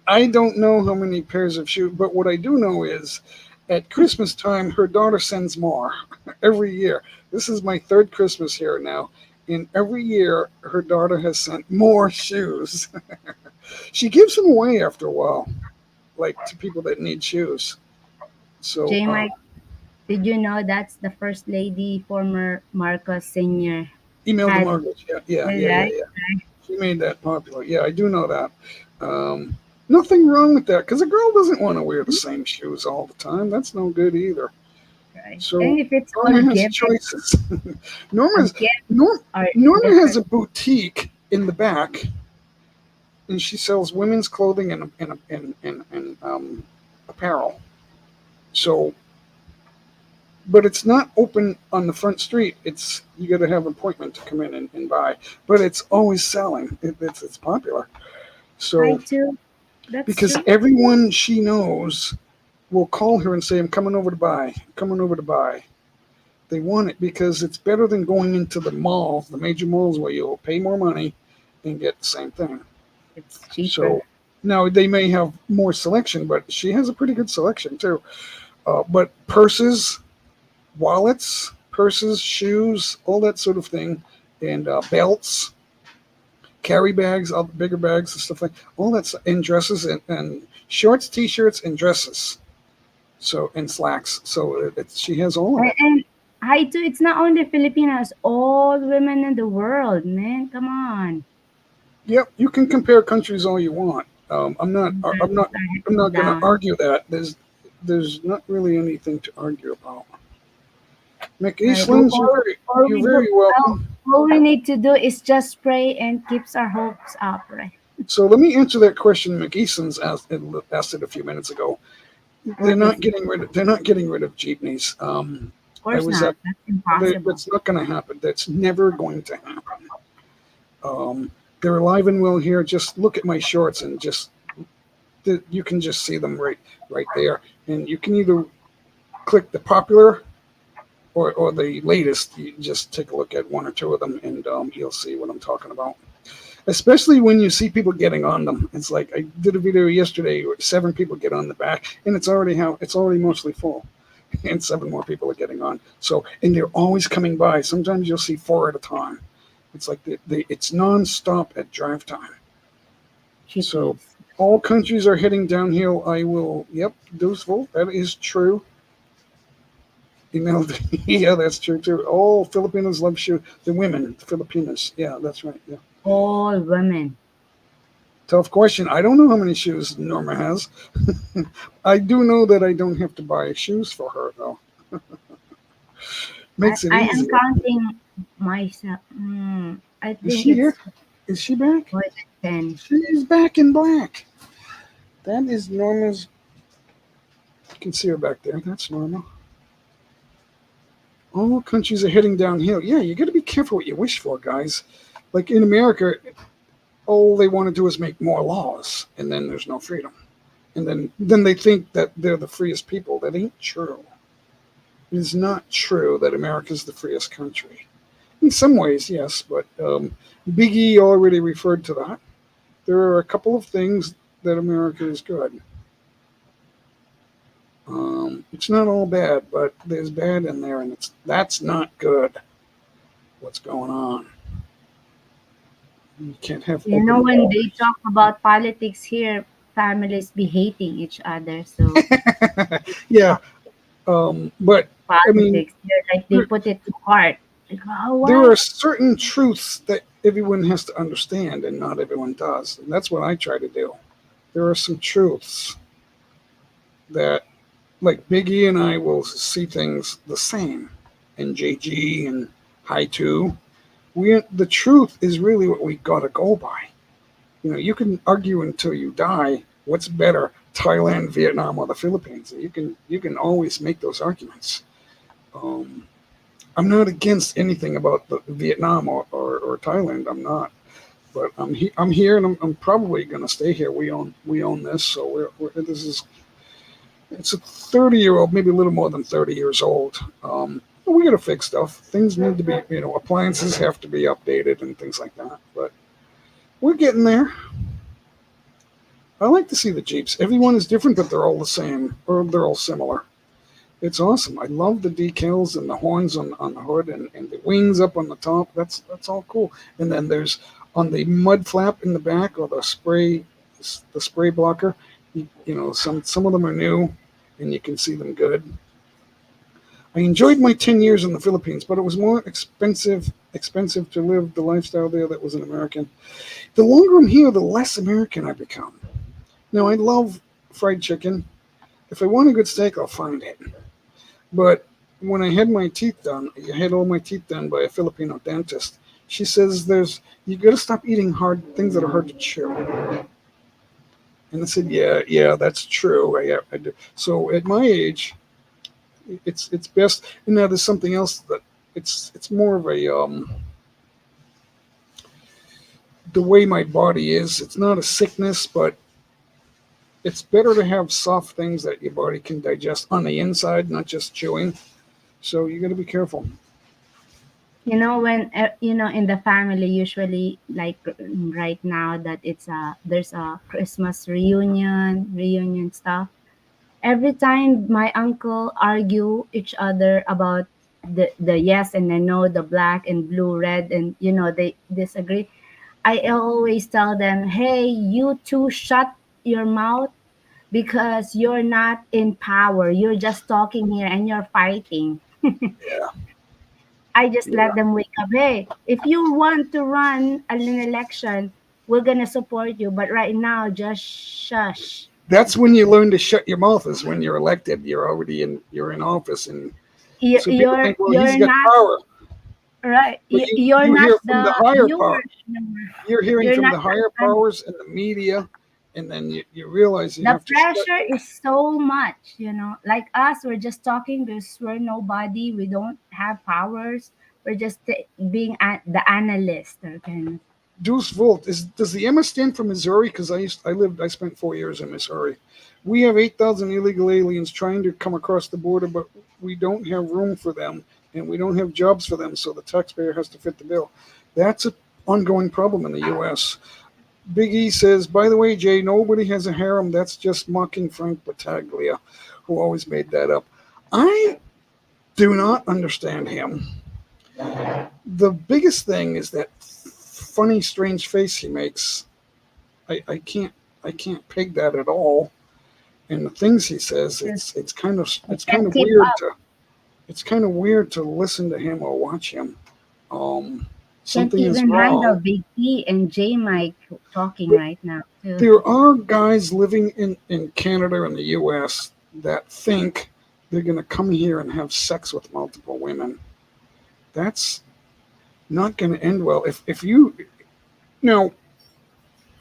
I don't know how many pairs of shoes, but what I do know is at Christmas time, her daughter sends more every year. This is my third Christmas here now. And every year, her daughter has sent more shoes. She gives them away after a while, like to people that need shoes. So, J. Mike, did you know that's the first lady, former Marcos Senior, email the had Margaret. right? Yeah. She made that popular. Yeah, I do know that. Nothing wrong with that because a girl doesn't want to wear the same shoes all the time. That's no good either. Right. So And if it's Norma a has gift, choices. a Norma's gift Norm, or Norma has different. a boutique in the back, and she sells women's clothing and apparel. So, but it's not open on the front street. It's you got to have an appointment to come in and buy. But it's always selling. It's popular. I So too. That's because true. everyone she knows will call her and say, "I'm coming over to buy. Coming over to buy." They want it because it's better than going into the mall, the major malls where you'll pay more money and get the same thing. It's cheaper. So now they may have more selection, but she has a pretty good selection too. But purses, wallets, purses, shoes, all that sort of thing, and belts, carry bags, all the bigger bags and stuff like all that, and dresses and shorts, t-shirts, and dresses. So and slacks. So she has all of it. And I too. It's not only Filipinos. All women in the world, man. Come on. Yep, you can compare countries all you want. I'm not. I'm not. I'm not going to Down. argue that. There's not really anything to argue about. Right. McEastlands, you're very welcome. All we need to do is just pray and keeps our hopes up, right? So let me answer that question McEastlands asked it a few minutes ago. They're What is not it? getting rid of. They're not getting rid of jeepneys. Of I course was not. at. That's impossible. That's not going to happen. That's never going to happen. They're alive and well here. Just look at my shorts and just you can just see them right there. And you can either click the popular or the latest. You just take a look at one or two of them, and you'll see what I'm talking about. Especially when you see people getting on them. It's like I did a video yesterday where 7 people get on the back, and it's already mostly full, and 7 more people are getting on. So, and they're always coming by. Sometimes you'll see 4 at a time. It's like it's nonstop at drive time. So Cheapies. all countries are heading downhill. Yep, Deuceville, that is true. Yeah, that's true too. All Filipinos love shoes. The women, the Filipinas. Yeah, that's right. Yeah. All women. Tough question. I don't know how many shoes Norma has. I do know that I don't have to buy shoes for her though. Makes it I am easier. counting myself. I Is think she here? it's Is she back? more than 10. She's back in black. That is Norma's. You can see her back there. That's Norma. All countries are heading downhill. Yeah, you got to be careful what you wish for, guys. Like in America, all they want to do is make more laws, and then there's no freedom. And then they think that they're the freest people. That ain't true. It is not true that America is the freest country. In some ways, yes, but Big E already referred to that. There are a couple of things that America is good. It's not all bad, but there's bad in there, and that's not good. What's going on? You can't have You open know, when borders. they talk about politics here, families be hating each other. So Yeah, but I mean, politics, they're like they there, put it to heart. Like, oh, there why? are certain truths that everyone has to understand, and not everyone does, and that's what I try to do. There are some truths that, like Big E and I, will see things the same, and JG and High Two. The truth is really what we gotta go by. You can argue until you die. What's better, Thailand, Vietnam, or the Philippines? You can always make those arguments. Um, I'm not against anything about Vietnam or Thailand. I'm not, but I'm here, and I'm probably going to stay here. We own this, so it's a 30-year-old, maybe a little more than 30 years old. We got to fix stuff. Things need to be, appliances have to be updated and things like that. But we're getting there. I like to see the Jeeps. Everyone is different, but they're all the same, or they're all similar. It's awesome. I love the decals and the horns on the hood and the wings up on the top. That's all cool. And then there's on the mud flap in the back or the spray blocker. Some of them are new, and you can see them good. I enjoyed my 10 years in the Philippines, but it was more expensive to live the lifestyle there that was an American. The longer I'm here, the less American I become. Now, I love fried chicken. If I want a good steak, I'll find it. But when I had my teeth done, I had all my teeth done by a Filipino dentist. She says you got to stop eating hard things that are hard to chew. And I said, yeah, that's true. I do. So at my age, it's best. And now there's something else that it's more of a the way my body is. It's not a sickness, but it's better to have soft things that your body can digest on the inside, not just chewing. So you got to be careful. When in the family, usually like right now that there's a Christmas reunion stuff. Every time my uncle argue each other about the yes and the no, the black and blue, red, and they disagree. I always tell them, hey, you two, shut your mouth because you're not in power. You're just talking here and you're fighting. Yeah, I just yeah. let them wake up. Hey, if you want to run an election, we're gonna support you. But right now, just shush. That's when you learn to shut your mouth. Is when you're elected. You're in office, and You, so people you're think, well, he's you're got not power. right. But You're you not hear from the the higher power. viewers. You're hearing You're from not the higher the powers and the media, and then you realize you the have to shut. pressure is so much. Like us, we're just talking because we're nobody. We don't have powers. We're just being the analyst. Okay. Deuce Volt does the MS stand for Missouri? Because I spent 4 years in Missouri. We have 8,000 illegal aliens trying to come across the border, but we don't have room for them, and we don't have jobs for them, so the taxpayer has to fit the bill. That's an ongoing problem in the U.S. Big E says, by the way, Jay, nobody has a harem. That's just mocking Frank Battaglia, who always made that up. I do not understand him. The biggest thing is that funny, strange face he makes. I can't peg that at all. And the things he says, it's kind of Can't keep weird up. to listen to him or watch him. Um, Can't Something is even handle wrong. Big T and J Mike talking But right now too. there are guys living in Canada and the U.S. that think they're going to come here and have sex with multiple women. That's not going to end well. If you now,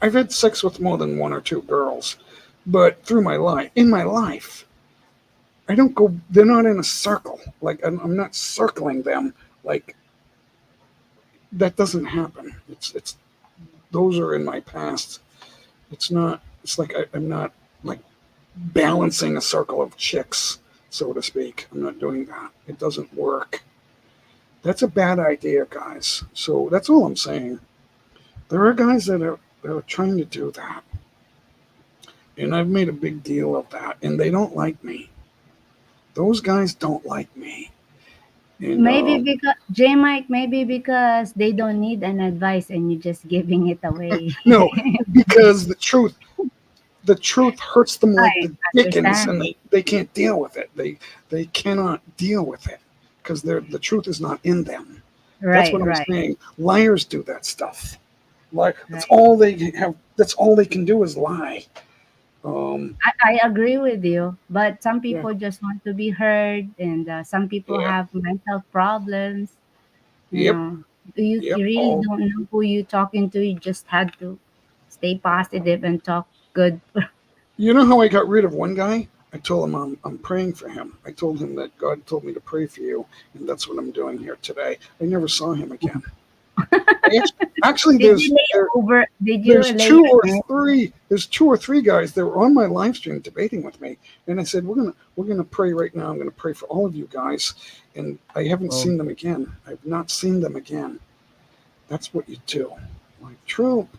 I've had sex with more than one or two girls, but in my life, I don't go. They're not in a circle. Like I'm not circling them. Like that doesn't happen. It's those are in my past. It's not. It's like I'm not like balancing a circle of chicks, so to speak. I'm not doing that. It doesn't work. That's a bad idea, guys. So that's all I'm saying. There are guys that are trying to do that, and I've made a big deal of that, and they don't like me. Those guys don't like me. And Maybe because J Mike, maybe because they don't need an advice and you're just giving it away. no, because the truth hurts them like I the dickens, understand. and they can't deal with it. They cannot deal with it because the truth is not in them. That's Right, what I'm right, saying. Liars do that stuff. Like that's right. all they have. That's all they can do is lie. Um, I agree with you, but some yeah, people just want to be heard, and some people yeah, have mental problems. You yep, know, you yep. really All don't know who you're talking to. You just had to stay positive and talk good. you know how I got rid of one guy? I told him I'm praying for him. I told him that God told me to pray for you, and that's what I'm doing here today. I never saw him again. Actually, Did you lay over? Did you there's lay two your or hand? three there's two or three guys that were on my live stream debating with me, and I said we're gonna pray right now. I'm gonna pray for all of you guys, and I haven't Oh, seen them again. I've not seen them again. That's what you do. Like Trump,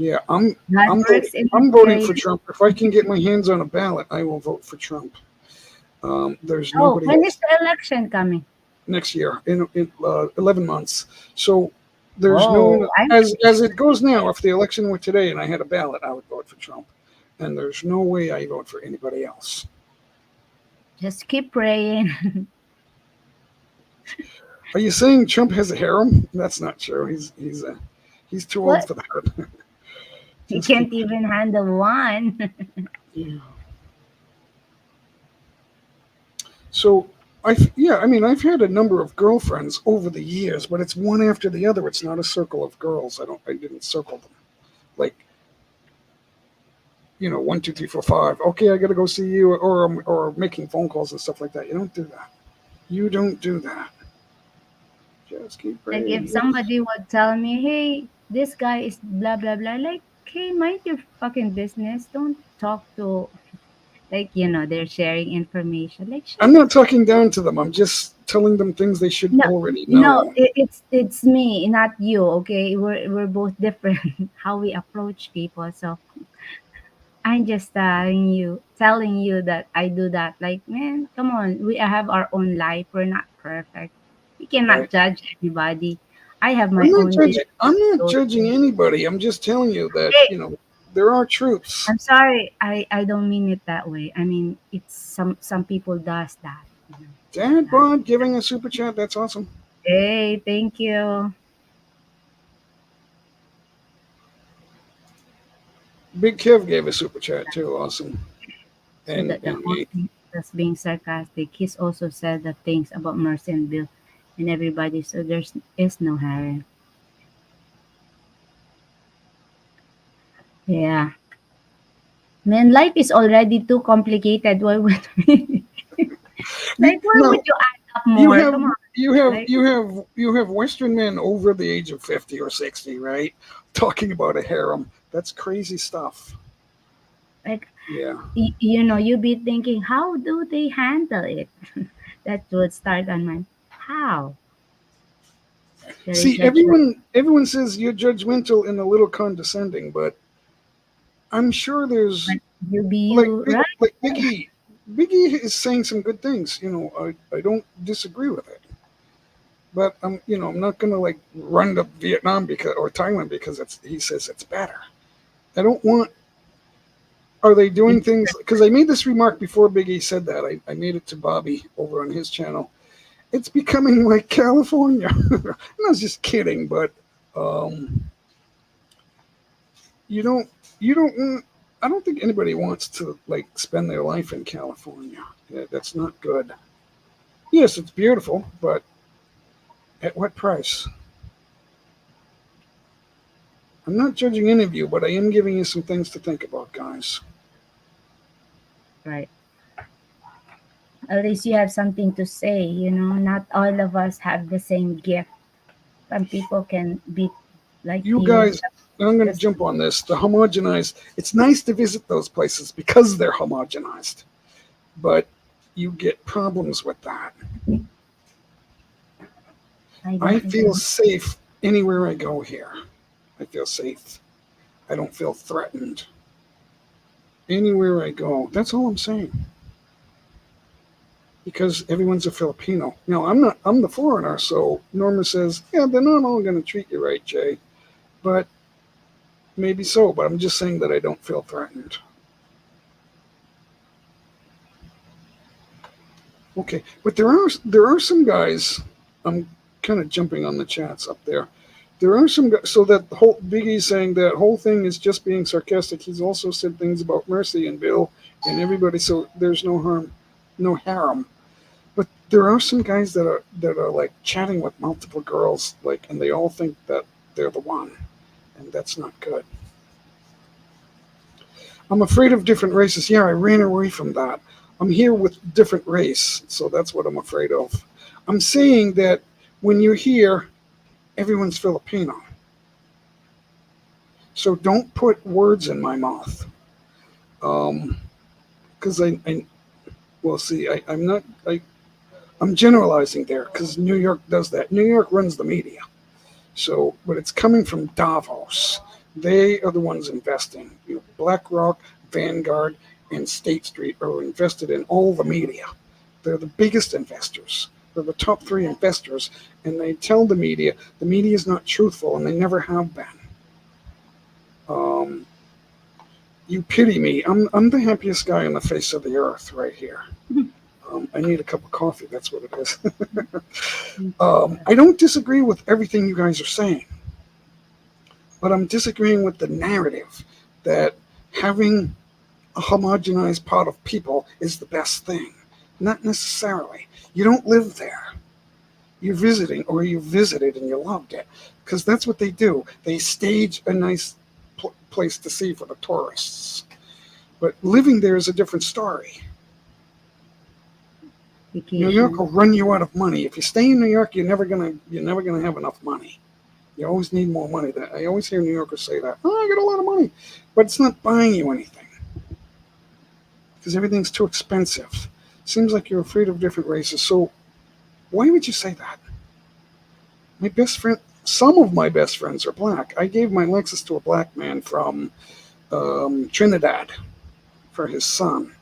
Yeah, I'm God I'm voting. works in I'm voting for mysterious. Trump. If I can get my hands on a ballot, I will vote for Trump. There's Oh, nobody when is else the election coming? next year in 11 months. So there's Oh, no I'm as it goes now. If the election were today and I had a ballot, I would vote for Trump, and there's no way I vote for anybody else. just keep praying. Are you saying Trump has a harem? That's not true. He's too old What? for that. You Just keep. can't even handle one. Yeah. So I mean I've had a number of girlfriends over the years, but it's one after the other. It's not a circle of girls. I didn't circle them. Like, 1, 2, 3, 4, 5. Okay, I got to go see you, or making phone calls and stuff like that. You don't do that. You don't do that. Just keep Like if praying. somebody would tell me, "Hey, this guy is blah blah blah," like, "Hey, mind your fucking business. Don't talk to like they're sharing information. Like, shut I'm the not talking down to them. I'm just telling them things they should no, already no. know. It's me, not you. Okay, we're both different how we approach people. So I'm just telling you that I do that. Like, man, come on. We have our own life. We're not perfect. We cannot Right? judge anybody. I have I'm my not own business judging. I'm to not go judging through. anybody. I'm just telling you that Hey, there are truths. I'm sorry. I don't mean it that way. I mean, it's some people does that. Dad That. bod giving a super chat. That's awesome. Hey, thank you. Big Kev gave a super chat too. Awesome. So And that the and whole me. thing was being sarcastic. He's also said the things about Mercy and Bill and everybody. So there's is no harem. Yeah. Man, life is already too complicated. Why would we like why would No, you add up you more? have Come on. you have Like you have you have Western men over the age of 50 or 60, right? Talking about a harem. That's crazy stuff. like Yeah. you be thinking, how do they handle it? That would start on my how? Very See, judgmental. everyone says you're judgmental and a little condescending, but I'm sure there's But you be like you, right? like Biggie. Biggie is saying some good things. I don't disagree with it. But I'm not gonna like run to Vietnam because or Thailand because he says it's better. I don't want. Are they doing things? Because I made this remark before Biggie said that. I made it to Bobby over on his channel. It's becoming like California. And I was just kidding, but um, you don't. You don't want. I don't think anybody wants to like spend their life in California. That's not good. Yes, it's beautiful, but at what price? I'm not judging any of you, but I am giving you some things to think about, guys. Right. At least you have something to say, not all of us have the same gift. Some people can be like You you. guys, I'm going to Just jump on this. The homogenized, it's nice to visit those places because they're homogenized, but you get problems with that. I I don't feel even safe anywhere I go here. I feel safe. I don't feel threatened anywhere I go. That's all I'm saying. Because everyone's a Filipino. Now, I'm the foreigner, so Norma says, yeah, they're not all going to treat you right, Jay. But maybe so, but I'm just saying that I don't feel threatened. Okay, but there are some guys. I'm kind of jumping on the chats up there. There are some guys. So that the whole Biggie's saying that whole thing is just being sarcastic. He's also said things about Mercy and Bill and everybody. So there's no harm, no harm. But there are some guys that are like chatting with multiple girls, like, and they all think that they're the one, and that's not good. I'm afraid of different races. Yeah, I ran away from that. I'm here with different race, so that's what I'm afraid of. I'm saying that when you're here, everyone's Filipino. So don't put words in my mouth. Because well, see, I'm generalizing there because New York does that. New York runs the media. So, but it's coming from Davos. They are the ones investing. BlackRock, Vanguard, and State Street are invested in all the media. They're the biggest investors. They're the top three investors, and they tell the media is not truthful, and they never have been. You pity me. I'm the happiest guy on the face of the earth right here. I need a cup of coffee. That's what it is. I don't disagree with everything you guys are saying, but I'm disagreeing with the narrative that having a homogenized pot of people is the best thing. Not necessarily. You don't live there. You're visiting, or you visited and you loved it, because that's what they do. They stage a nice place to see for the tourists. But living there is a different story. New York will run you out of money. If you stay in New York, you're never gonna have enough money. You always need more money. I always hear New Yorkers say that. Oh, I got a lot of money, but it's not buying you anything because everything's too expensive. Seems like you're afraid of different races. So why would you say that? My best friend, some of my best friends are black. I gave my Lexus to a black man from Trinidad for his son.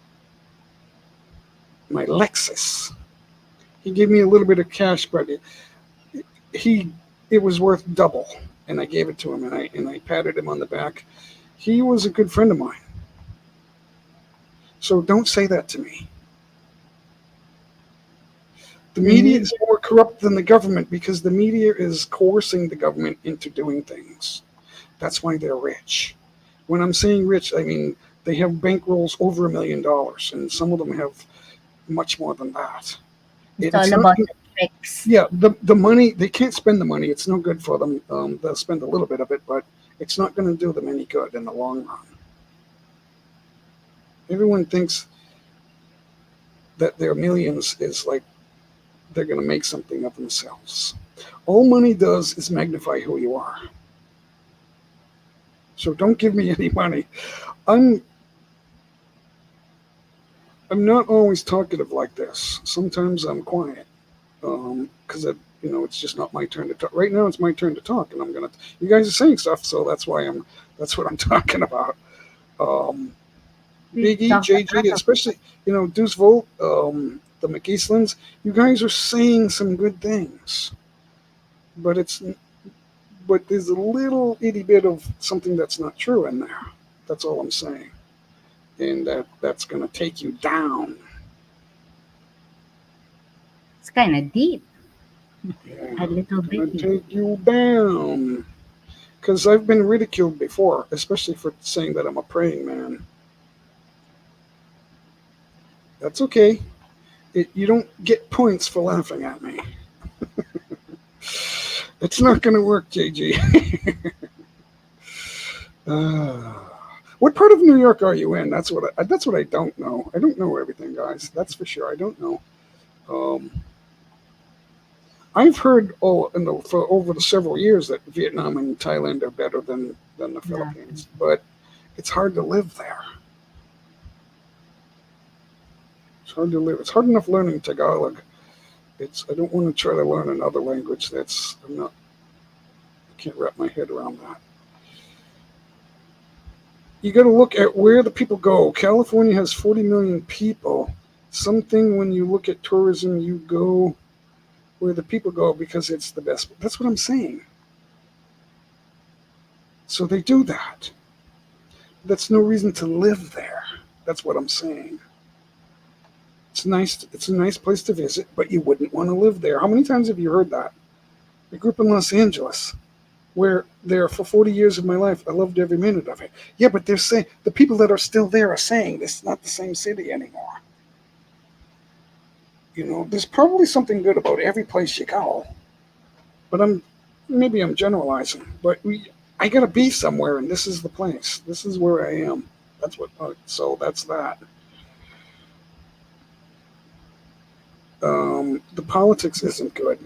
My Lexus. He gave me a little bit of cash, but it was worth double, and I gave it to him, and I patted him on the back. He was a good friend of mine. So don't say that to me. The media is more corrupt than the government because the media is coercing the government into doing things. That's why they're rich. When I'm saying rich, I mean they have bankrolls over $1 million, and some of them have much more than that. It's all about the tricks. Yeah, the money, they can't spend the money. It's no good for them. They'll spend a little bit of it, but it's not going to do them any good in the long run. Everyone thinks that their millions is like they're going to make something of themselves. All money does is magnify who you are. So don't give me any money. I'm not always talkative like this. Sometimes I'm quiet because it's just not my turn to talk. Right now, it's my turn to talk, and you guys are saying stuff, so that's what I'm talking about. Big E, JG, especially Deuce Volt, the McEastlands. You guys are saying some good things, but there's a little itty bit of something that's not true in there. That's all I'm saying. And that's going to take you down. It's kind of deep. Yeah, A little bit. Take you down. Because I've been ridiculed before, especially for saying that I'm a praying man. That's okay. You don't get points for laughing at me. It's not going to work, JG. What part of New York are you in? That's what I don't know. I don't know everything, guys. That's for sure. I don't know. I've heard for over the several years that Vietnam and Thailand are better than the Philippines, but it's hard to live there. It's hard to live. It's hard enough learning Tagalog. I don't want to try to learn another language. I can't wrap my head around that. You got to look at where the people go. California has 40 million people. Something when you look at tourism, you go where the people go because it's the best. That's what I'm saying. So they do that. That's no reason to live there. That's what I'm saying. It's nice. It's a nice place to visit, but you wouldn't want to live there. How many times have you heard that? I grew up in Los Angeles, where there for 40 years of my life, I loved every minute of it. Yeah, but they're saying the people that are still there are saying this is not the same city anymore. There's probably something good about every place you go, but maybe I'm generalizing. But I gotta be somewhere, and this is the place. This is where I am. So that's that. The politics isn't good.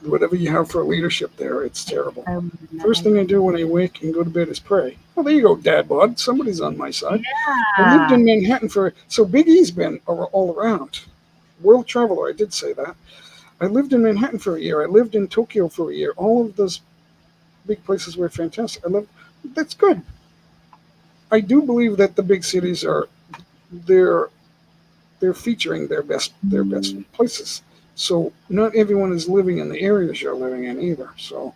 Whatever you have for leadership there, it's terrible. First thing I do when I wake and go to bed is pray. Oh, there you go, Dad Bod. Somebody's on my side. Yeah. I lived in Manhattan so Big E's been all around. World traveler, I did say that. I lived in Manhattan for a year. I lived in Tokyo for a year. All of those big places were fantastic. I love. That's good. I do believe that the big cities are they're they're featuring their best places. So not everyone is living in the areas you're living in either. So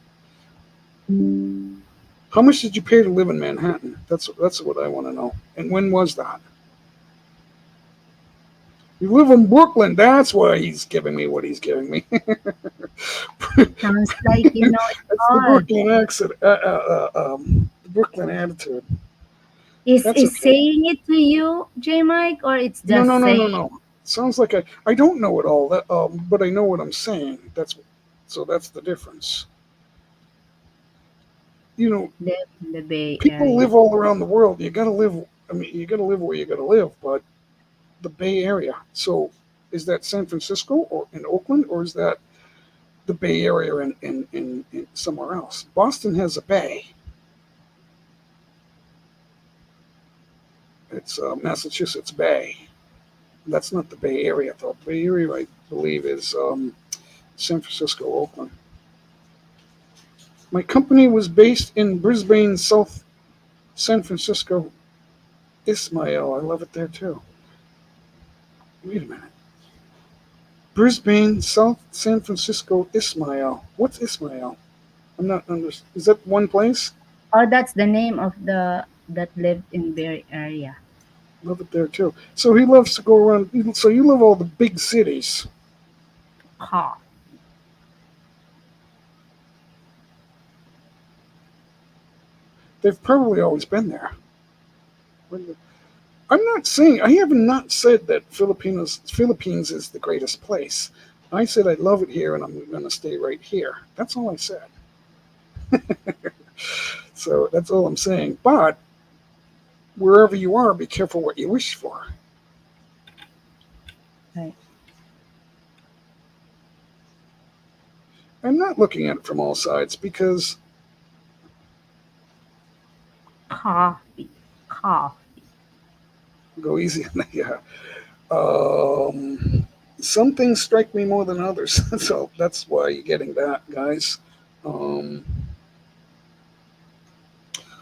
how much did you pay to live in Manhattan? That's what I want to know. And when was that? You live in Brooklyn. That's why he's giving me what he's giving me. Sounds like you know it That's the all. Brooklyn accent. The Brooklyn attitude. That's Is okay. saying it to you, J Mike, or it's No, no, just no, saying no, no. Sounds like I don't know it all. But I know what I'm saying. That's the difference. You know, live in the Bay people Area? live all around the world. You got to live. I mean, you got to live where you got to live. But the Bay Area. So, is that San Francisco or in Oakland, or is that the Bay Area in somewhere else? Boston has a bay. It's Massachusetts Bay. That's not the Bay Area, though. The Bay Area, I believe, is San Francisco, Oakland. My company was based in Brisbane, South San Francisco, Ismail. I love it there too. Wait a minute. Brisbane, South San Francisco, Ismail. What's Ismail? I'm not under. Is that one place? Oh, that's the name of the that lived in Bay Area. Love it there too. So he loves to go around. So you love all the big cities. Ha. They've probably always been there. I'm not saying I have not said that Philippines is the greatest place. I said I love it here and I'm going to stay right here. That's all I said. So that's all I'm saying. But wherever you are, be careful what you wish for. Right. I'm not looking at it from all sides because Coffee. Coffee. go easy on that. Yeah. Some things strike me more than others, so that's why you're getting that, guys. Um,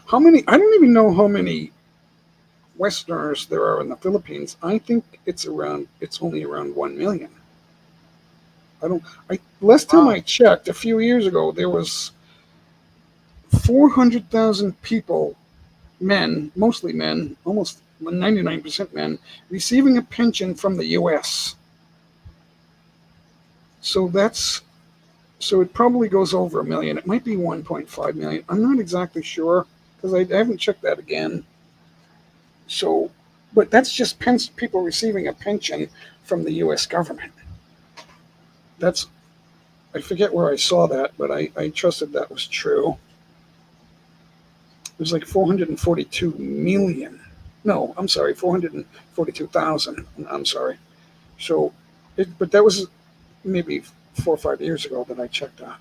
how many? I don't even know how many Westerners there are in the Philippines. I think it's around. It's only around 1 million. I don't. I last time Wow. I checked a few years ago, there was 400,000 people, men, mostly men, almost 99% men, receiving a pension from the U.S. So that's so it probably goes over a million. It might be 1.5 million. I'm not exactly sure because I haven't checked that again. So, but that's just people receiving a pension from the U.S. government. That's I forget where I saw that, but I trusted that was true. It was like 442 million. No, I'm sorry, 442,000. I'm sorry. So, but that was maybe 4 or 5 years ago that I checked that.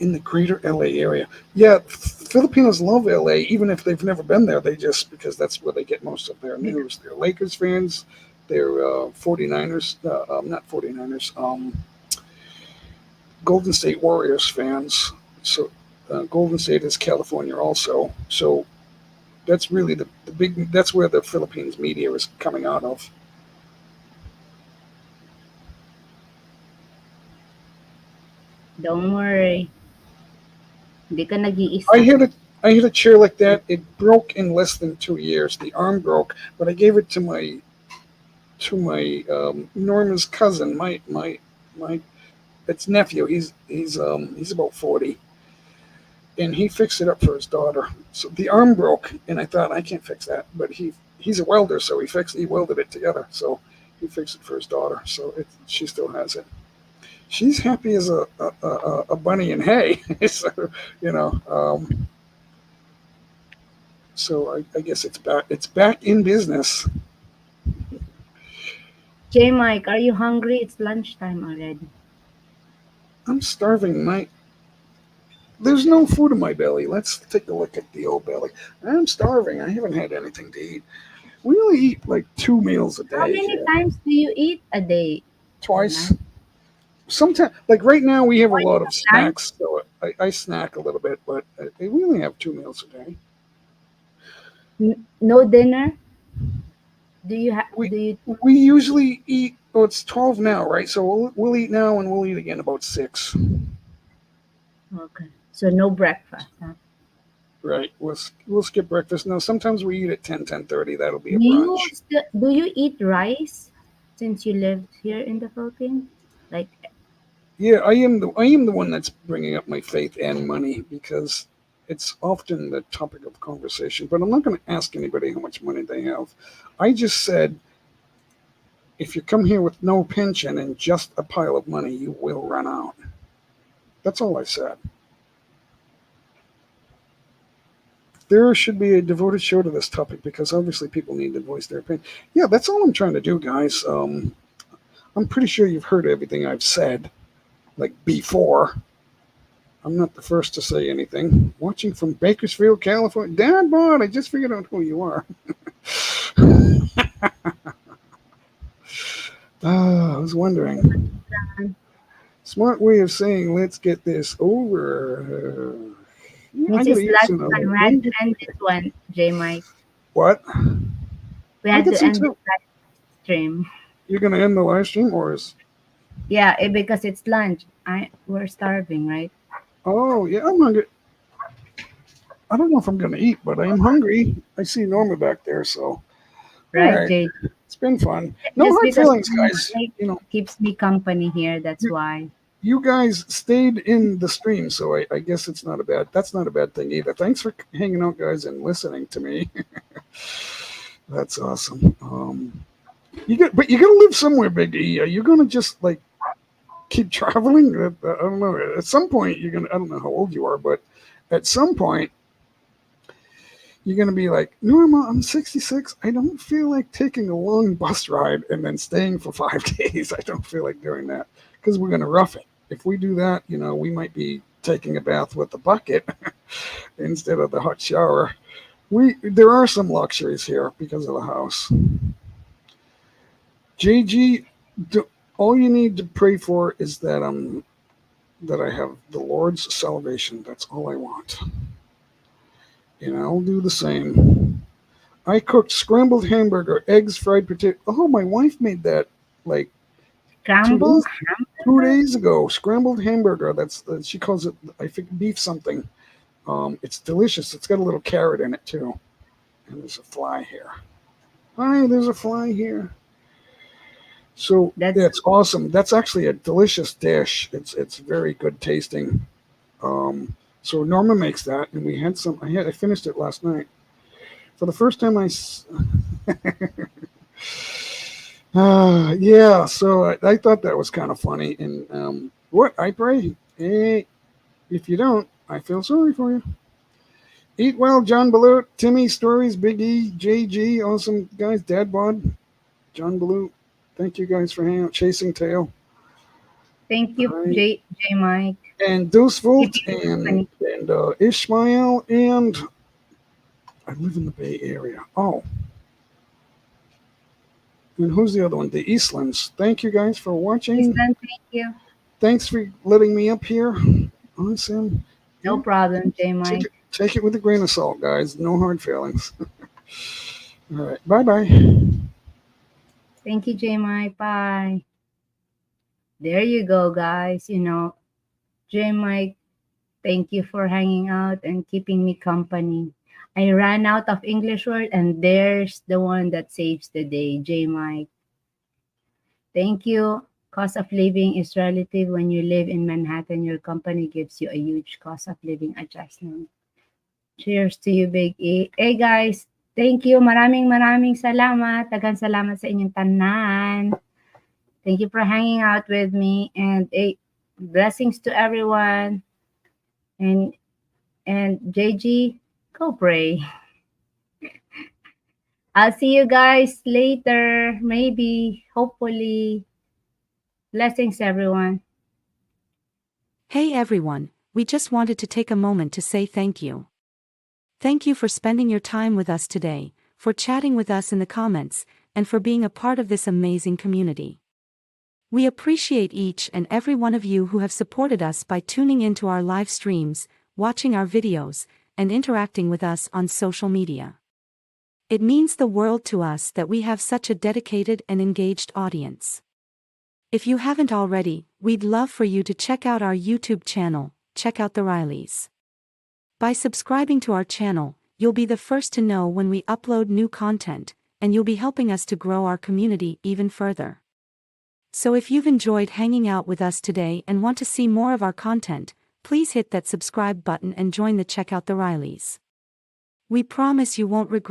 In the greater LA area. Yeah, Filipinos love LA, even if they've never been there. They just, because that's where they get most of their news. They're Lakers fans, they're 49ers, not 49ers, Golden State Warriors fans. So Golden State is California also. So that's really the big, that's where the Philippines media is coming out of. Don't worry. Hindi ka I nag-iisa. had a I had a chair like that. It broke in less than 2 years. The arm broke, but I gave it to my Norma's cousin, my its nephew. He's about 40, and he fixed it up for his daughter. So the arm broke, and I thought I can't fix that, but he's a welder, so he welded it together. So he fixed it for his daughter. So she still has it. She's happy as a bunny in hay. So, you know. So I guess it's back. It's back in business. J Mike, are you hungry? It's lunchtime already. I'm starving. There's no food in my belly. Let's take a look at the old belly. I'm starving. I haven't had anything to eat. We only eat like 2 meals a How day many here. times do you eat a day, J Twice. Mike? sometimes, like right now, we have a Why lot of lunch? snacks, so I snack a little bit, but we only have 2 meals a day. No dinner? We Do you we usually eat. Oh, it's 12 now, right? So we'll eat now, and we'll eat again about 6. okay. So no breakfast, huh? Right. We'll skip breakfast. No, sometimes we eat at 10:30. That'll be a brunch. Do you eat rice since you lived here in the Philippines? Like Yeah, I am the one that's bringing up my faith and money because it's often the topic of conversation. But I'm not going to ask anybody how much money they have. I just said if you come here with no pension and just a pile of money, you will run out. That's all I said. There should be a devoted show to this topic because obviously people need to voice their opinion. Yeah, that's all I'm trying to do, guys. I'm pretty sure you've heard everything I've said, like before. I'm not the first to say anything. Watching from Bakersfield, California. Dad, Bod, I just figured out who you are. I was wondering. Smart way of saying, let's get this over. I means gotta it's use last another one. We had one. to end this one, J Mike. What? We I had get to some end this too. live stream. You're gonna end the live stream, or is? Yeah, because it's lunch. We're starving, right? Oh yeah, I'm hungry. I don't know if I'm gonna eat, but I am hungry. I see Norma back there, so all Right, right. Jay? It's been fun. No Just hard because feelings, guys. Mike You know, keeps me company here, that's you, why. you guys stayed in the stream, so I guess it's not a bad. That's not a bad thing either. Thanks for hanging out, guys, and listening to me. That's awesome. But you gotta live somewhere, Big E. Are you gonna just like keep traveling? I don't know. At some point, you're gonna. I don't know how old you are, but at some point, you're gonna be like, Norma, I'm 66. I don't feel like taking a long bus ride and then staying for 5 days. I don't feel like doing that because we're gonna rough it. If we do that, we might be taking a bath with a bucket instead of the hot shower. There are some luxuries here because of the house. JG, all you need to pray for is that I have the Lord's salvation. That's all I want. And I'll do the same. I cooked scrambled hamburger, eggs, fried potato. Oh, my wife made that like two Scramble? days 2 days ago. Scrambled hamburger. She calls it, I think, beef something. It's delicious. It's got a little carrot in it too. And there's a fly here. Hi, there's a fly here. So That's yeah, it's awesome. That's actually a delicious dish. It's very good tasting. So Norma makes that, and we had some. I finished it last night for the first time. Yeah. So I thought that was kind of funny. And what I pray, hey, if you don't, I feel sorry for you. Eat well, John Balut, Timmy Stories, Big E, JG, awesome guys, Dad Bod, John Balut. Thank you guys for hanging out, Chasing Tail. thank you, All right. J Mike. And Doosvolt Keeping me and company. Ishmael, and I live in the Bay Area. Oh, and who's the other one? The Eastlands. Thank you guys for watching. Listen, thank you. Thanks for letting me up here. Awesome. No Yeah, problem, J take Mike. it with a grain of salt, guys. No hard feelings. All right. Bye bye. Thank you, J Mike. Bye. There you go, guys. J Mike, thank you for hanging out and keeping me company. I ran out of English word, and there's the one that saves the day, J Mike. Thank you. Cost of living is relative. When you live in Manhattan, your company gives you a huge cost of living adjustment. Cheers to you, Big E. Hey guys, thank you. Maraming salamat. Daghang salamat sa inyong tanan. Thank you for hanging out with me, and blessings to everyone. And JG, go pray. I'll see you guys later, maybe, hopefully. Blessings, everyone. Hey everyone, we just wanted to take a moment to say thank you. Thank you for spending your time with us today, for chatting with us in the comments, and for being a part of this amazing community. We appreciate each and every one of you who have supported us by tuning into our live streams, watching our videos, and interacting with us on social media. It means the world to us that we have such a dedicated and engaged audience. If you haven't already, we'd love for you to check out our YouTube channel, Check Out the Rileys. By subscribing to our channel, you'll be the first to know when we upload new content, and you'll be helping us to grow our community even further. So if you've enjoyed hanging out with us today and want to see more of our content, please hit that subscribe button and join the Check Out the Rileys. We promise you won't regret